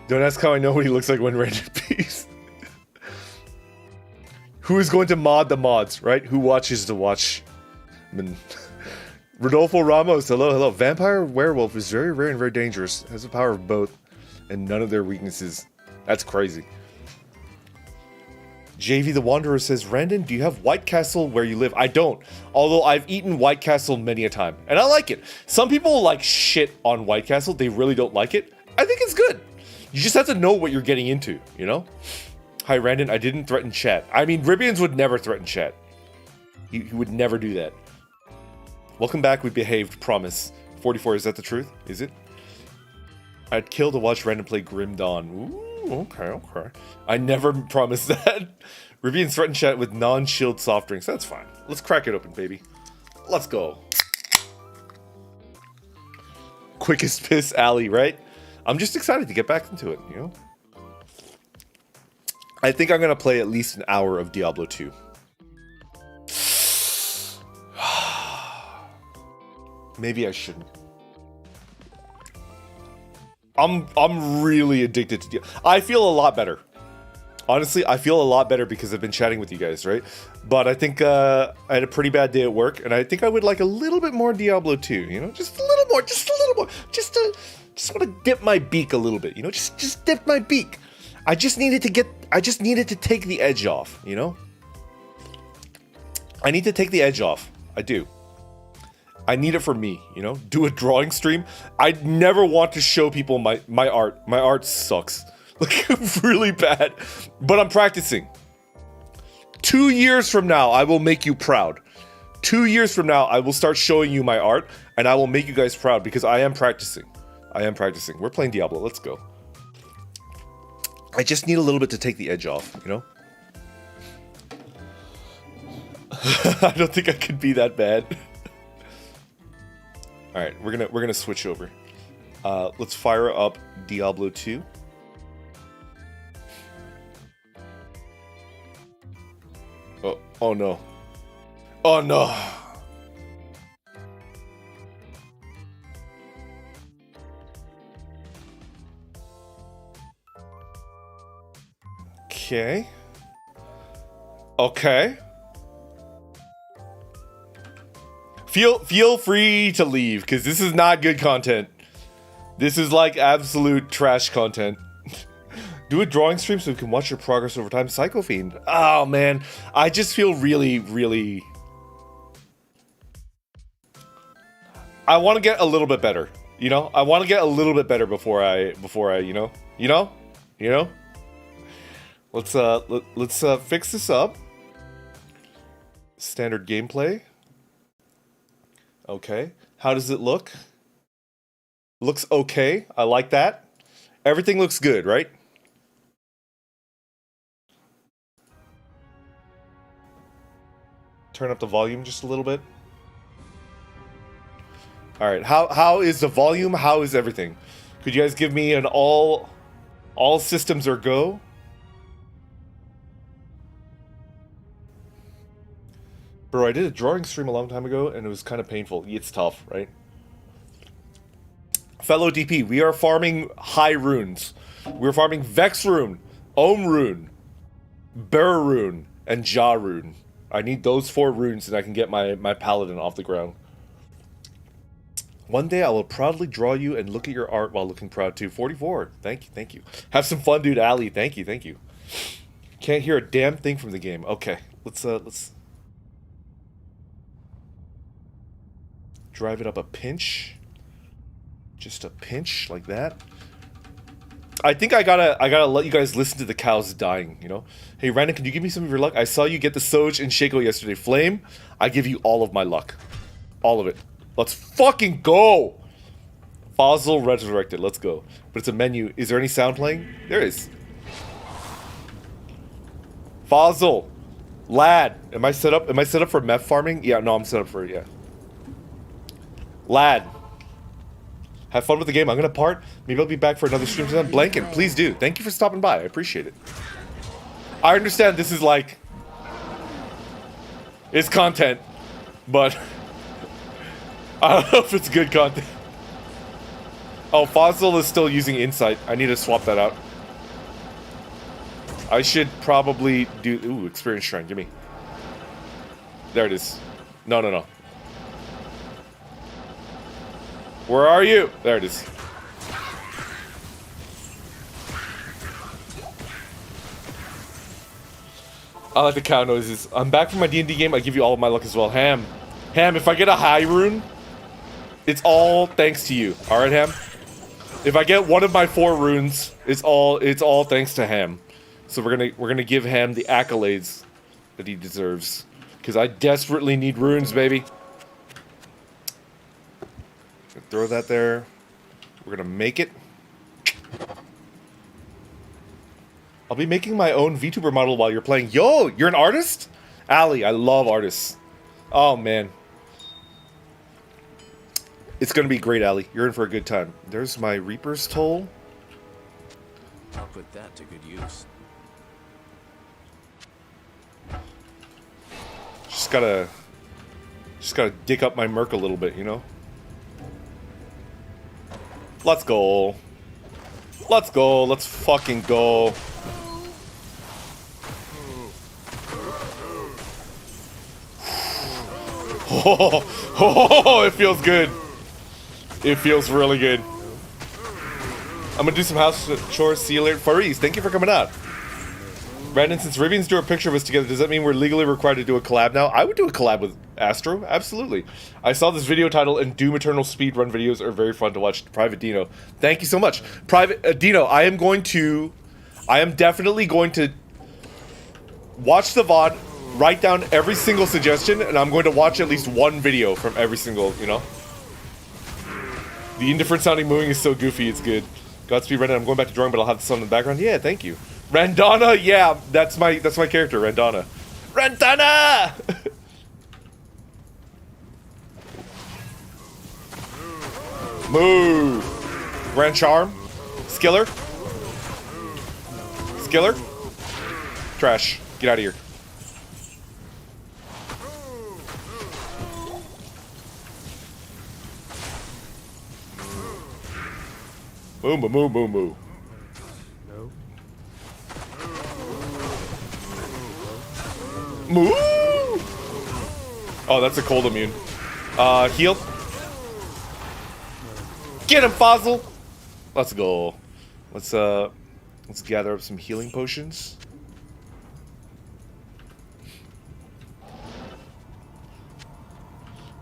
Don't ask how I know what he looks like when Randon pees. Who is going to mod the mods, right? Who watches the watch? I mean, Rodolfo Ramos, hello. Vampire werewolf is very rare and very dangerous. Has the power of both, and none of their weaknesses. That's crazy. JV the Wanderer says, Randon, do you have White Castle where you live? I don't. Although I've eaten White Castle many a time. And I like it. Some people like shit on White Castle. They really don't like it. I think it's good. You just have to know what you're getting into, you know? Hi, Randon. I didn't threaten chat. I mean, Ribians would never threaten chat. He would never do that. Welcome back. We behaved. Promise. 44. Is that the truth? Is it? I'd kill to watch Randon play Grim Dawn. Ooh, okay. I never promised that. Rivian's threatened chat with non-chilled soft drinks. That's fine. Let's crack it open, baby. Let's go. Quickest piss alley, right? I'm just excited to get back into it, you know? I think I'm gonna play at least an hour of Diablo 2. Maybe I shouldn't. I'm really addicted to Diablo. I feel a lot better. Honestly, I feel a lot better because I've been chatting with you guys, right? But I think I had a pretty bad day at work, and I think I would like a little bit more Diablo 2, you know? Just a little more. Just want to dip my beak a little bit, you know? Just dip my beak. I just needed to take the edge off, you know? I need to take the edge off. I do. I need it for me, you know? Do a drawing stream. I never want to show people my art. My art sucks. Like, really bad. But I'm practicing. 2 years from now, I will make you proud. 2 years from now, I will start showing you my art, and I will make you guys proud because I am practicing. We're playing Diablo. Let's go. I just need a little bit to take the edge off, you know? I don't think I could be that bad. All right, we're gonna switch over. Let's fire up Diablo 2. Oh no. Oh no. Okay. Feel free to leave, because this is not good content. This is like absolute trash content. Do a drawing stream so we can watch your progress over time. Psycho Fiend. Oh man, I just feel really. I want to get a little bit better. You know, I want to get a little bit better before I you know. Let's fix this up. Standard gameplay. Okay. How does it look? Looks okay. I like that. Everything looks good, right? Turn up the volume just a little bit. All right. How is the volume? How is everything? Could you guys give me an all systems are go? Bro, I did a drawing stream a long time ago, and it was kind of painful. It's tough, right? Fellow DP, we are farming high runes. We're farming Vex rune, Ohm rune, Bear rune, and Ja rune. I need those 4 runes, and I can get my paladin off the ground. One day I will proudly draw you and look at your art while looking proud too. 44. Thank you. Have some fun, dude. Ali, thank you. Can't hear a damn thing from the game. Okay, let's drive it up a pinch. Just a pinch, like that. I think I gotta let you guys listen to the cows dying, you know? Hey, Randon, can you give me some of your luck? I saw you get the Soj and Shaco yesterday. Flame, I give you all of my luck. All of it. Let's fucking go! Fossil Resurrected, let's go. But it's a menu. Is there any sound playing? There is. Fossil. Lad. Am I set up for meth farming? Yeah, no, I'm set up for it, yeah. Lad. Have fun with the game. I'm gonna part. Maybe I'll be back for another stream. Blanket, please do. Thank you for stopping by. I appreciate it. I understand this is like... it's content, but... I don't know if it's good content. Oh, Fossil is still using Insight. I need to swap that out. I should probably do... ooh, Experience Shrine. Give me. There it is. No. Where are you? There it is. I like the cow noises. I'm back from my D&D game. I give you all of my luck as well. Ham, if I get a high rune, it's all thanks to you. All right, Ham? If I get one of my 4 runes, it's all thanks to Ham. So we're gonna give Ham the accolades that he deserves. Because I desperately need runes, baby. Throw that there. We're gonna make it. I'll be making my own VTuber model while you're playing. Yo, you're an artist? Ali, I love artists. Oh, man. It's gonna be great, Ali. You're in for a good time. There's my Reaper's Toll. I'll put that to good use. Just gotta dick up my Merc a little bit, you know? Let's go. Let's go. Let's fucking go. Oh, it feels good. It feels really good. I'm gonna do some house chores. See you later. Furries, thank you for coming out. Brandon, since Rivians drew a picture of us together, does that mean we're legally required to do a collab now? I would do a collab with Astro, absolutely. I saw this video title, and Doom Eternal speedrun videos are very fun to watch. Private Dino, thank you so much. Private Dino, I am definitely going to watch the VOD, write down every single suggestion, and I'm going to watch at least one video from every single, you know? The indifferent sounding mooing is so goofy, it's good. Godspeed, Brandon, I'm going back to drawing, but I'll have the sun in the background. Yeah, thank you. Randana, yeah, that's my character, Randana. Randana! Move! Grand Charm? Skiller? Skiller? Trash. Get out of here. Moo moo moo moo moo. Moo! Oh, that's a cold immune. Heal. Get him, Fossil! Let's go. Let's gather up some healing potions. I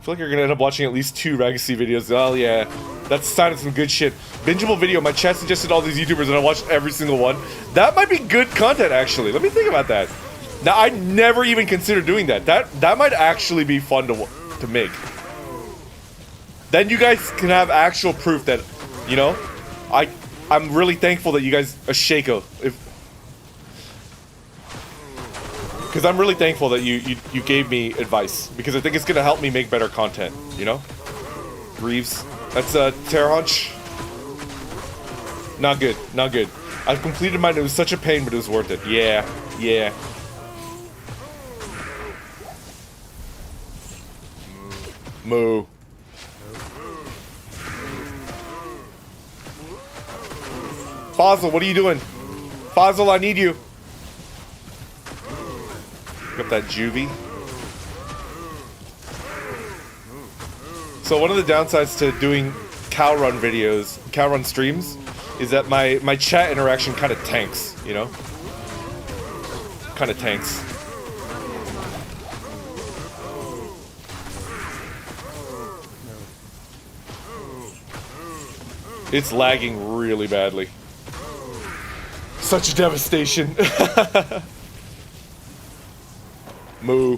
feel like you're gonna end up watching at least 2 Ragacy videos. Oh yeah, that's a sign of some good shit. Bingeable video, my chat suggested all these YouTubers and I watched every single one. That might be good content, actually. Let me think about that. Now, I never even considered doing that. That might actually be fun to make. Then you guys can have actual proof that, you know, I'm really thankful that you guys are Shaco. Because I'm really thankful that you gave me advice, because I think it's gonna help me make better content, you know? Reeves. That's Terrahunch. Not good, not good. I've completed mine, it was such a pain, but it was worth it. Yeah, yeah. Moo. Fossil, what are you doing? Fossil, I need you. Pick up that juvie. So one of the downsides to doing cow run videos, cow run streams, is that my chat interaction kind of tanks, you know? Kind of tanks. It's lagging really badly. Such a devastation. Moo.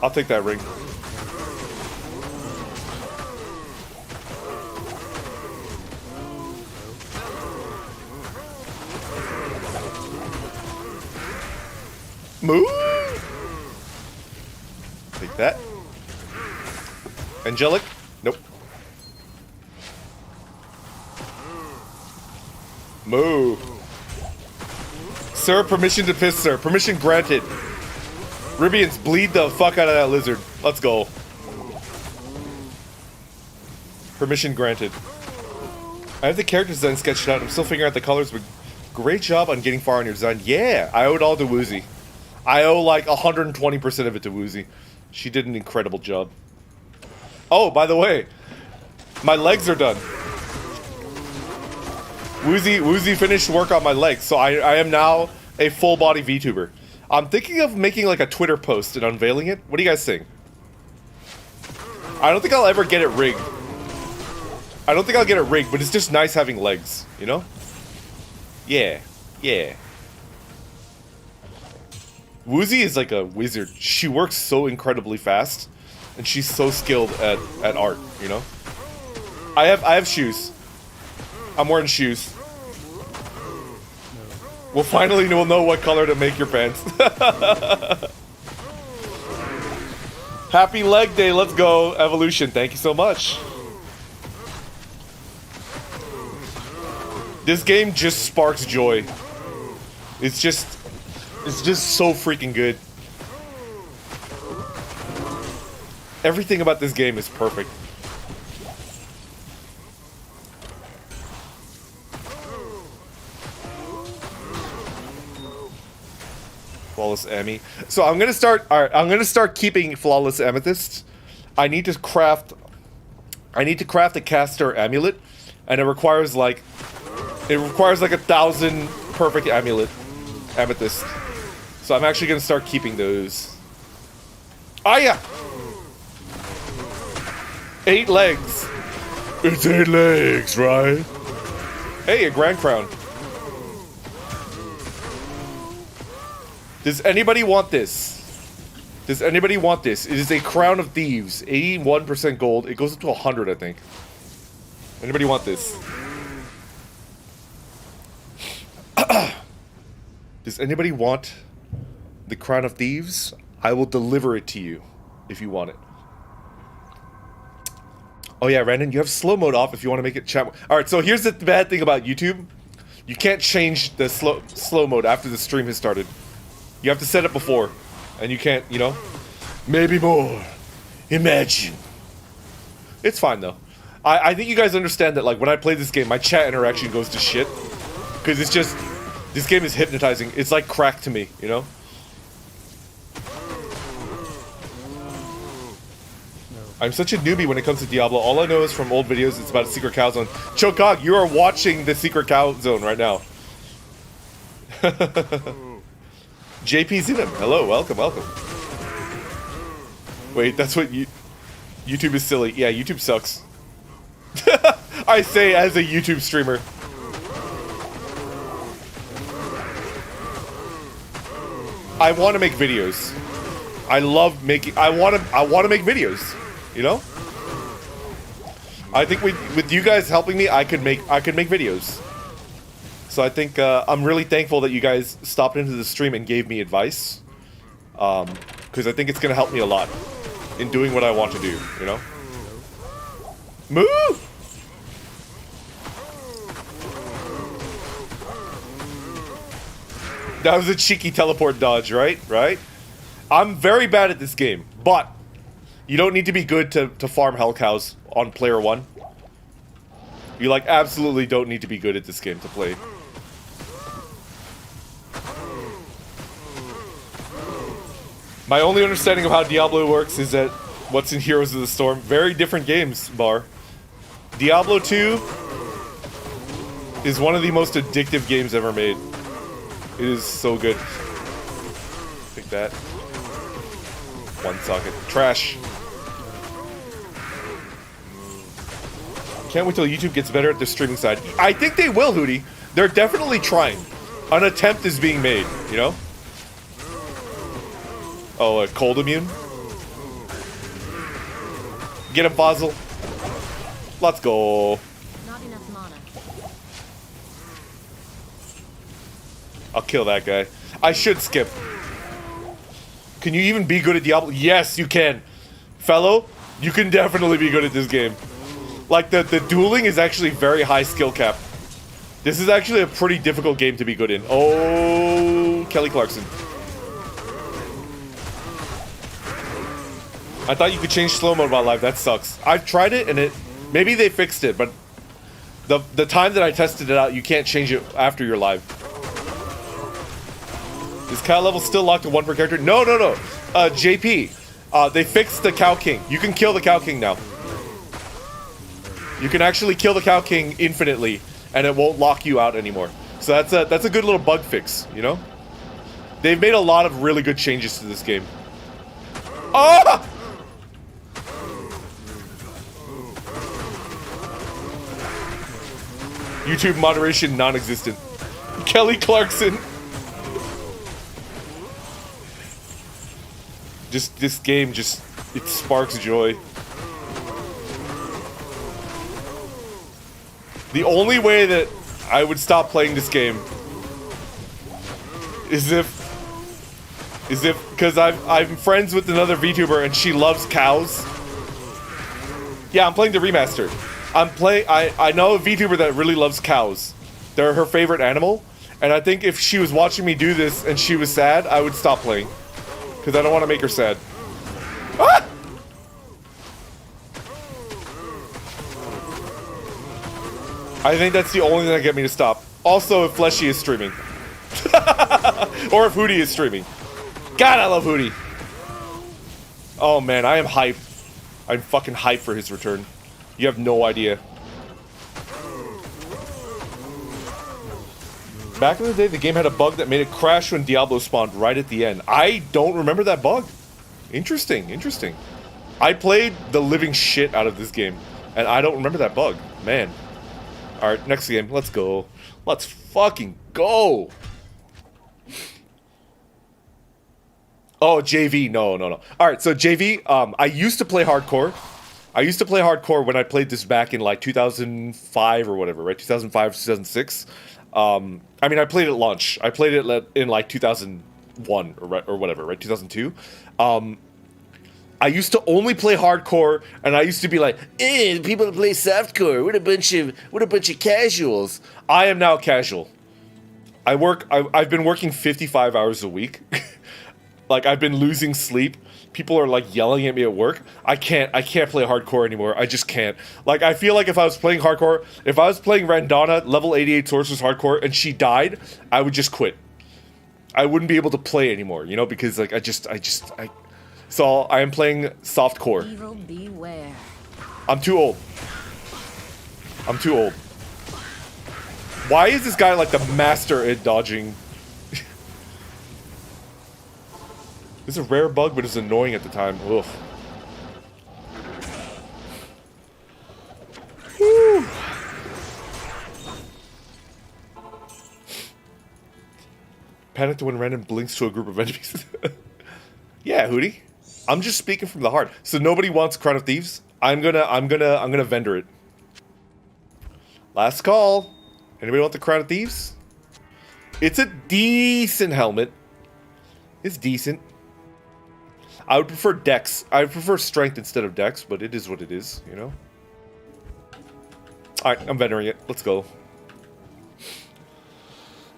I'll take that ring. Moo. Take that. Angelic? Nope. Moo. Sir, permission to piss, sir. Permission granted. Ribians, bleed the fuck out of that lizard. Let's go. Permission granted. I have the character design sketched out. I'm still figuring out the colors, but great job on getting far on your design. Yeah, I owe it all to Woozy. I owe like 120% of it to Woozy. She did an incredible job. Oh, by the way, My legs are done. Woozy finished work on my legs, so I am now a full body VTuber. I'm thinking of making like a Twitter post and unveiling it. What do you guys think? I don't think I'll ever get it rigged. I don't think I'll get it rigged, but it's just nice having legs, you know? Yeah, yeah. Woozy is like a wizard. She works so incredibly fast, and she's so skilled at art, you know? I have shoes. I'm wearing shoes. We'll finally know what color to make your pants. Happy leg day, let's go, Evolution. Thank you so much. This game just sparks joy. It's just so freaking good. Everything about this game is perfect. Flawless Emmy. So I'm gonna start. All right, I'm gonna start keeping flawless amethysts. I need to craft a caster amulet, and it requires like 1,000 perfect amethyst. So I'm actually gonna start keeping those. Ah yeah, 8 legs. It's 8 legs, right? Hey, a grand crown. Does anybody want this? Does anybody want this? It is a crown of thieves, 81% gold. It goes up to 100, I think. Anybody want this? Does anybody want the crown of thieves? I will deliver it to you if you want it. Oh yeah, Randon, you have slow mode off if you want to make it chat. All right, so here's the bad thing about YouTube. You can't change the slow mode after the stream has started. You have to set it before, and you can't, you know? Maybe more. Imagine. It's fine, though. I think you guys understand that, like, when I play this game, my chat interaction goes to shit. Because it's just... This game is hypnotizing. It's like crack to me, you know? I'm such a newbie when it comes to Diablo. All I know is from old videos, it's about a secret cow zone. Chokog, you are watching the secret cow zone right now. JP's in him. Hello, welcome, welcome. Wait, that's what YouTube is silly. Yeah, YouTube sucks. I say as a YouTube streamer. I want to make videos. I love making. I want to make videos. You know. I think with you guys helping me, I could make videos. So I think I'm really thankful that you guys stopped into the stream and gave me advice. Because I think it's gonna help me a lot in doing what I want to do. You know. Move. That was a cheeky teleport dodge, right? Right? I'm very bad at this game, but you don't need to be good to farm hell cows on player 1. You, like, absolutely don't need to be good at this game to play. My only understanding of how Diablo works is that what's in Heroes of the Storm. Very different games, Bar. Diablo 2 is one of the most addictive games ever made. It is so good. Take that. 1 socket. Trash. Can't wait till YouTube gets better at their streaming side. I think they will, Hootie. They're definitely trying. An attempt is being made, you know? Oh, a cold immune? Get him, Basil. Let's go. Not enough mana. I'll kill that guy. I should skip. Can you even be good at Diablo? Yes, you can. Fellow, you can definitely be good at this game. Like, the dueling is actually very high skill cap. This is actually a pretty difficult game to be good in. Oh, Kelly Clarkson. I thought you could change slow mode while live. That sucks. I've tried it, and maybe they fixed it, but the time that I tested it out, you can't change it after you're live. Is cow level still locked to 1 per character? No. JP, they fixed the Cow King. You can kill the Cow King now. You can actually kill the Cow King infinitely, and it won't lock you out anymore. So that's a good little bug fix, you know? They've made a lot of really good changes to this game. Ah! YouTube moderation non-existent. Kelly Clarkson. Just this game just it sparks joy. The only way that I would stop playing this game is if because I'm friends with another VTuber and she loves cows. Yeah, I'm playing the remaster. I know a VTuber that really loves cows. They're her favorite animal, and I think if she was watching me do this and she was sad, I would stop playing. Because I don't want to make her sad. Ah! I think that's the only thing that get me to stop. Also, if Fleshy is streaming. Or if Hootie is streaming. God, I love Hootie. Oh man, I am hyped. I'm fucking hyped for his return. You have no idea. Back in the day, the game had a bug that made it crash when Diablo spawned right at the end. I don't remember that bug. Interesting, interesting. I played the living shit out of this game, and I don't remember that bug. Man. Alright, next game. Let's go. Let's fucking go. Oh, JV. No. Alright, so JV, I used to play hardcore. I used to play hardcore when I played this back in like 2005 or whatever, right? 2005, 2006. I mean, I played it at launch. I played it in like 2001 or whatever, right? 2002. I used to only play hardcore, and I used to be like, the people that play softcore, what a bunch of casuals. I am now casual. I've been working 55 hours a week. Like, I've been losing sleep. People are like yelling at me at work. I can't play hardcore anymore. I just can't. Like, I feel like if I was playing hardcore, if I was playing Randana, level 88 Sorcerer's hardcore, and she died, I would just quit. I wouldn't be able to play anymore, you know, because like so I am playing softcore. Evil beware. I'm too old. Why is this guy like the master at dodging? It's a rare bug, but it's annoying at the time. Ugh. Whew. Panicked when random blinks to a group of enemies. Yeah, Hootie. I'm just speaking from the heart. So nobody wants Crown of Thieves. I'm gonna vendor it. Last call. Anybody want the Crown of Thieves? It's a decent helmet. It's decent. I would prefer Dex. I would prefer Strength instead of Dex, but it is what it is, you know? Alright, I'm vendoring it. Let's go.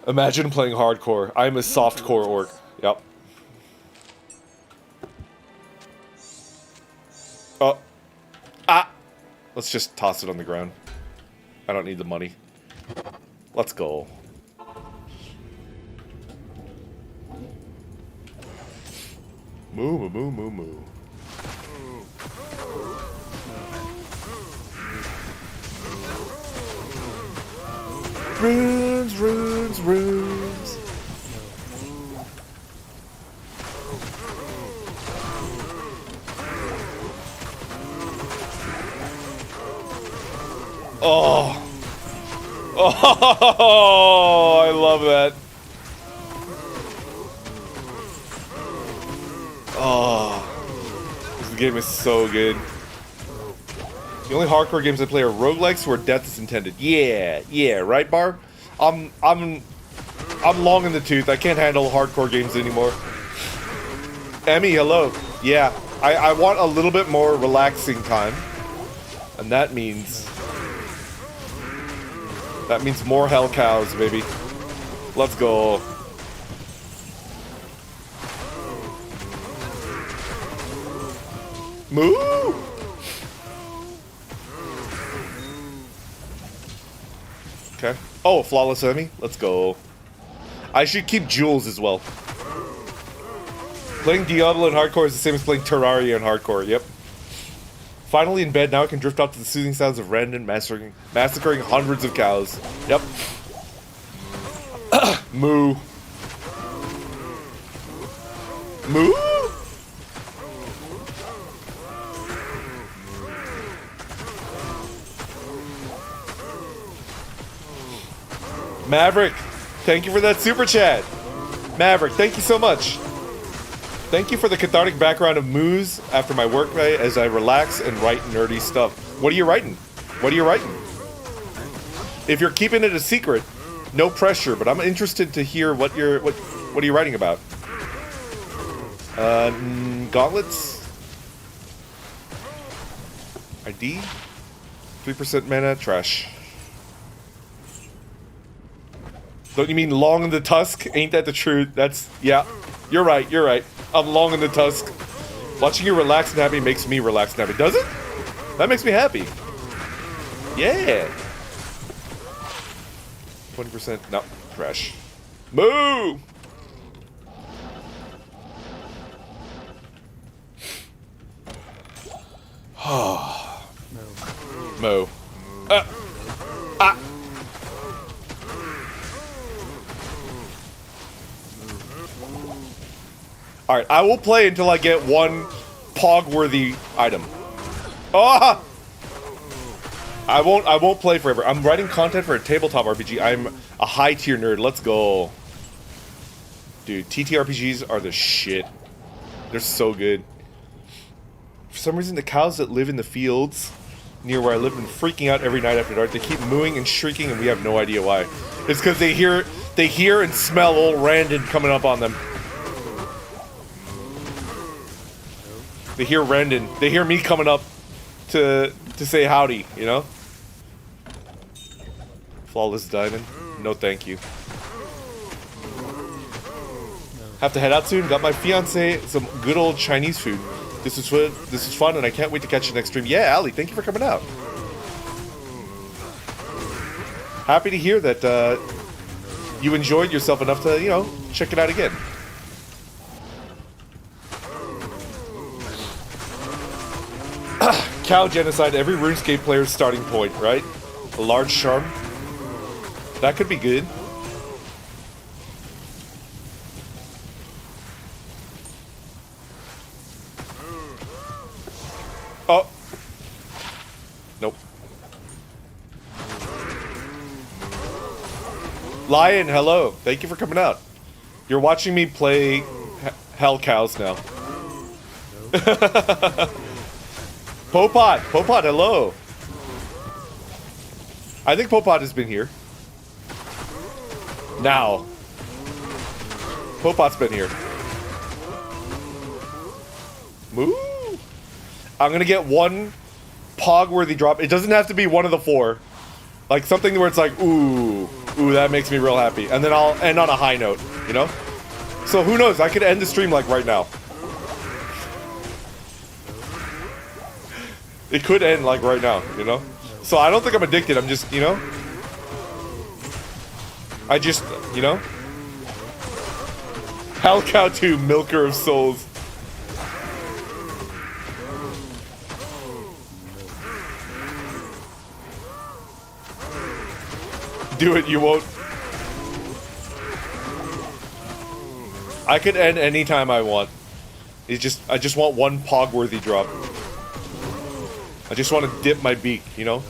Imagine playing hardcore. I'm a softcore orc. Yep. Oh. Ah! Let's just toss it on the ground. I don't need the money. Let's go. Moo, moo, moo, moo, moo. Runes, runes, runes. Oh. Oh, I love that. Oh, this game is so good. The only hardcore games I play are roguelikes where death is intended. Yeah, right, Bar? I'm long in the tooth. I can't handle hardcore games anymore. Emmy, hello. Yeah, I want a little bit more relaxing time, and that means more hell cows, baby. Let's go. Moo! Okay. Oh, flawless enemy. Let's go. I should keep jewels as well. Playing Diablo in hardcore is the same as playing Terraria in hardcore. Yep. Finally in bed, now I can drift off to the soothing sounds of Randon massacring hundreds of cows. Yep. Moo. Moo? Maverick, thank you for that super chat. Maverick, thank you so much. Thank you for the cathartic background of moos after my workday as I relax and write nerdy stuff. What are you writing? What are you writing? If you're keeping it a secret, no pressure, but I'm interested to hear what are you writing about? Gauntlets? ID? 3% mana? Trash. Don't you mean long in the tusk? Ain't that the truth? That's, yeah. You're right, you're right. I'm long in the tusk. Watching you relax and happy makes me relax and happy. Does it? That makes me happy. Yeah. 20%. No. Trash. Moo! Moo. Alright, I will play until I get one pog-worthy item. Ah! I won't play forever. I'm writing content for a tabletop RPG. I'm a high-tier nerd. Let's go. Dude, TTRPGs are the shit. They're so good. For some reason, the cows that live in the fields near where I live have been freaking out every night after dark. They keep mooing and shrieking, and we have no idea why. It's because they hear and smell old Randon coming up on them. They hear Randon. They hear me coming up to say howdy, you know? Flawless diamond? No thank you. Have to head out soon. Got my fiance some good old Chinese food. This is fun, and I can't wait to catch the next stream. Yeah, Ali, thank you for coming out. Happy to hear that you enjoyed yourself enough to, you know, check it out again. Cow genocide, every RuneScape player's starting point, right? A large charm. That could be good. Oh. Nope. Lion, hello. Thank you for coming out. You're watching me play Hell Cows now. Popot, hello. I think Popot has been here. Now. Popot's been here. Moo. I'm gonna get one pog-worthy drop. It doesn't have to be one of the four. Like something where it's like, ooh, that makes me real happy. And then I'll end on a high note, you know? So who knows, I could end the stream like right now. It could end like right now, you know? So I don't think I'm addicted, I'm just, you know? I just, you know? Hell Cow 2, Milker of Souls. Do it, you won't. I could end anytime I want. I just want one pog-worthy drop. I just want to dip my beak, you know?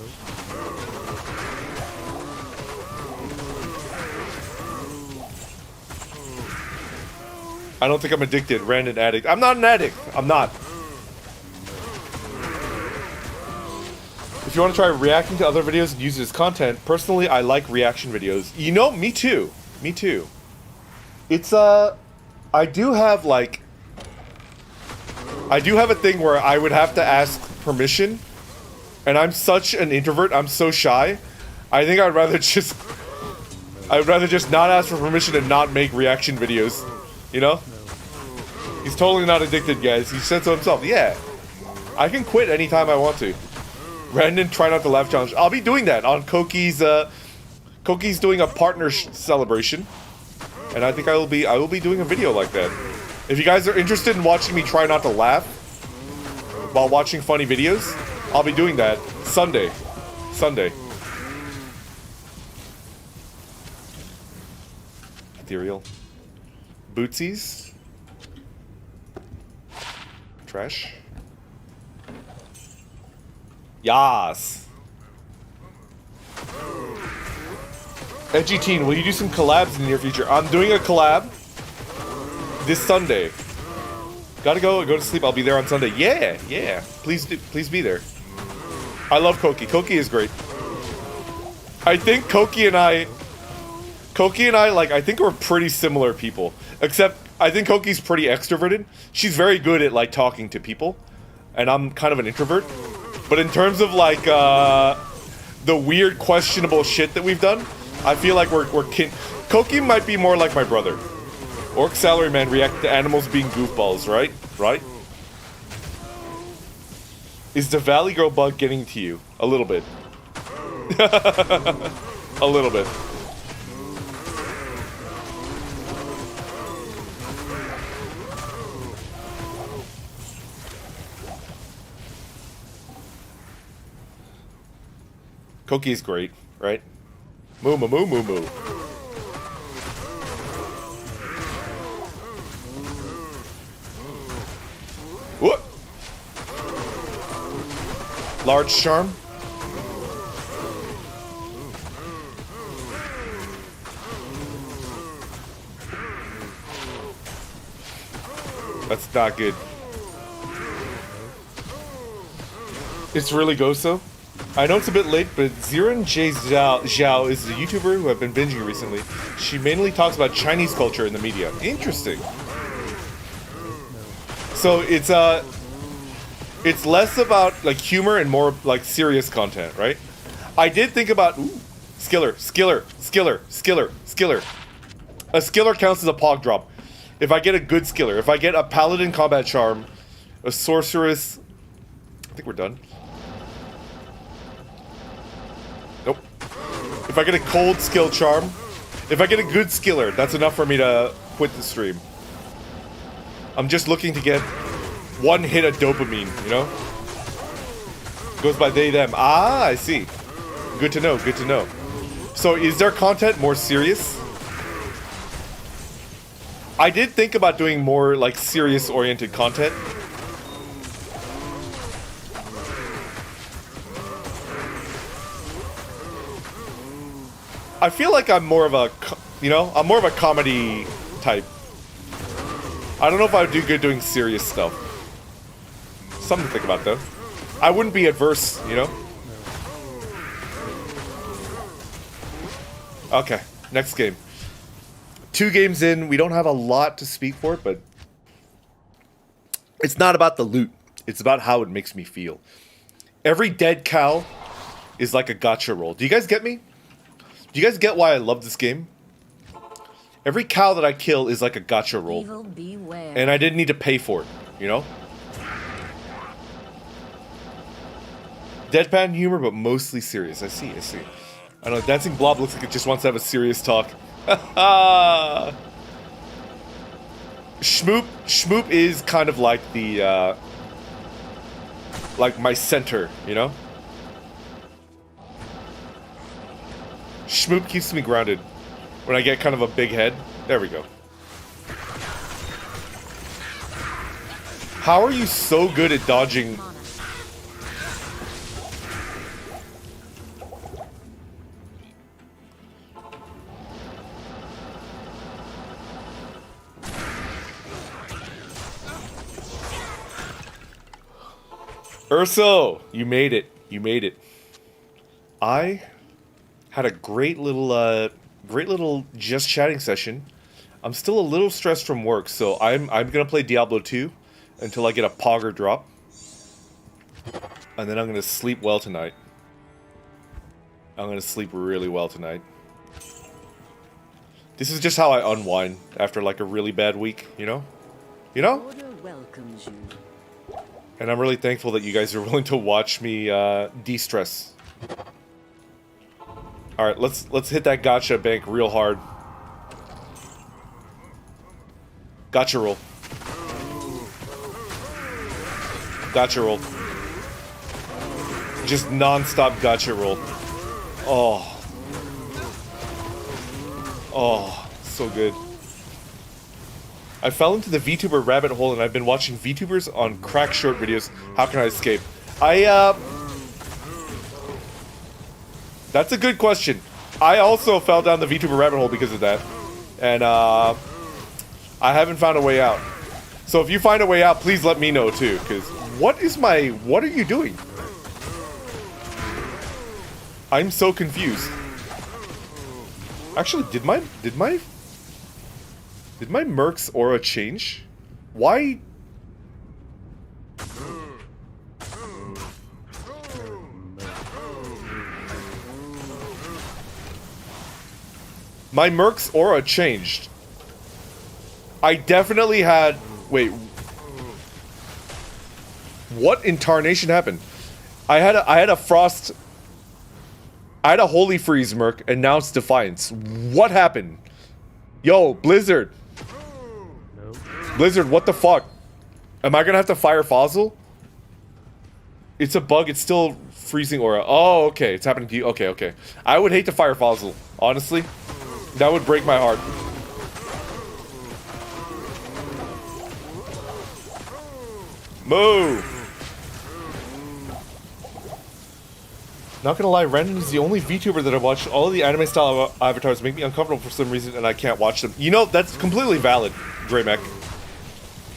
I don't think I'm addicted. Random addict. I'm not an addict. I'm not. If you want to try reacting to other videos and use it as content, personally, I like reaction videos. You know, me too. Me too. It's, I do have, like... I do have a thing where I would have to ask permission. And I'm such an introvert. I'm so shy. I think I'd rather just not ask for permission and not make reaction videos. You know? He's totally not addicted, guys. He said so himself. Yeah. I can quit anytime I want to. Brandon, try not to laugh challenge. I'll be doing that on Koki's, Koki's doing a partner celebration. And I think I will be doing a video like that. If you guys are interested in watching me try not to laugh while watching funny videos, I'll be doing that Sunday. Sunday. Ethereal. Bootsies. Trash. Yas. Edgy Teen, will you do some collabs in the near future? I'm doing a collab this Sunday. Gotta go to sleep. I'll be there on Sunday. Yeah, yeah. Please be there. I love Koki. Koki is great. I think Koki and I, like, I think we're pretty similar people. Except, I think Koki's pretty extroverted. She's very good at, like, talking to people. And I'm kind of an introvert. But in terms of, like, the weird, questionable shit that we've done, I feel like we're kin. Koki might be more like my brother. Orc Salaryman react to animals being goofballs, right? Right? Is the Valley Girl bug getting to you? A little bit. A little bit. Koki's great, right? Moo moo moo moo moo. What? Large charm. That's not good. It's really Goso. I know it's a bit late, but Ziran J. Zhao is a YouTuber who I've been binging recently. She mainly talks about Chinese culture in the media. Interesting. So it's less about like humor and more like serious content, right? I did think about skiller. A skiller counts as a pog drop. If I get a good skiller, if I get a paladin combat charm, a sorceress, I think we're done. Nope. If I get a cold skill charm, if I get a good skiller, that's enough for me to quit the stream. I'm just looking to get one hit of dopamine, you know? Goes by they, them. Ah, I see. Good to know, good to know. So is their content more serious? I did think about doing more, like, serious-oriented content. I feel like I'm more of a, I'm more of a comedy type. I don't know if I would do good doing serious stuff. Something to think about, though. I wouldn't be adverse, you know? Okay, next game. 2 games in, we don't have a lot to speak for, but it's not about the loot. It's about how it makes me feel. Every dead cow is like a gotcha roll. Do you guys get me? Do you guys get why I love this game? Every cow that I kill is like a gotcha roll. And I didn't need to pay for it, you know? Deadpan humor, but mostly serious. I see. I know, Dancing Blob looks like it just wants to have a serious talk. Schmoop is kind of like the, like my center, you know? Schmoop keeps me grounded when I get kind of a big head. There we go. How are you so good at dodging? Urso, you made it. You made it. I had a great little just chatting session. I'm still a little stressed from work, so I'm gonna play Diablo 2 until I get a Pogger drop, and then I'm gonna sleep well tonight. I'm gonna sleep really well tonight. This is just how I unwind after like a really bad week, you know? You know? Order welcomes you. And I'm really thankful that you guys are willing to watch me de-stress. All right, let's hit that gotcha bank real hard. Gotcha roll. Gotcha roll. just non-stop gotcha roll. Oh. Oh, so good. I fell into the VTuber rabbit hole and I've been watching VTubers on crack short videos. How can I escape? That's a good question. I also fell down the VTuber rabbit hole because of that. And, I haven't found a way out. So if you find a way out, please let me know too, because what are you doing? I'm so confused. Actually, did my Merc's aura change? Why? My Merc's aura changed. I definitely had... Wait. What in tarnation happened? I had a Frost... I had a Holy Freeze Merc, and now it's Defiance. What happened? Yo, Blizzard. Nope. Blizzard, what the fuck? Am I gonna have to fire Fossil? It's a bug, it's still freezing aura. Oh, okay, it's happening to you. Okay, okay. I would hate to fire Fossil, honestly. That would break my heart. Move! Not gonna lie, Random is the only VTuber that I watch. All of the anime style avatars make me uncomfortable for some reason and I can't watch them. You know, that's completely valid, Draymek.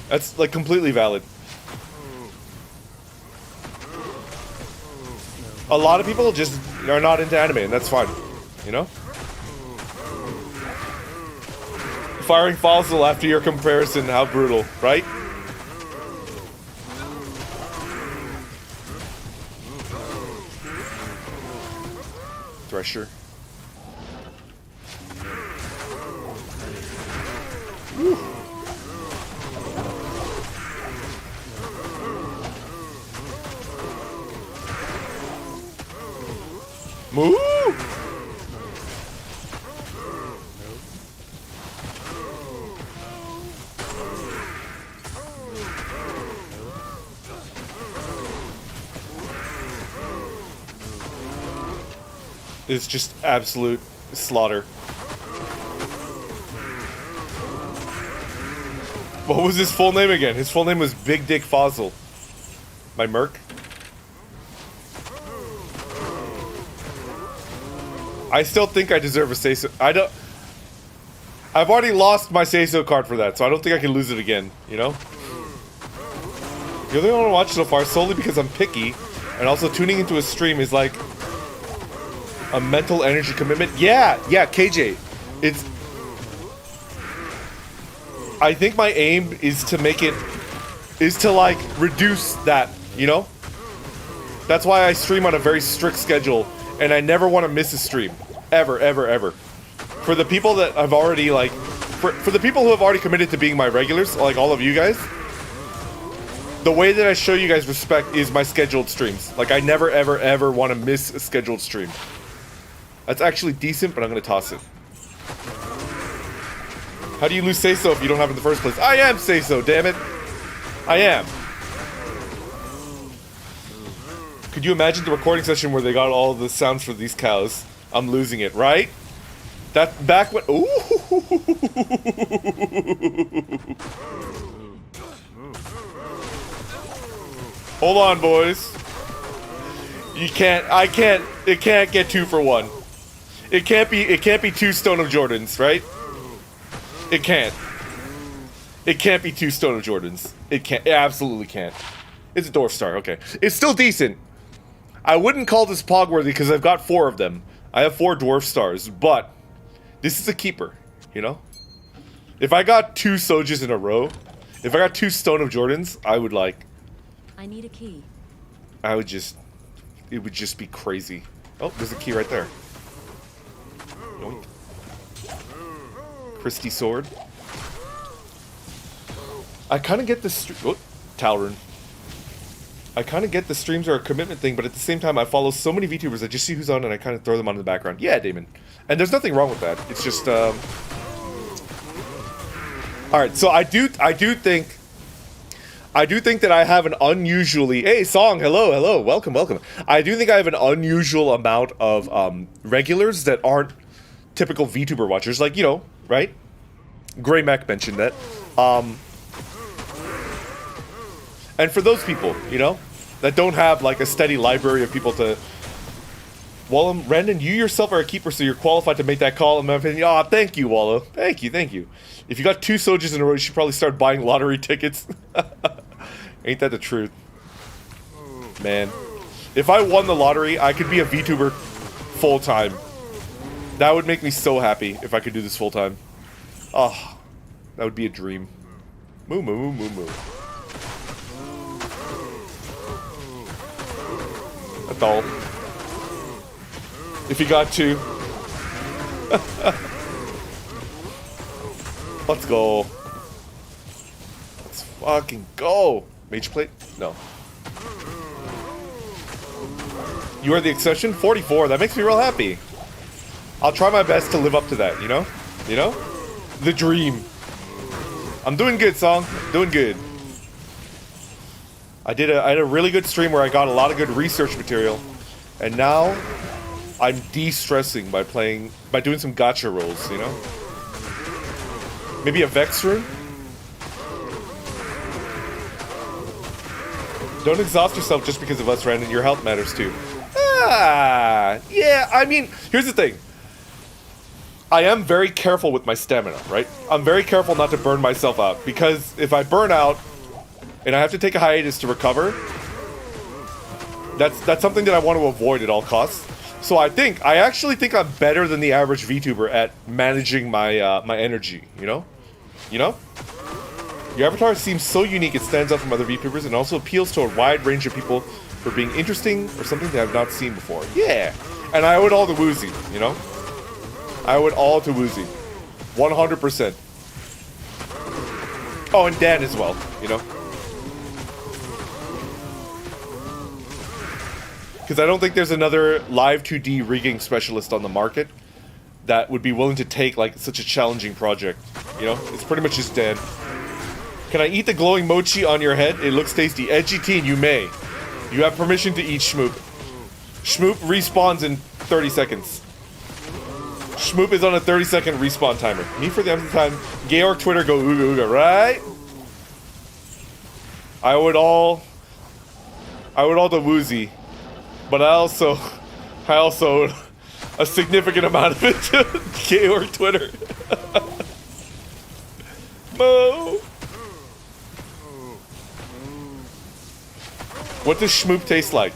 That's, like, completely valid. A lot of people just are not into anime, and that's fine. You know? Firing Fossil after your comparison, how brutal, right? Thresher. Woo. Move! It's just absolute slaughter. What was his full name again? His full name was Big Dick Fossil. My Merc? I still think I deserve a say-so. I've already lost my say-so card for that, so I don't think I can lose it again, you know? You're the only one to watch so far solely because I'm picky, and also tuning into a stream is like a mental energy commitment. Yeah, KJ. I think my aim is to make it, like, reduce that, you know? That's why I stream on a very strict schedule, and I never want to miss a stream. Ever, ever, ever. For the people that I've already, like, for the people who have already committed to being my regulars, like all of you guys, the way that I show you guys respect is my scheduled streams. Like, I never, ever, ever want to miss a scheduled stream. That's actually decent, but I'm gonna toss it. How do you lose say-so if you don't have it in the first place? I am say-so, damn it! I am. Could you imagine the recording session where they got all the sounds for these cows? I'm losing it, right? That back when... Ooh! Hold on, boys. You can't... It can't get 2 for 1. It can't be 2 Stone of Jordans, right? It can't. It can't be 2 Stone of Jordans. It can't. It absolutely can't. It's a Dwarf Star, okay. It's still decent. I wouldn't call this Pogworthy because I've got 4 of them. I have 4 Dwarf Stars, but this is a keeper, you know? If I got 2 Sojas in a row, if I got 2 Stone of Jordans, I would like... I need a key. I would just... It would just be crazy. Oh, there's a key right there. Yoink. Christy Sword. I kind of get the oh, Talrun. I kind of get the streams are a commitment thing, but at the same time, I follow so many VTubers. I just see who's on and I kind of throw them on in the background. Yeah, Damon. And there's nothing wrong with that. It's just, all right. So I do think I do think that I have an unusually... Hey, Song, hello, welcome. I do think I have an unusual amount of regulars that aren't typical VTuber watchers. Like, you know, right? Grey Mac mentioned that. And for those people, you know, that don't have, like, a steady library of people to... Wallum, Randon, you yourself are a keeper, so you're qualified to make that call, in my opinion. Aw, thank you, Wallow. Thank you. If you got 2 Sojas in a row, you should probably start buying lottery tickets. Ain't that the truth? Man. If I won the lottery, I could be a VTuber full-time. That would make me so happy if I could do this full-time. Oh, that would be a dream. Moo. That's all. If you got 2. Let's go. Let's fucking go. Mage plate? No. You are the exception? 44. That makes me real happy. I'll try my best to live up to that, you know? You know? The dream. I'm doing good, Song. Doing good. I had a really good stream where I got a lot of good research material. And now I'm de-stressing by doing some gacha rolls, you know? Maybe a Vex rune? Don't exhaust yourself just because of us, Randon. Your health matters too. Yeah, I mean, here's the thing. I am very careful with my stamina, right? I'm very careful not to burn myself out, because if I burn out and I have to take a hiatus to recover, that's something that I want to avoid at all costs. So I actually think I'm better than the average VTuber at managing my my energy, you know? You know? Your avatar seems so unique, it stands out from other VTubers and also appeals to a wide range of people for being interesting or something they have not seen before. Yeah! And I owe it all to Woozy, you know? I owe it all to Woozy. 100%. Oh, and Dan as well, you know? Because I don't think there's another live 2D rigging specialist on the market that would be willing to take, like, such a challenging project. You know? It's pretty much just Dan. Can I eat the glowing mochi on your head? It looks tasty. Edgy teen, you may. You have permission to eat Schmoop. Schmoop respawns in 30 seconds. Schmoop is on a 30-second respawn timer. Me for the end of the time. Georg Twitter go ooga ooga, right? I owe it all to Woozy. But I also owed a significant amount of it to Georg Twitter. Mo. What does Schmoop taste like?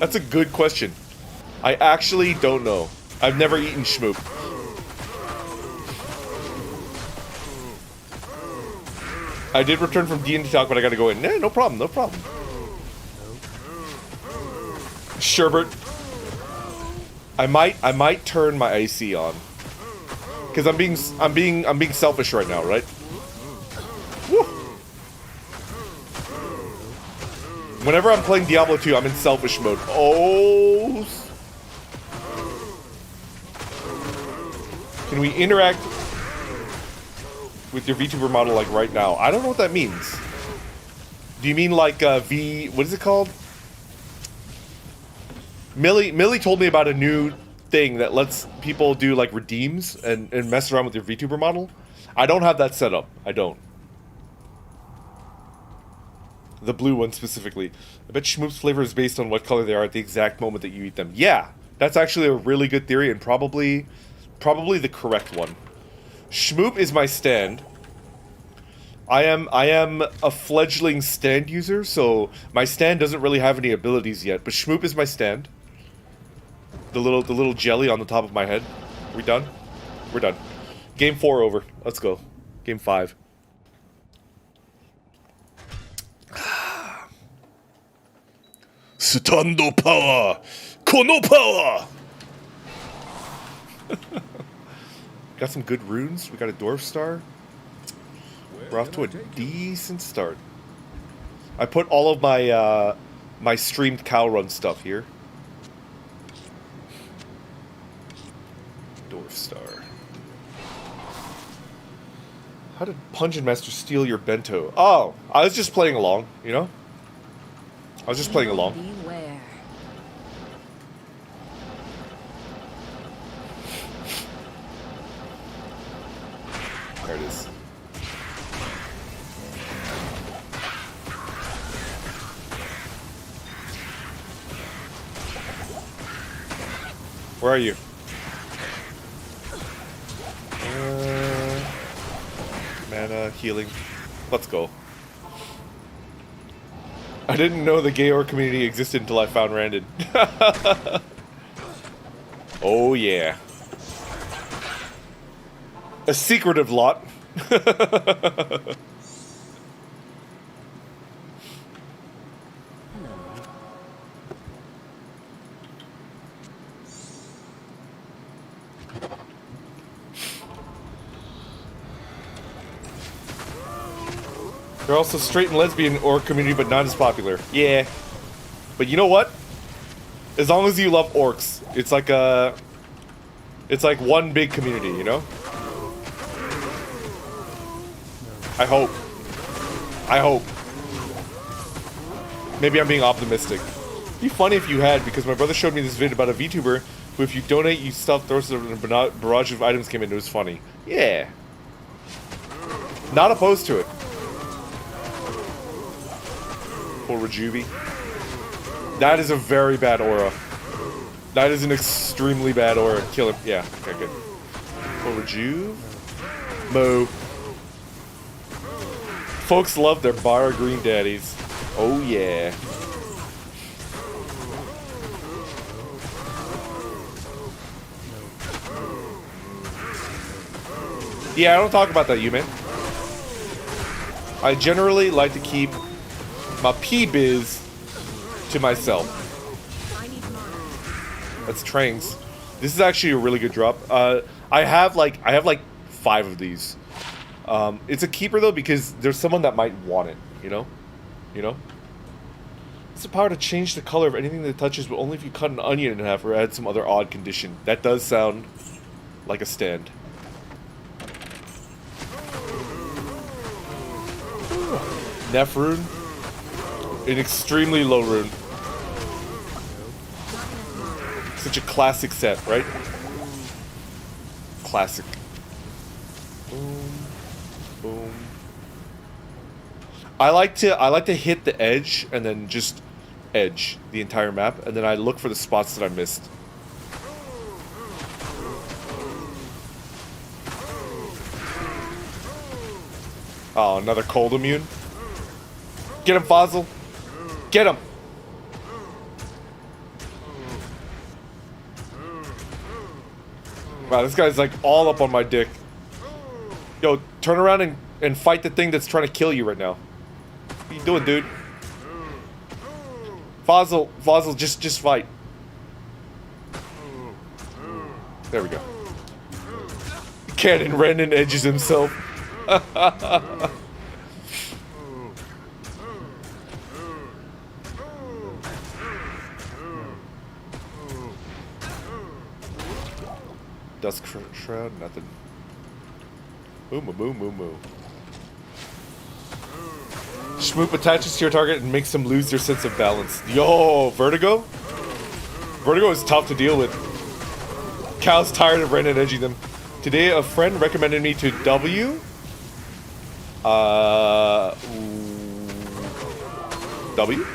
That's a good question. I actually don't know. I've never eaten Schmoop. I did return from D&D talk, but I gotta go in. No problem. Sherbert. I might turn my AC on. Cause I'm being selfish right now, right? Woo. Whenever I'm playing Diablo 2, I'm in selfish mode. Oh. Can we interact with your VTuber model like right now? I don't know what that means. Do you mean like what is it called? Millie told me about a new thing that lets people do like redeems and mess around with your VTuber model. I don't have that set up. I don't. The blue one specifically. I bet Schmoop's flavor is based on what color they are at the exact moment that you eat them. Yeah, that's actually a really good theory and probably the correct one. Schmoop is my stand. I am a fledgling stand user, so my stand doesn't really have any abilities yet, but Schmoop is my stand. The little jelly on the top of my head. Are we done? We're done. Game 4 over. Let's go. Game 5. Stando power! Kono power! Got some good runes. We got a Dwarf Star. We're off to a decent start. I put all of my my streamed cow run stuff here. Dwarf Star. How did Pungeon Master steal your bento? Oh, I was just playing along, you know? I was just playing along. Beware. There it is. Where are you? Mana, healing. Let's go. I didn't know the gay or community existed until I found Randon. Oh yeah. A secretive lot. They're also straight and lesbian orc community, but not as popular. Yeah. But you know what? As long as you love orcs, it's like a... It's like one big community, you know? I hope. I hope. Maybe I'm being optimistic. It'd be funny if you had, because my brother showed me this video about a VTuber who, if you donate, you stuff throws a barrage of items came in. It was funny. Yeah. Not opposed to it. Full Rejuve. That is a very bad aura. That is an extremely bad aura. Kill him. Yeah. Okay, good. Full Rejuve. Moo. Folks love their Bara Green Daddies. Oh yeah. Yeah, I don't talk about that, you man. I generally like to keep my P-biz to myself. That's Trangs. This is actually a really good drop. I have like 5 of these. It's a keeper though because there's someone that might want it, you know? You know? It's the power to change the color of anything that touches, but only if you cut an onion in half or add some other odd condition. That does sound like a stand. Nef rune. An extremely low rune. Such a classic set, right? Classic. Boom. Boom. I like to hit the edge and then just edge the entire map, and then I look for the spots that I missed. Oh, another cold immune. Get him, Fossil. Get him. Wow, this guy's like all up on my dick. Yo, turn around and fight the thing that's trying to kill you right now. What are you doing, dude? Fossil, just fight. There we go. Cannon Renan edges himself. Dusk Shroud, nothing. Moo moo moo moo moo. Schmoop attaches to your target and makes them lose their sense of balance. Yo, Vertigo? Vertigo is tough to deal with. Cal's tired of Renan edging them. Today, a friend recommended me to W. W?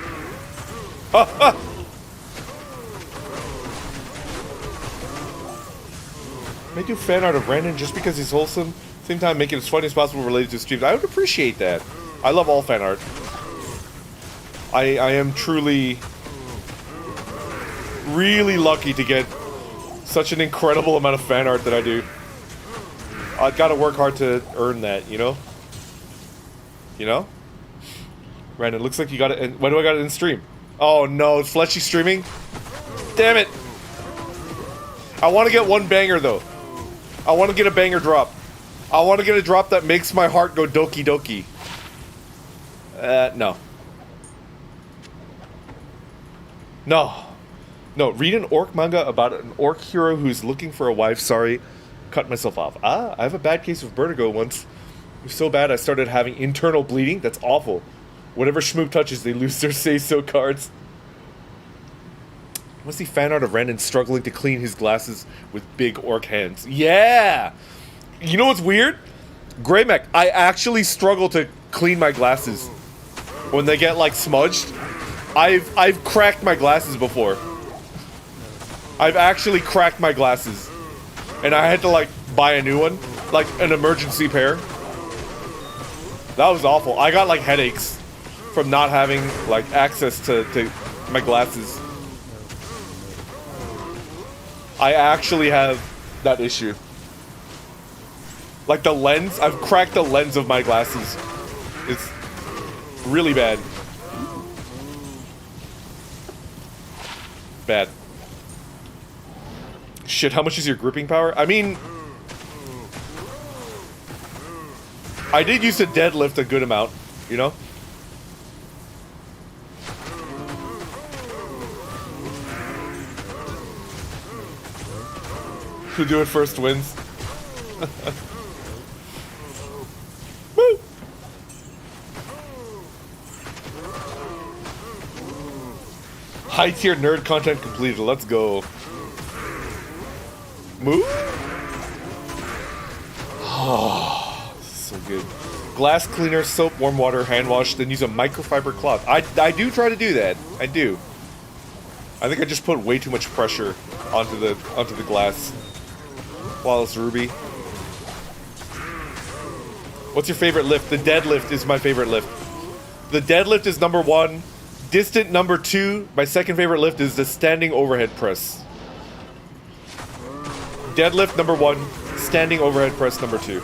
May do fan art of Brandon just because he's wholesome. Same time, make it as funny as possible related to streams. I would appreciate that. I love all fan art. I am truly, really lucky to get such an incredible amount of fan art that I do. I've got to work hard to earn that, you know? You know? Brandon, looks like you got it. When do I got it in stream? Oh no, it's Fleshy streaming? Damn it! I want to get one banger though. I want to get a banger drop. I want to get a drop that makes my heart go doki doki. No. No. No, read an orc manga about an orc hero who's looking for a wife. Sorry, cut myself off. I have a bad case of vertigo once. It was so bad I started having internal bleeding. That's awful. Whatever Schmoop touches, they lose their say-so cards. I want to see fan art of Randon struggling to clean his glasses with big orc hands. Yeah! You know what's weird? Greymech, I actually struggle to clean my glasses. When they get, like, smudged. I've cracked my glasses before. I've actually cracked my glasses. And I had to, like, buy a new one. Like, an emergency pair. That was awful. I got, like, headaches from not having, like, access to my glasses. I actually have that issue. Like, the lens, I've cracked the lens of my glasses. It's really bad. Bad. Shit, how much is your gripping power? I mean, I did used to deadlift a good amount, you know? Who do it first wins. Woo! High tier nerd content completed. Let's go. Move. Oh, so good. Glass cleaner, soap, warm water, hand wash, then use a microfiber cloth. I do try to do that. I do. I think I just put way too much pressure onto the glass. Flawless Ruby. What's your favorite lift? The deadlift is my favorite lift. The deadlift is number 1. Distant number 2. My second favorite lift is the standing overhead press. Deadlift number 1. Standing overhead press number 2.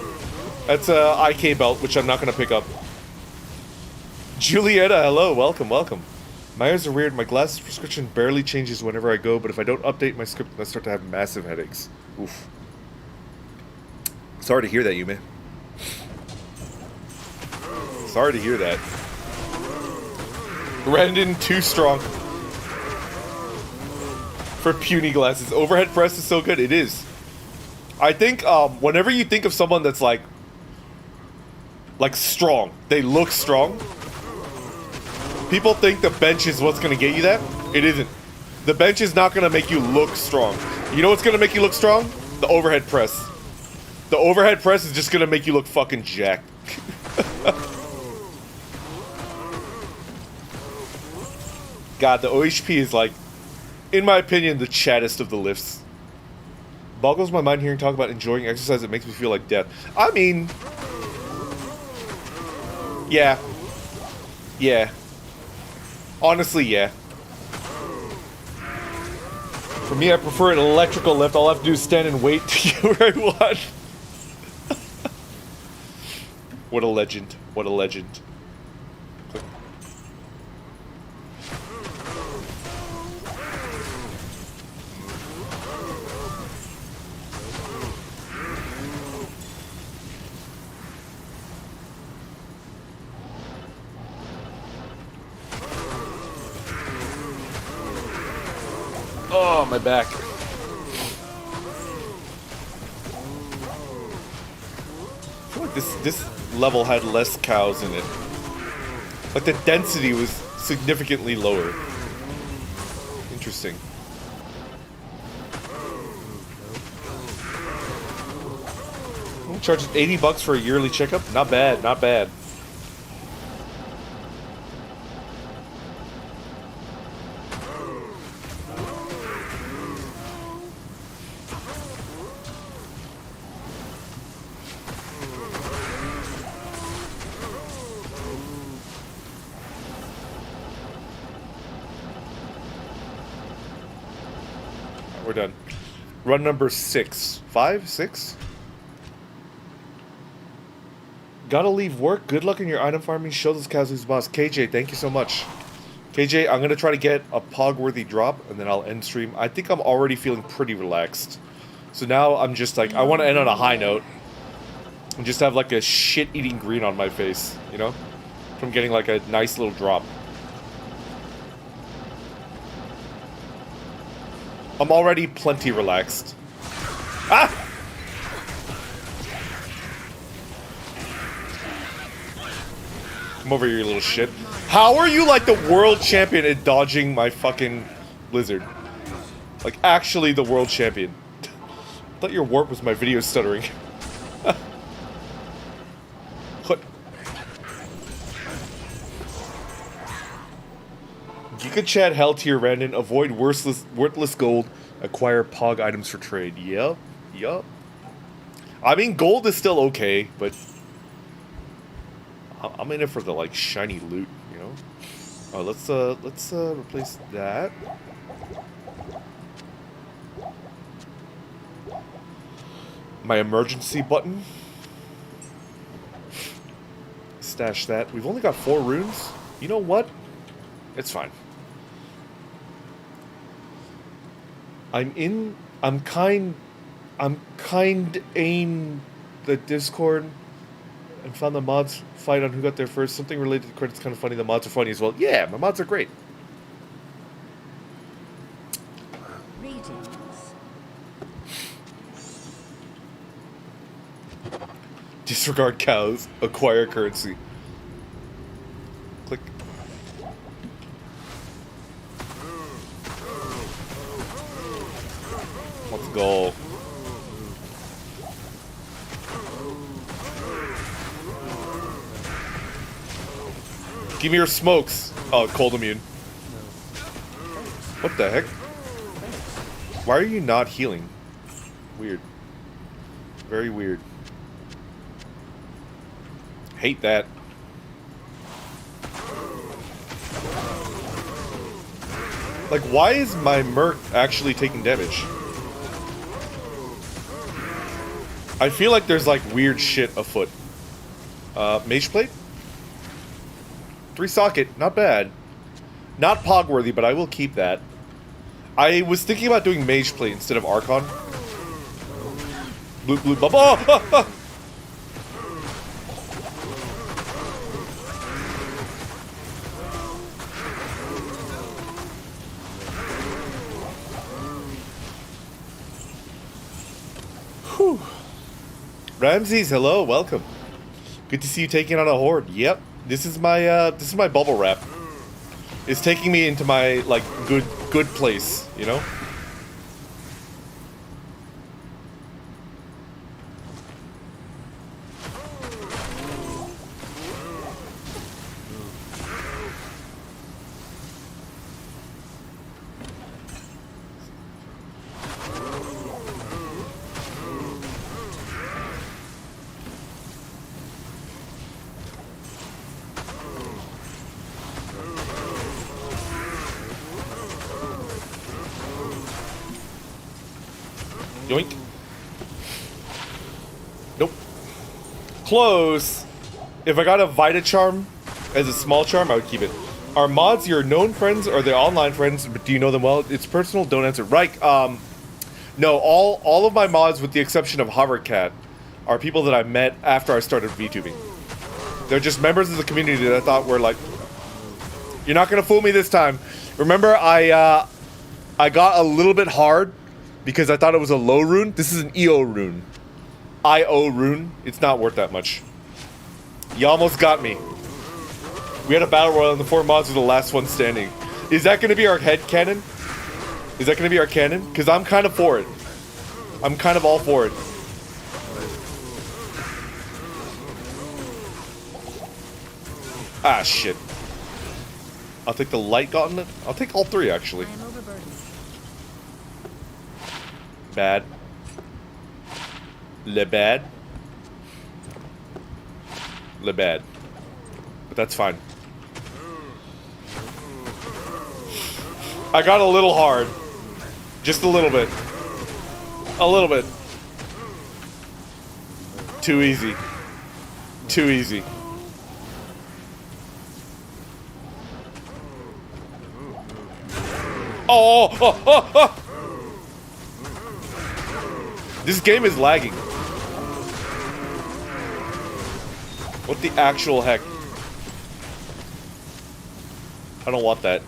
That's a IK belt, which I'm not going to pick up. Julietta, hello. Welcome, welcome. My eyes are weird. My glasses prescription barely changes whenever I go, but if I don't update my script, I start to have massive headaches. Oof. Sorry to hear that, Yume. Sorry to hear that. Brandon, too strong. For puny glasses. Overhead press is so good. It is. I think, whenever you think of someone that's like strong, they look strong, people think the bench is what's going to get you that. It isn't. The bench is not going to make you look strong. You know what's going to make you look strong? The overhead press. The overhead press is just going to make you look fucking jacked. God, the OHP is like, in my opinion, the chattest of the lifts. Boggles my mind hearing talk about enjoying exercise. It makes me feel like death. I mean, yeah. Yeah. Honestly, yeah. For me, I prefer an electrical lift. All I have to do is stand and wait to get where I want. What a legend. What a legend. Oh, my back. I feel like this level had less cows in it. Like the density was significantly lower. Interesting. Charges $80 for a yearly checkup? Not bad, not bad. We're done. Run number 6. 5? 6? Gotta leave work. Good luck in your item farming. Show those cows who's boss. KJ, thank you so much. KJ, I'm gonna try to get a pog-worthy drop, and then I'll end stream. I think I'm already feeling pretty relaxed. So now I'm just like, I want to end on a high note. And just have like a shit-eating grin on my face, you know? From getting like a nice little drop. I'm already plenty relaxed. Ah! Come over here, you little shit. How are you like the world champion at dodging my fucking lizard? Like, actually the world champion. I thought your warp was my video stuttering. What? Giga Chat Hell Tier Random. Avoid worthless gold. Acquire Pog items for trade. Yep. Yup. I mean, gold is still okay, but I'm in it for the like shiny loot, you know. Oh, let's replace that. My emergency button. Stash that. We've only got 4 runes. You know what? It's fine. I'm kind in the Discord and found the mods fight on who got there first. Something related to credits kind of funny. The mods are funny as well. Yeah, my mods are great. Disregard cows. Acquire currency. Click. Let's go. Give me your smokes. Oh, cold immune. What the heck? Why are you not healing? Weird. Very weird. Hate that. Like, why is my Merc actually taking damage? I feel like there's like weird shit afoot. Mage plate? 3 socket, not bad. Not pog worthy, but I will keep that. I was thinking about doing mage plate instead of Archon. Blue bubble. Oh! Whew. Ramses, hello, welcome. Good to see you taking on a horde. Yep, this is my bubble wrap. It's taking me into my like good place, you know. Yoink. Nope. Close. If I got a Vita charm as a small charm, I would keep it. Are mods your known friends or they're online friends, but do you know them well? It's personal, don't answer. Right, no, all of my mods, with the exception of Hovercat, are people that I met after I started VTubing. They're just members of the community that I thought were like, you're not gonna fool me this time. Remember, I got a little bit hard because I thought it was a low rune. This is an EO rune. IO rune. It's not worth that much. You almost got me. We had a battle royal and the 4 mods were the last one standing. Is that going to be our head cannon? Is that going to be our cannon? Because I'm kind of for it. I'm kind of all for it. Ah, shit. I'll take the light gauntlet. I'll take all 3, actually. Bad. Le bad. Le bad. But that's fine. I got a little hard. Just a little bit. A little bit. Too easy. Too easy. Oh, oh, oh, oh. This game is lagging. What the actual heck? I don't want that.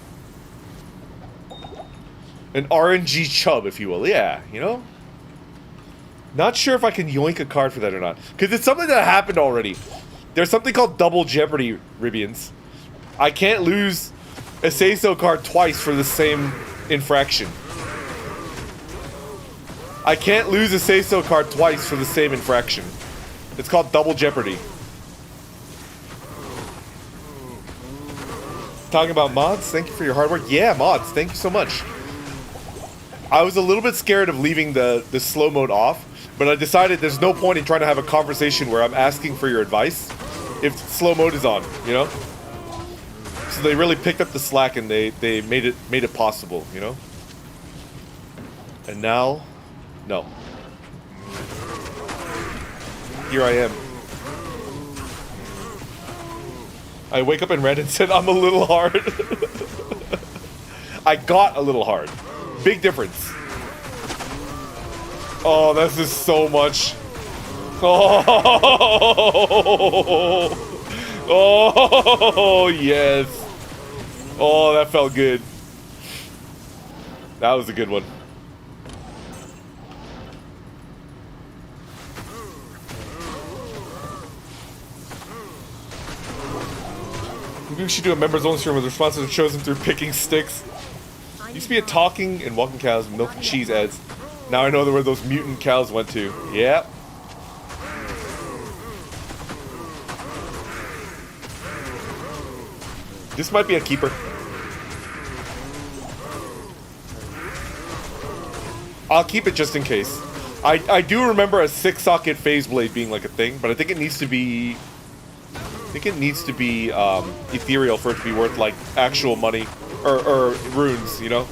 An RNG chub, if you will. Yeah, you know? Not sure if I can yoink a card for that or not. Because it's something that happened already. There's something called double jeopardy, Ribians. I can't lose a say-so card twice for the same infraction. I can't lose a say-so card twice for the same infraction. It's called double jeopardy. Talking about mods, thank you for your hard work. Yeah, mods, thank you so much. I was a little bit scared of leaving the slow mode off, but I decided there's no point in trying to have a conversation where I'm asking for your advice if slow mode is on, you know? So they really picked up the slack and they made it possible, you know? And now, no. Here I am. I wake up and read and said I'm a little hard. I got a little hard. Big difference. Oh, this is so much. Oh, oh yes. Oh, that felt good. That was a good one. Maybe we should do a members only stream where the responses are chosen through picking sticks. Used to be a talking and walking cows, milk and cheese ads. Now I know where those mutant cows went to. Yeah. This might be a keeper. I'll keep it just in case. I do remember a 6-socket phase blade being like a thing, but I think it needs to be ethereal for it to be worth like actual money or runes, you know?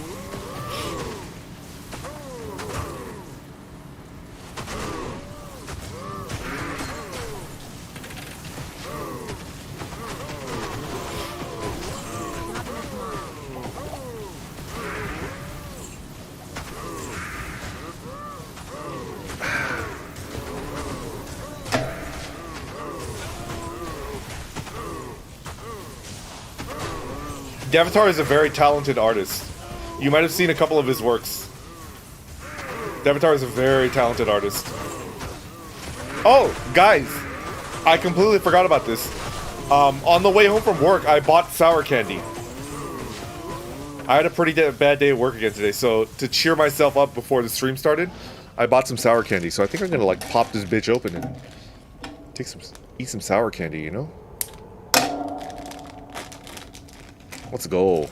Devatar is a very talented artist. You might have seen a couple of his works. Devatar is a very talented artist. Oh, guys, I completely forgot about this. On the way home from work, I bought sour candy. I had a pretty bad day at work again today, so to cheer myself up before the stream started, I bought some sour candy. So I think I'm gonna like pop this bitch open and eat some sour candy, you know? Let's go.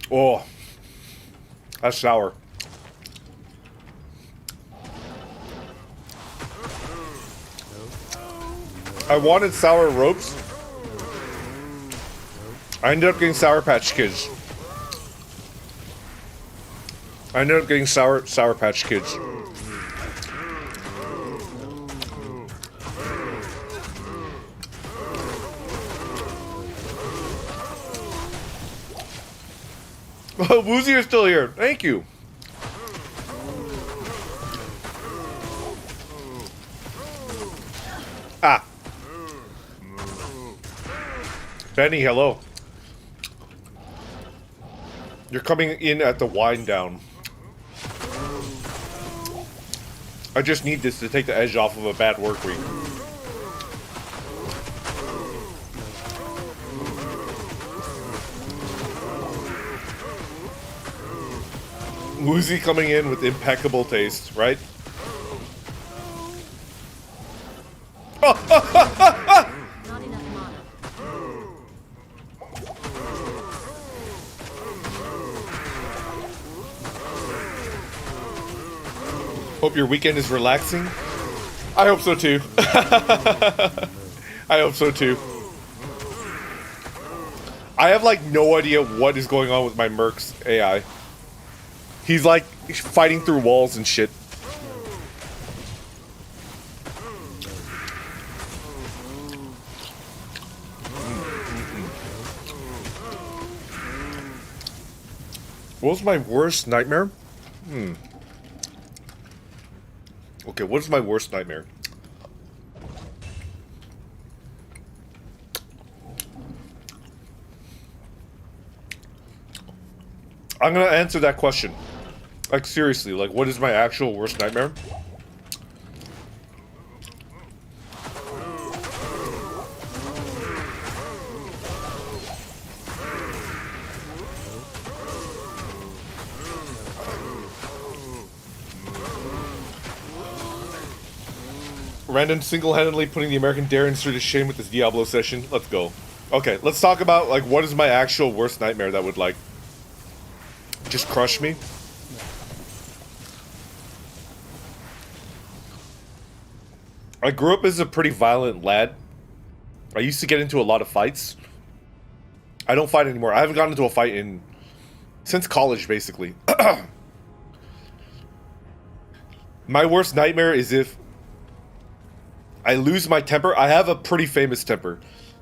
Oh, that's sour. I wanted sour ropes. I ended up getting Sour Patch Kids. I ended up getting Sour Patch Kids. Woozy, you're still here. Thank you. Ah. Benny, hello. You're coming in at the wind down. I just need this to take the edge off of a bad work week. Woozy coming in with impeccable taste, right? Not enough mana. Hope your weekend is relaxing. I hope so too. I hope so too. I have like no idea what is going on with my Merc's AI. He's like fighting through walls and shit. What was my worst nightmare? Okay, what is my worst nightmare? I'm gonna answer that question. Like, seriously, like, what is my actual worst nightmare? Random single-handedly putting the American dairy industry to shame with this Diablo session. Let's go. Okay, let's talk about, like, what is my actual worst nightmare that would, like, just crush me? I grew up as a pretty violent lad. I used to get into a lot of fights. I don't fight anymore. I haven't gotten into a fight since college, basically. My worst nightmare is if I lose my temper. I have a pretty famous temper.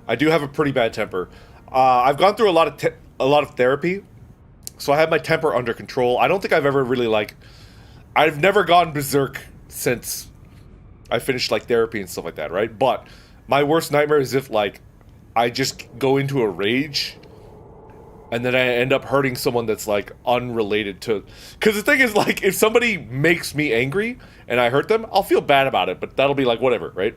I do have a pretty bad temper. I've gone through a lot of therapy, so I have my temper under control. I don't think I've ever really, like, I've never gone berserk since I finished, like, therapy and stuff like that, right? But my worst nightmare is if, like, I just go into a rage and then I end up hurting someone that's, like, unrelated to... Because the thing is, like, if somebody makes me angry and I hurt them, I'll feel bad about it, but that'll be, like, whatever, right?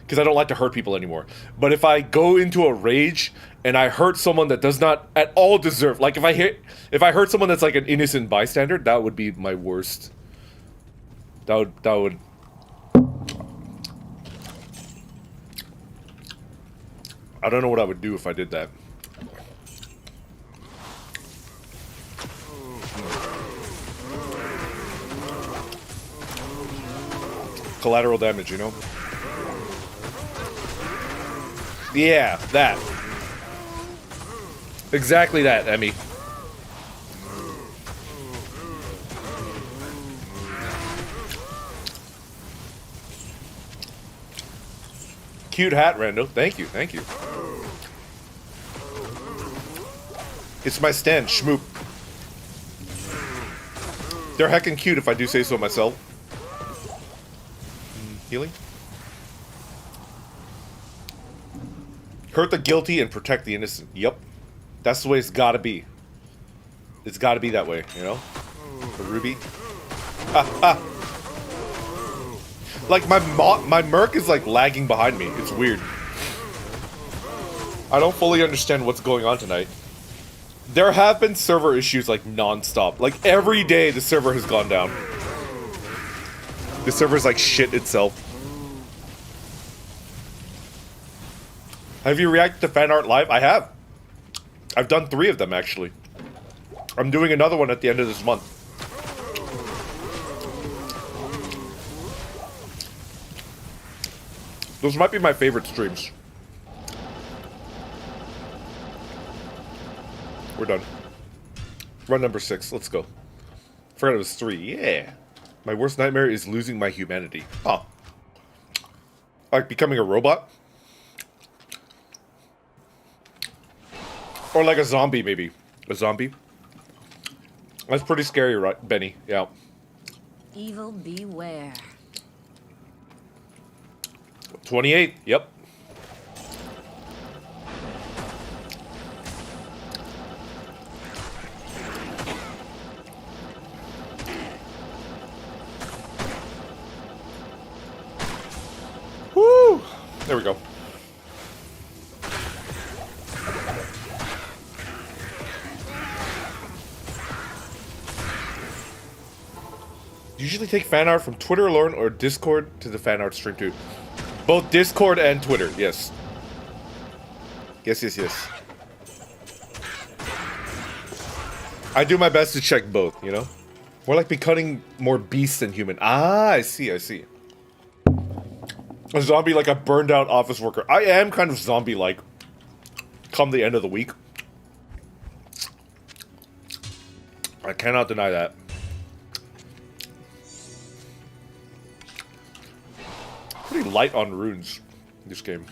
Because I don't like to hurt people anymore. But if I go into a rage and I hurt someone that does not at all deserve... Like, if I hurt someone that's, like, an innocent bystander, that would be my worst. That would... I don't know what I would do if I did that. Collateral damage, you know? Yeah, that. Exactly that, Emmy. Cute hat, Rando. Thank you, thank you. It's my stand, Schmoop. They're heckin' cute if I do say so myself. Healing? Hurt the guilty and protect the innocent. Yep. That's the way it's gotta be. It's gotta be that way, you know? The ruby. Like, my merc is, like, lagging behind me. It's weird. I don't fully understand what's going on tonight. There have been server issues, like, non-stop. Like, every day the server has gone down. The server's like shit itself. Have you reacted to fan art live? I have. I've done 3 of them, actually. I'm doing another one at the end of this month. Those might be my favorite streams. We're done. Run number 6. Let's go. Forgot it was 3. Yeah. My worst nightmare is losing my humanity. Oh. Like becoming a robot? Or like a zombie, maybe. A zombie? That's pretty scary, right, Benny? Yeah. Evil beware. 28. Yep. Woo! There we go. Usually take fan art from Twitter alone or Discord to the fan art stream too. Both Discord and Twitter, yes. Yes, yes, yes. I do my best to check both, you know? More like becoming more beast than human. Ah, I see, I see. A zombie like a burned out office worker. I am kind of zombie-like come the end of the week. I cannot deny that. Pretty light on runes in this game.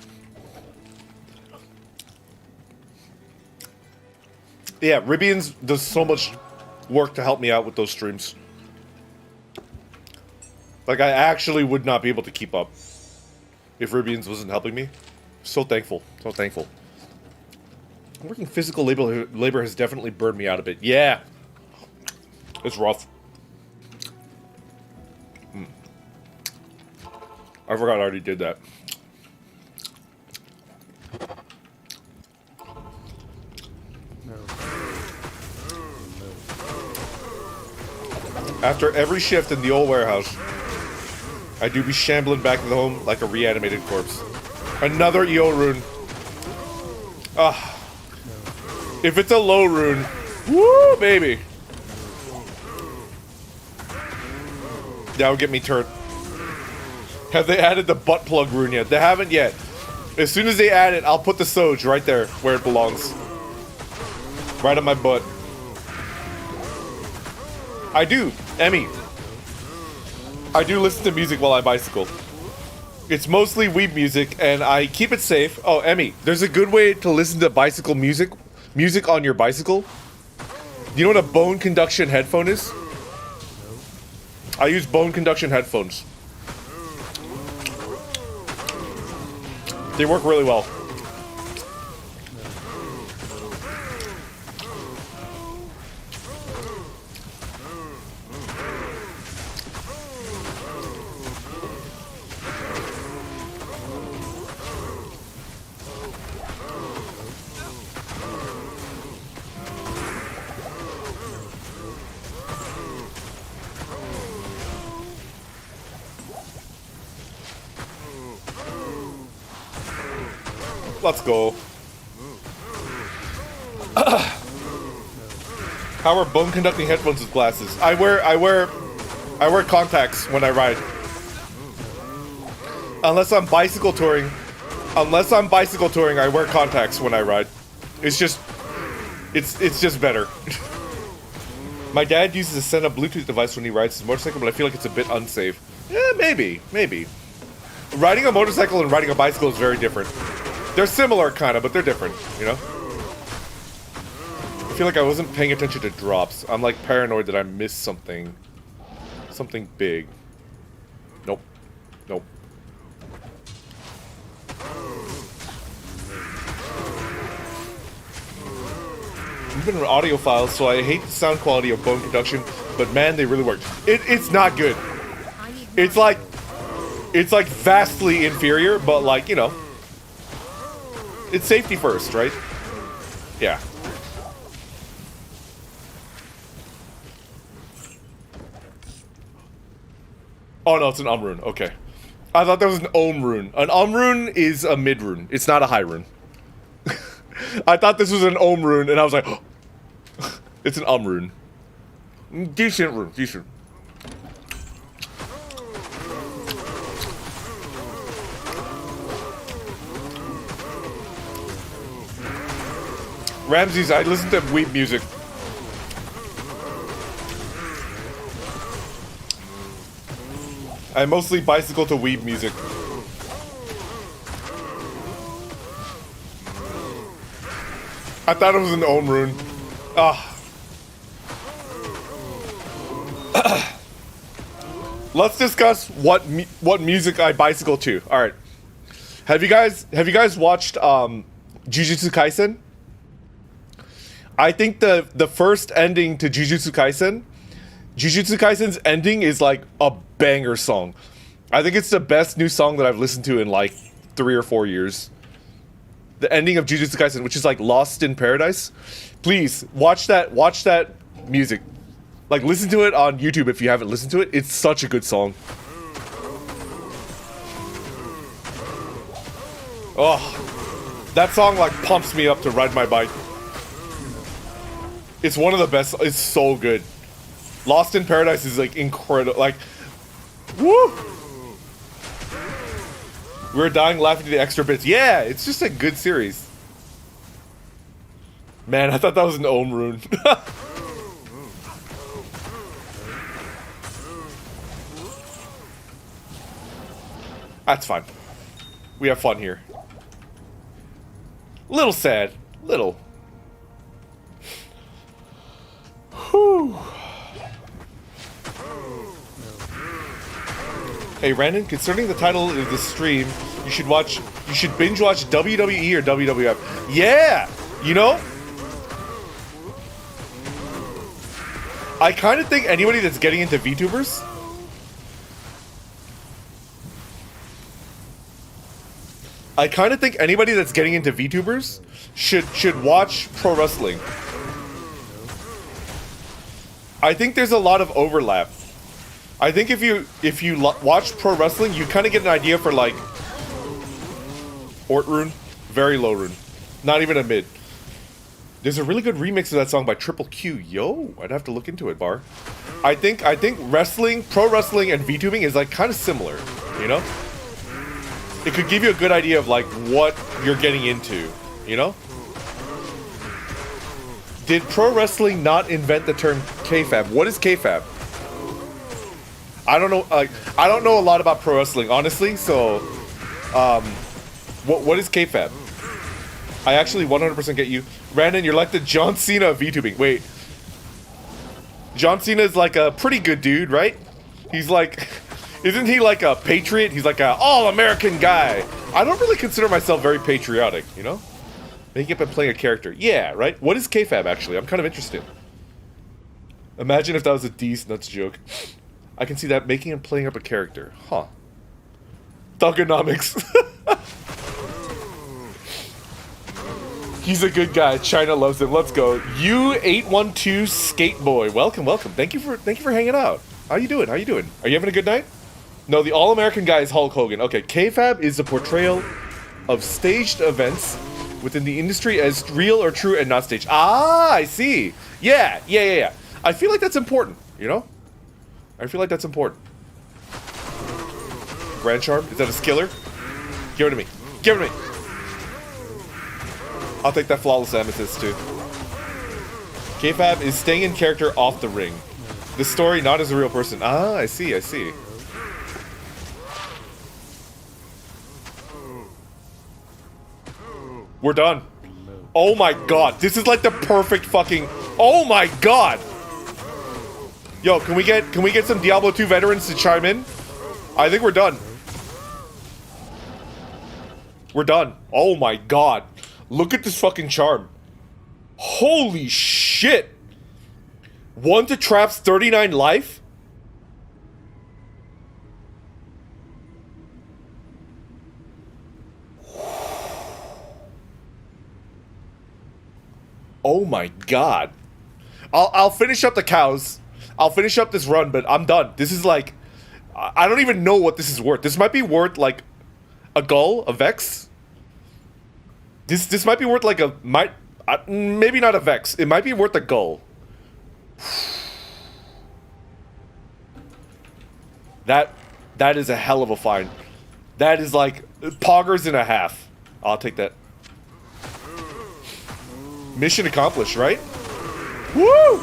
Yeah, Ribians does so much work to help me out with those streams. Like, I actually would not be able to keep up if Ribians wasn't helping me. So thankful. So thankful. Working physical labor has definitely burned me out a bit. Yeah. It's rough. I forgot I already did that. After every shift in the old warehouse, I do be shambling back to the home like a reanimated corpse. Another EO rune. If it's a low rune, woo, baby. That would get me turned. Have they added the butt plug rune yet? They haven't yet. As soon as they add it, I'll put the Soj right there where it belongs. Right on my butt. I do, Emmy. I do listen to music while I bicycle. It's mostly weeb music, and I keep it safe. Oh, Emmy, there's a good way to listen to bicycle music on your bicycle. You know what a bone conduction headphone is? I use bone conduction headphones. They work really well. Let's go. How are bone conducting headphones with glasses? I wear contacts when I ride. Unless I'm bicycle touring, I wear contacts when I ride. It's just better. My dad uses a set-up Bluetooth device when he rides his motorcycle, but I feel like it's a bit unsafe. Yeah, maybe. Riding a motorcycle and riding a bicycle is very different. They're similar, kind of, but they're different, you know? I feel like I wasn't paying attention to drops. I'm, like, paranoid that I missed something. Something big. Nope. Even an audio file, so I hate the sound quality of bone conduction, but man, they really work. It's not good. It's like vastly inferior, but like, you know. It's safety first, right? Yeah. Oh no, it's an rune. Okay. I thought that was an rune. An rune is a mid rune. It's not a high rune. I thought this was an rune, and I was like, oh. It's an rune. Decent rune, decent. Ramses, I listen to weeb music. I mostly bicycle to weeb music. I thought it was an rune. Let's discuss what music I bicycle to. All right. Have you guys watched Jujutsu Kaisen? I think the first ending to Jujutsu Kaisen's ending is like a banger song. I think it's the best new song that I've listened to in like 3 or 4 years. The ending of Jujutsu Kaisen, which is like Lost in Paradise. Please watch that music. Like listen to it on YouTube if you haven't listened to it. It's such a good song. Oh, that song like pumps me up to ride my bike. It's one of the best. It's so good. Lost in Paradise is like incredible. Like, woo! We're dying laughing at the extra bits. Yeah, it's just a good series. Man, I thought that was an rune. That's fine. We have fun here. Little sad. Little. Whew. Hey, Brandon, concerning the title of the stream, you should binge watch WWE or WWF. Yeah! You know? I kind of think anybody that's getting into VTubers should watch pro wrestling. I think there's a lot of overlap. I think if you watch pro wrestling, you kind of get an idea for like Ort rune, very low rune, not even a mid. There's a really good remix of that song by Triple Q. Yo, I'd have to look into it, Bar. I think wrestling, pro wrestling, and VTubing is like kind of similar. You know, it could give you a good idea of like what you're getting into. You know. Did pro wrestling not invent the term kayfabe? What is kayfabe? I don't know. I don't know a lot about pro wrestling, honestly. So, what is kayfabe? I actually 100% get you, Brandon. You're like the John Cena of VTubing. Wait, John Cena is like a pretty good dude, right? He's like, isn't he like a patriot? He's like a all-American guy. I don't really consider myself very patriotic, you know? Making up and playing a character. Yeah, right? What is kayfabe, actually? I'm kind of interested. Imagine if that was a D's nuts joke. I can see that, making and playing up a character. Huh. Thugonomics. He's a good guy. China loves him. Let's go. U812 Skateboy. Welcome, welcome. Thank you for hanging out. How you doing? How you doing? Are you having a good night? No, the all-American guy is Hulk Hogan. Okay, kayfabe is a portrayal of staged events within the industry as real or true and not staged. Ah, I see. Yeah. I feel like that's important, you know? I feel like that's important. Grand Charm? Is that a skiller? Give it to me. Give it to me. I'll take that Flawless Amethyst, too. Kayfabe is staying in character off the ring. The story not as a real person. Ah, I see, I see. We're done. Oh my god, this is like the perfect fucking... Oh my god! Yo, can we get some Diablo 2 veterans to chime in? I think we're done. We're done. Oh my god. Look at this fucking charm. Holy shit! 1 to traps 39 life? Oh my god. I'll finish up the cows. I'll finish up this run, but I'm done. This is like... I don't even know what this is worth. This might be worth like a gull, a vex. This might be worth like a... maybe not a vex. It might be worth a gull. That is a hell of a find. That is like poggers and a half. I'll take that. Mission accomplished, right? Woo!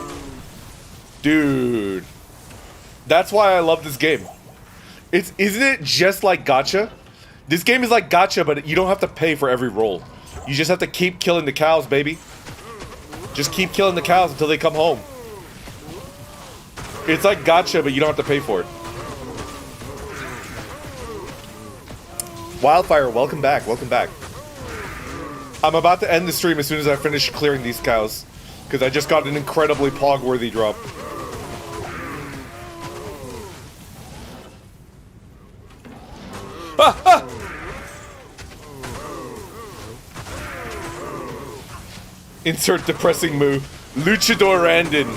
Dude. That's why I love this game. Isn't it just like gacha? This game is like gacha, but you don't have to pay for every roll. You just have to keep killing the cows, baby. Just keep killing the cows until they come home. It's like gacha, but you don't have to pay for it. Wildfire, welcome back, welcome back. I'm about to end the stream as soon as I finish clearing these cows, because I just got an incredibly pog-worthy drop. Ah, ah! Insert depressing move. Luchador Randon.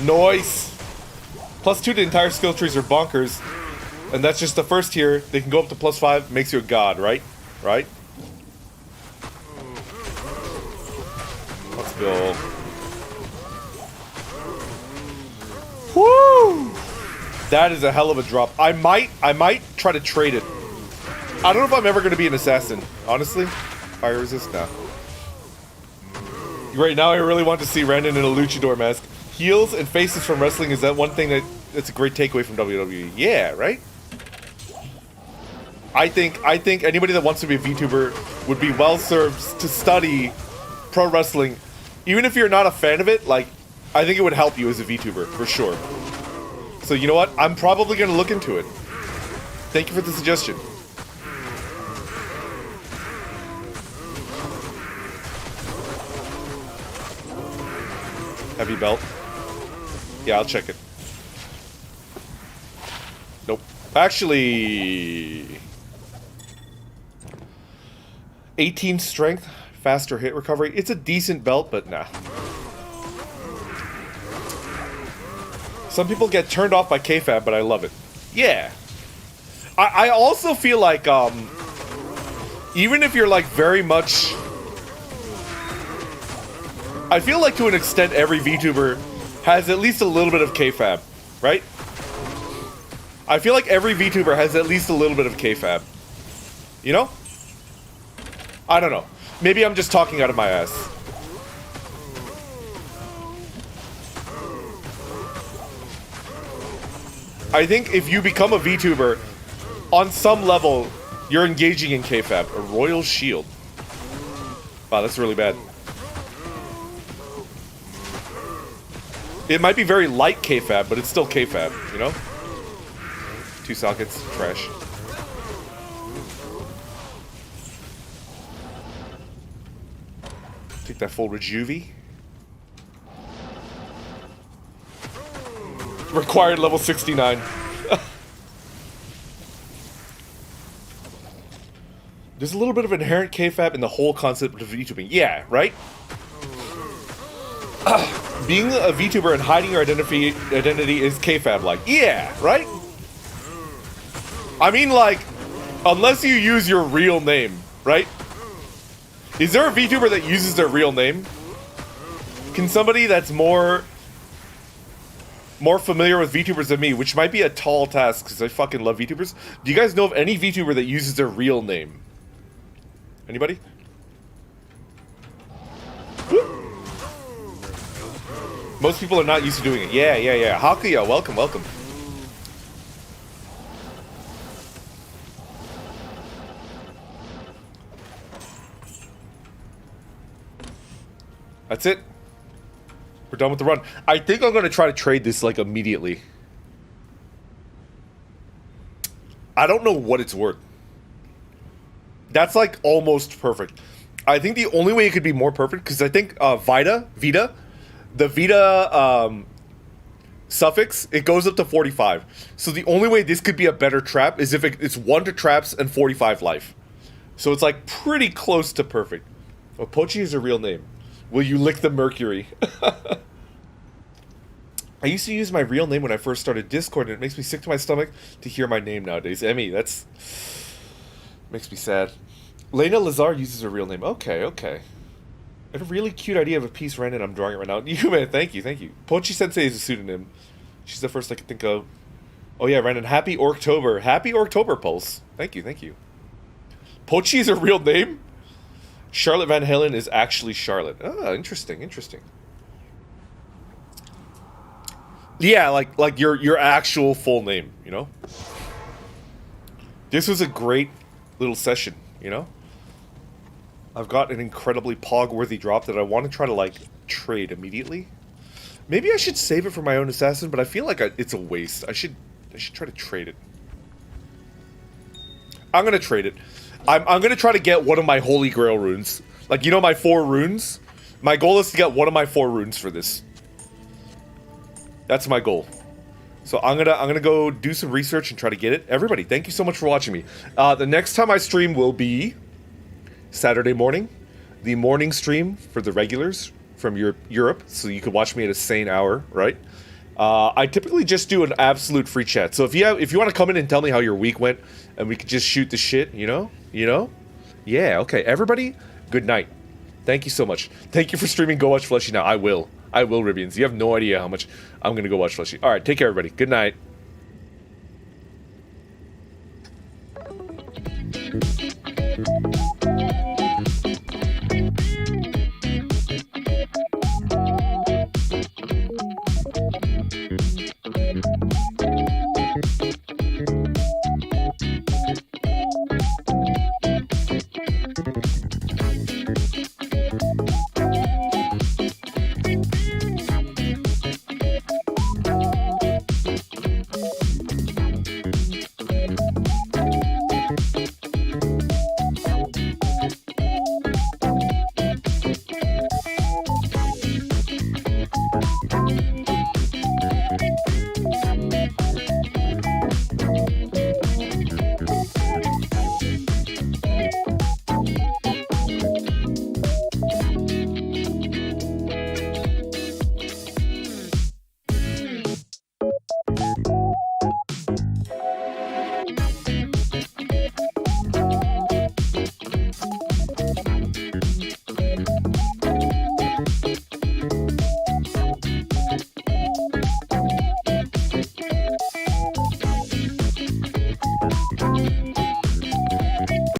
Nice! +2 to entire skill trees are bonkers. And that's just the first tier. They can go up to +5, makes you a god, right? Right? Let's go. Woo! That is a hell of a drop. I might try to trade it. I don't know if I'm ever going to be an assassin, honestly. Fire resist now. Right now I really want to see Randon in a luchador mask. Heels and faces from wrestling is that one thing that's a great takeaway from WWE. Yeah, right? I think anybody that wants to be a VTuber would be well served to study pro wrestling, even if you're not a fan of it, like, I think it would help you as a VTuber, for sure. So you know what? I'm probably gonna look into it. Thank you for the suggestion. Heavy belt. Yeah, I'll check it. Nope. Actually... 18 strength, faster hit recovery. It's a decent belt, but nah. Some people get turned off by KFAB, but I love it. Yeah. I also feel like, even if you're like very much... I feel like to an extent every VTuber has at least a little bit of KFAB, right? I feel like every VTuber has at least a little bit of KFAB. You know? I don't know. Maybe I'm just talking out of my ass. I think if you become a VTuber, on some level, you're engaging in KFAB. A royal shield. Wow, that's really bad. It might be very light KFAB, but it's still KFAB, you know? 2 sockets, trash. Take that full Rejuvie. Required level 69. There's a little bit of inherent KFAB in the whole concept of VTubing. Yeah, right? Being a VTuber and hiding your identity is KFAB-like. Yeah, right? I mean, like, unless you use your real name, right? Is there a VTuber that uses their real name? Can somebody that's more familiar with VTubers than me, which might be a tall task because I fucking love VTubers. Do you guys know of any VTuber that uses their real name? Anybody? Woo. Most people are not used to doing it. Yeah. Hakuya, welcome. That's it. We're done with the run. I think I'm gonna try to trade this like immediately. I don't know what it's worth. That's like almost perfect. I think the only way it could be more perfect, because I think Vita, the Vita suffix, it goes up to 45. So the only way this could be a better trap is if it's 1 to traps and 45 life. So it's like pretty close to perfect. Oh, Pochi is a real name. Will you lick the mercury? I used to use my real name when I first started Discord, and it makes me sick to my stomach to hear my name nowadays. Emmy, that's... makes me sad. Lena Lazar uses her real name. Okay. I have a really cute idea of a piece, Brandon. I'm drawing it right now. You, man, thank you. Pochi Sensei is a pseudonym. She's the first I could think of. Oh yeah, Brandon, happy Orktober. Happy Orktober, Pulse. Thank you. Pochi is her real name? Charlotte Van Halen is actually Charlotte. Oh, interesting. Yeah, like your actual full name, you know? This was a great little session, you know? I've got an incredibly pog-worthy drop that I want to try to, like, trade immediately. Maybe I should save it for my own assassin, but I feel like it's a waste. I should try to trade it. I'm gonna trade it. I'm gonna try to get one of my Holy Grail runes. Like, you know my 4 runes? My goal is to get one of my 4 runes for this. That's my goal. So I'm gonna go do some research and try to get it. Everybody, thank you so much for watching me. The next time I stream will be Saturday morning. The morning stream for the regulars from Europe, so you can watch me at a sane hour, right? I typically just do an absolute free chat. So if you want to come in and tell me how your week went, and we could just shoot the shit, you know? Yeah, okay. Everybody, good night. Thank you so much. Thank you for streaming Go Watch Fleshy now. I will, Rivians. You have no idea how much I'm gonna go watch Fleshy. Alright, take care, everybody. Good night.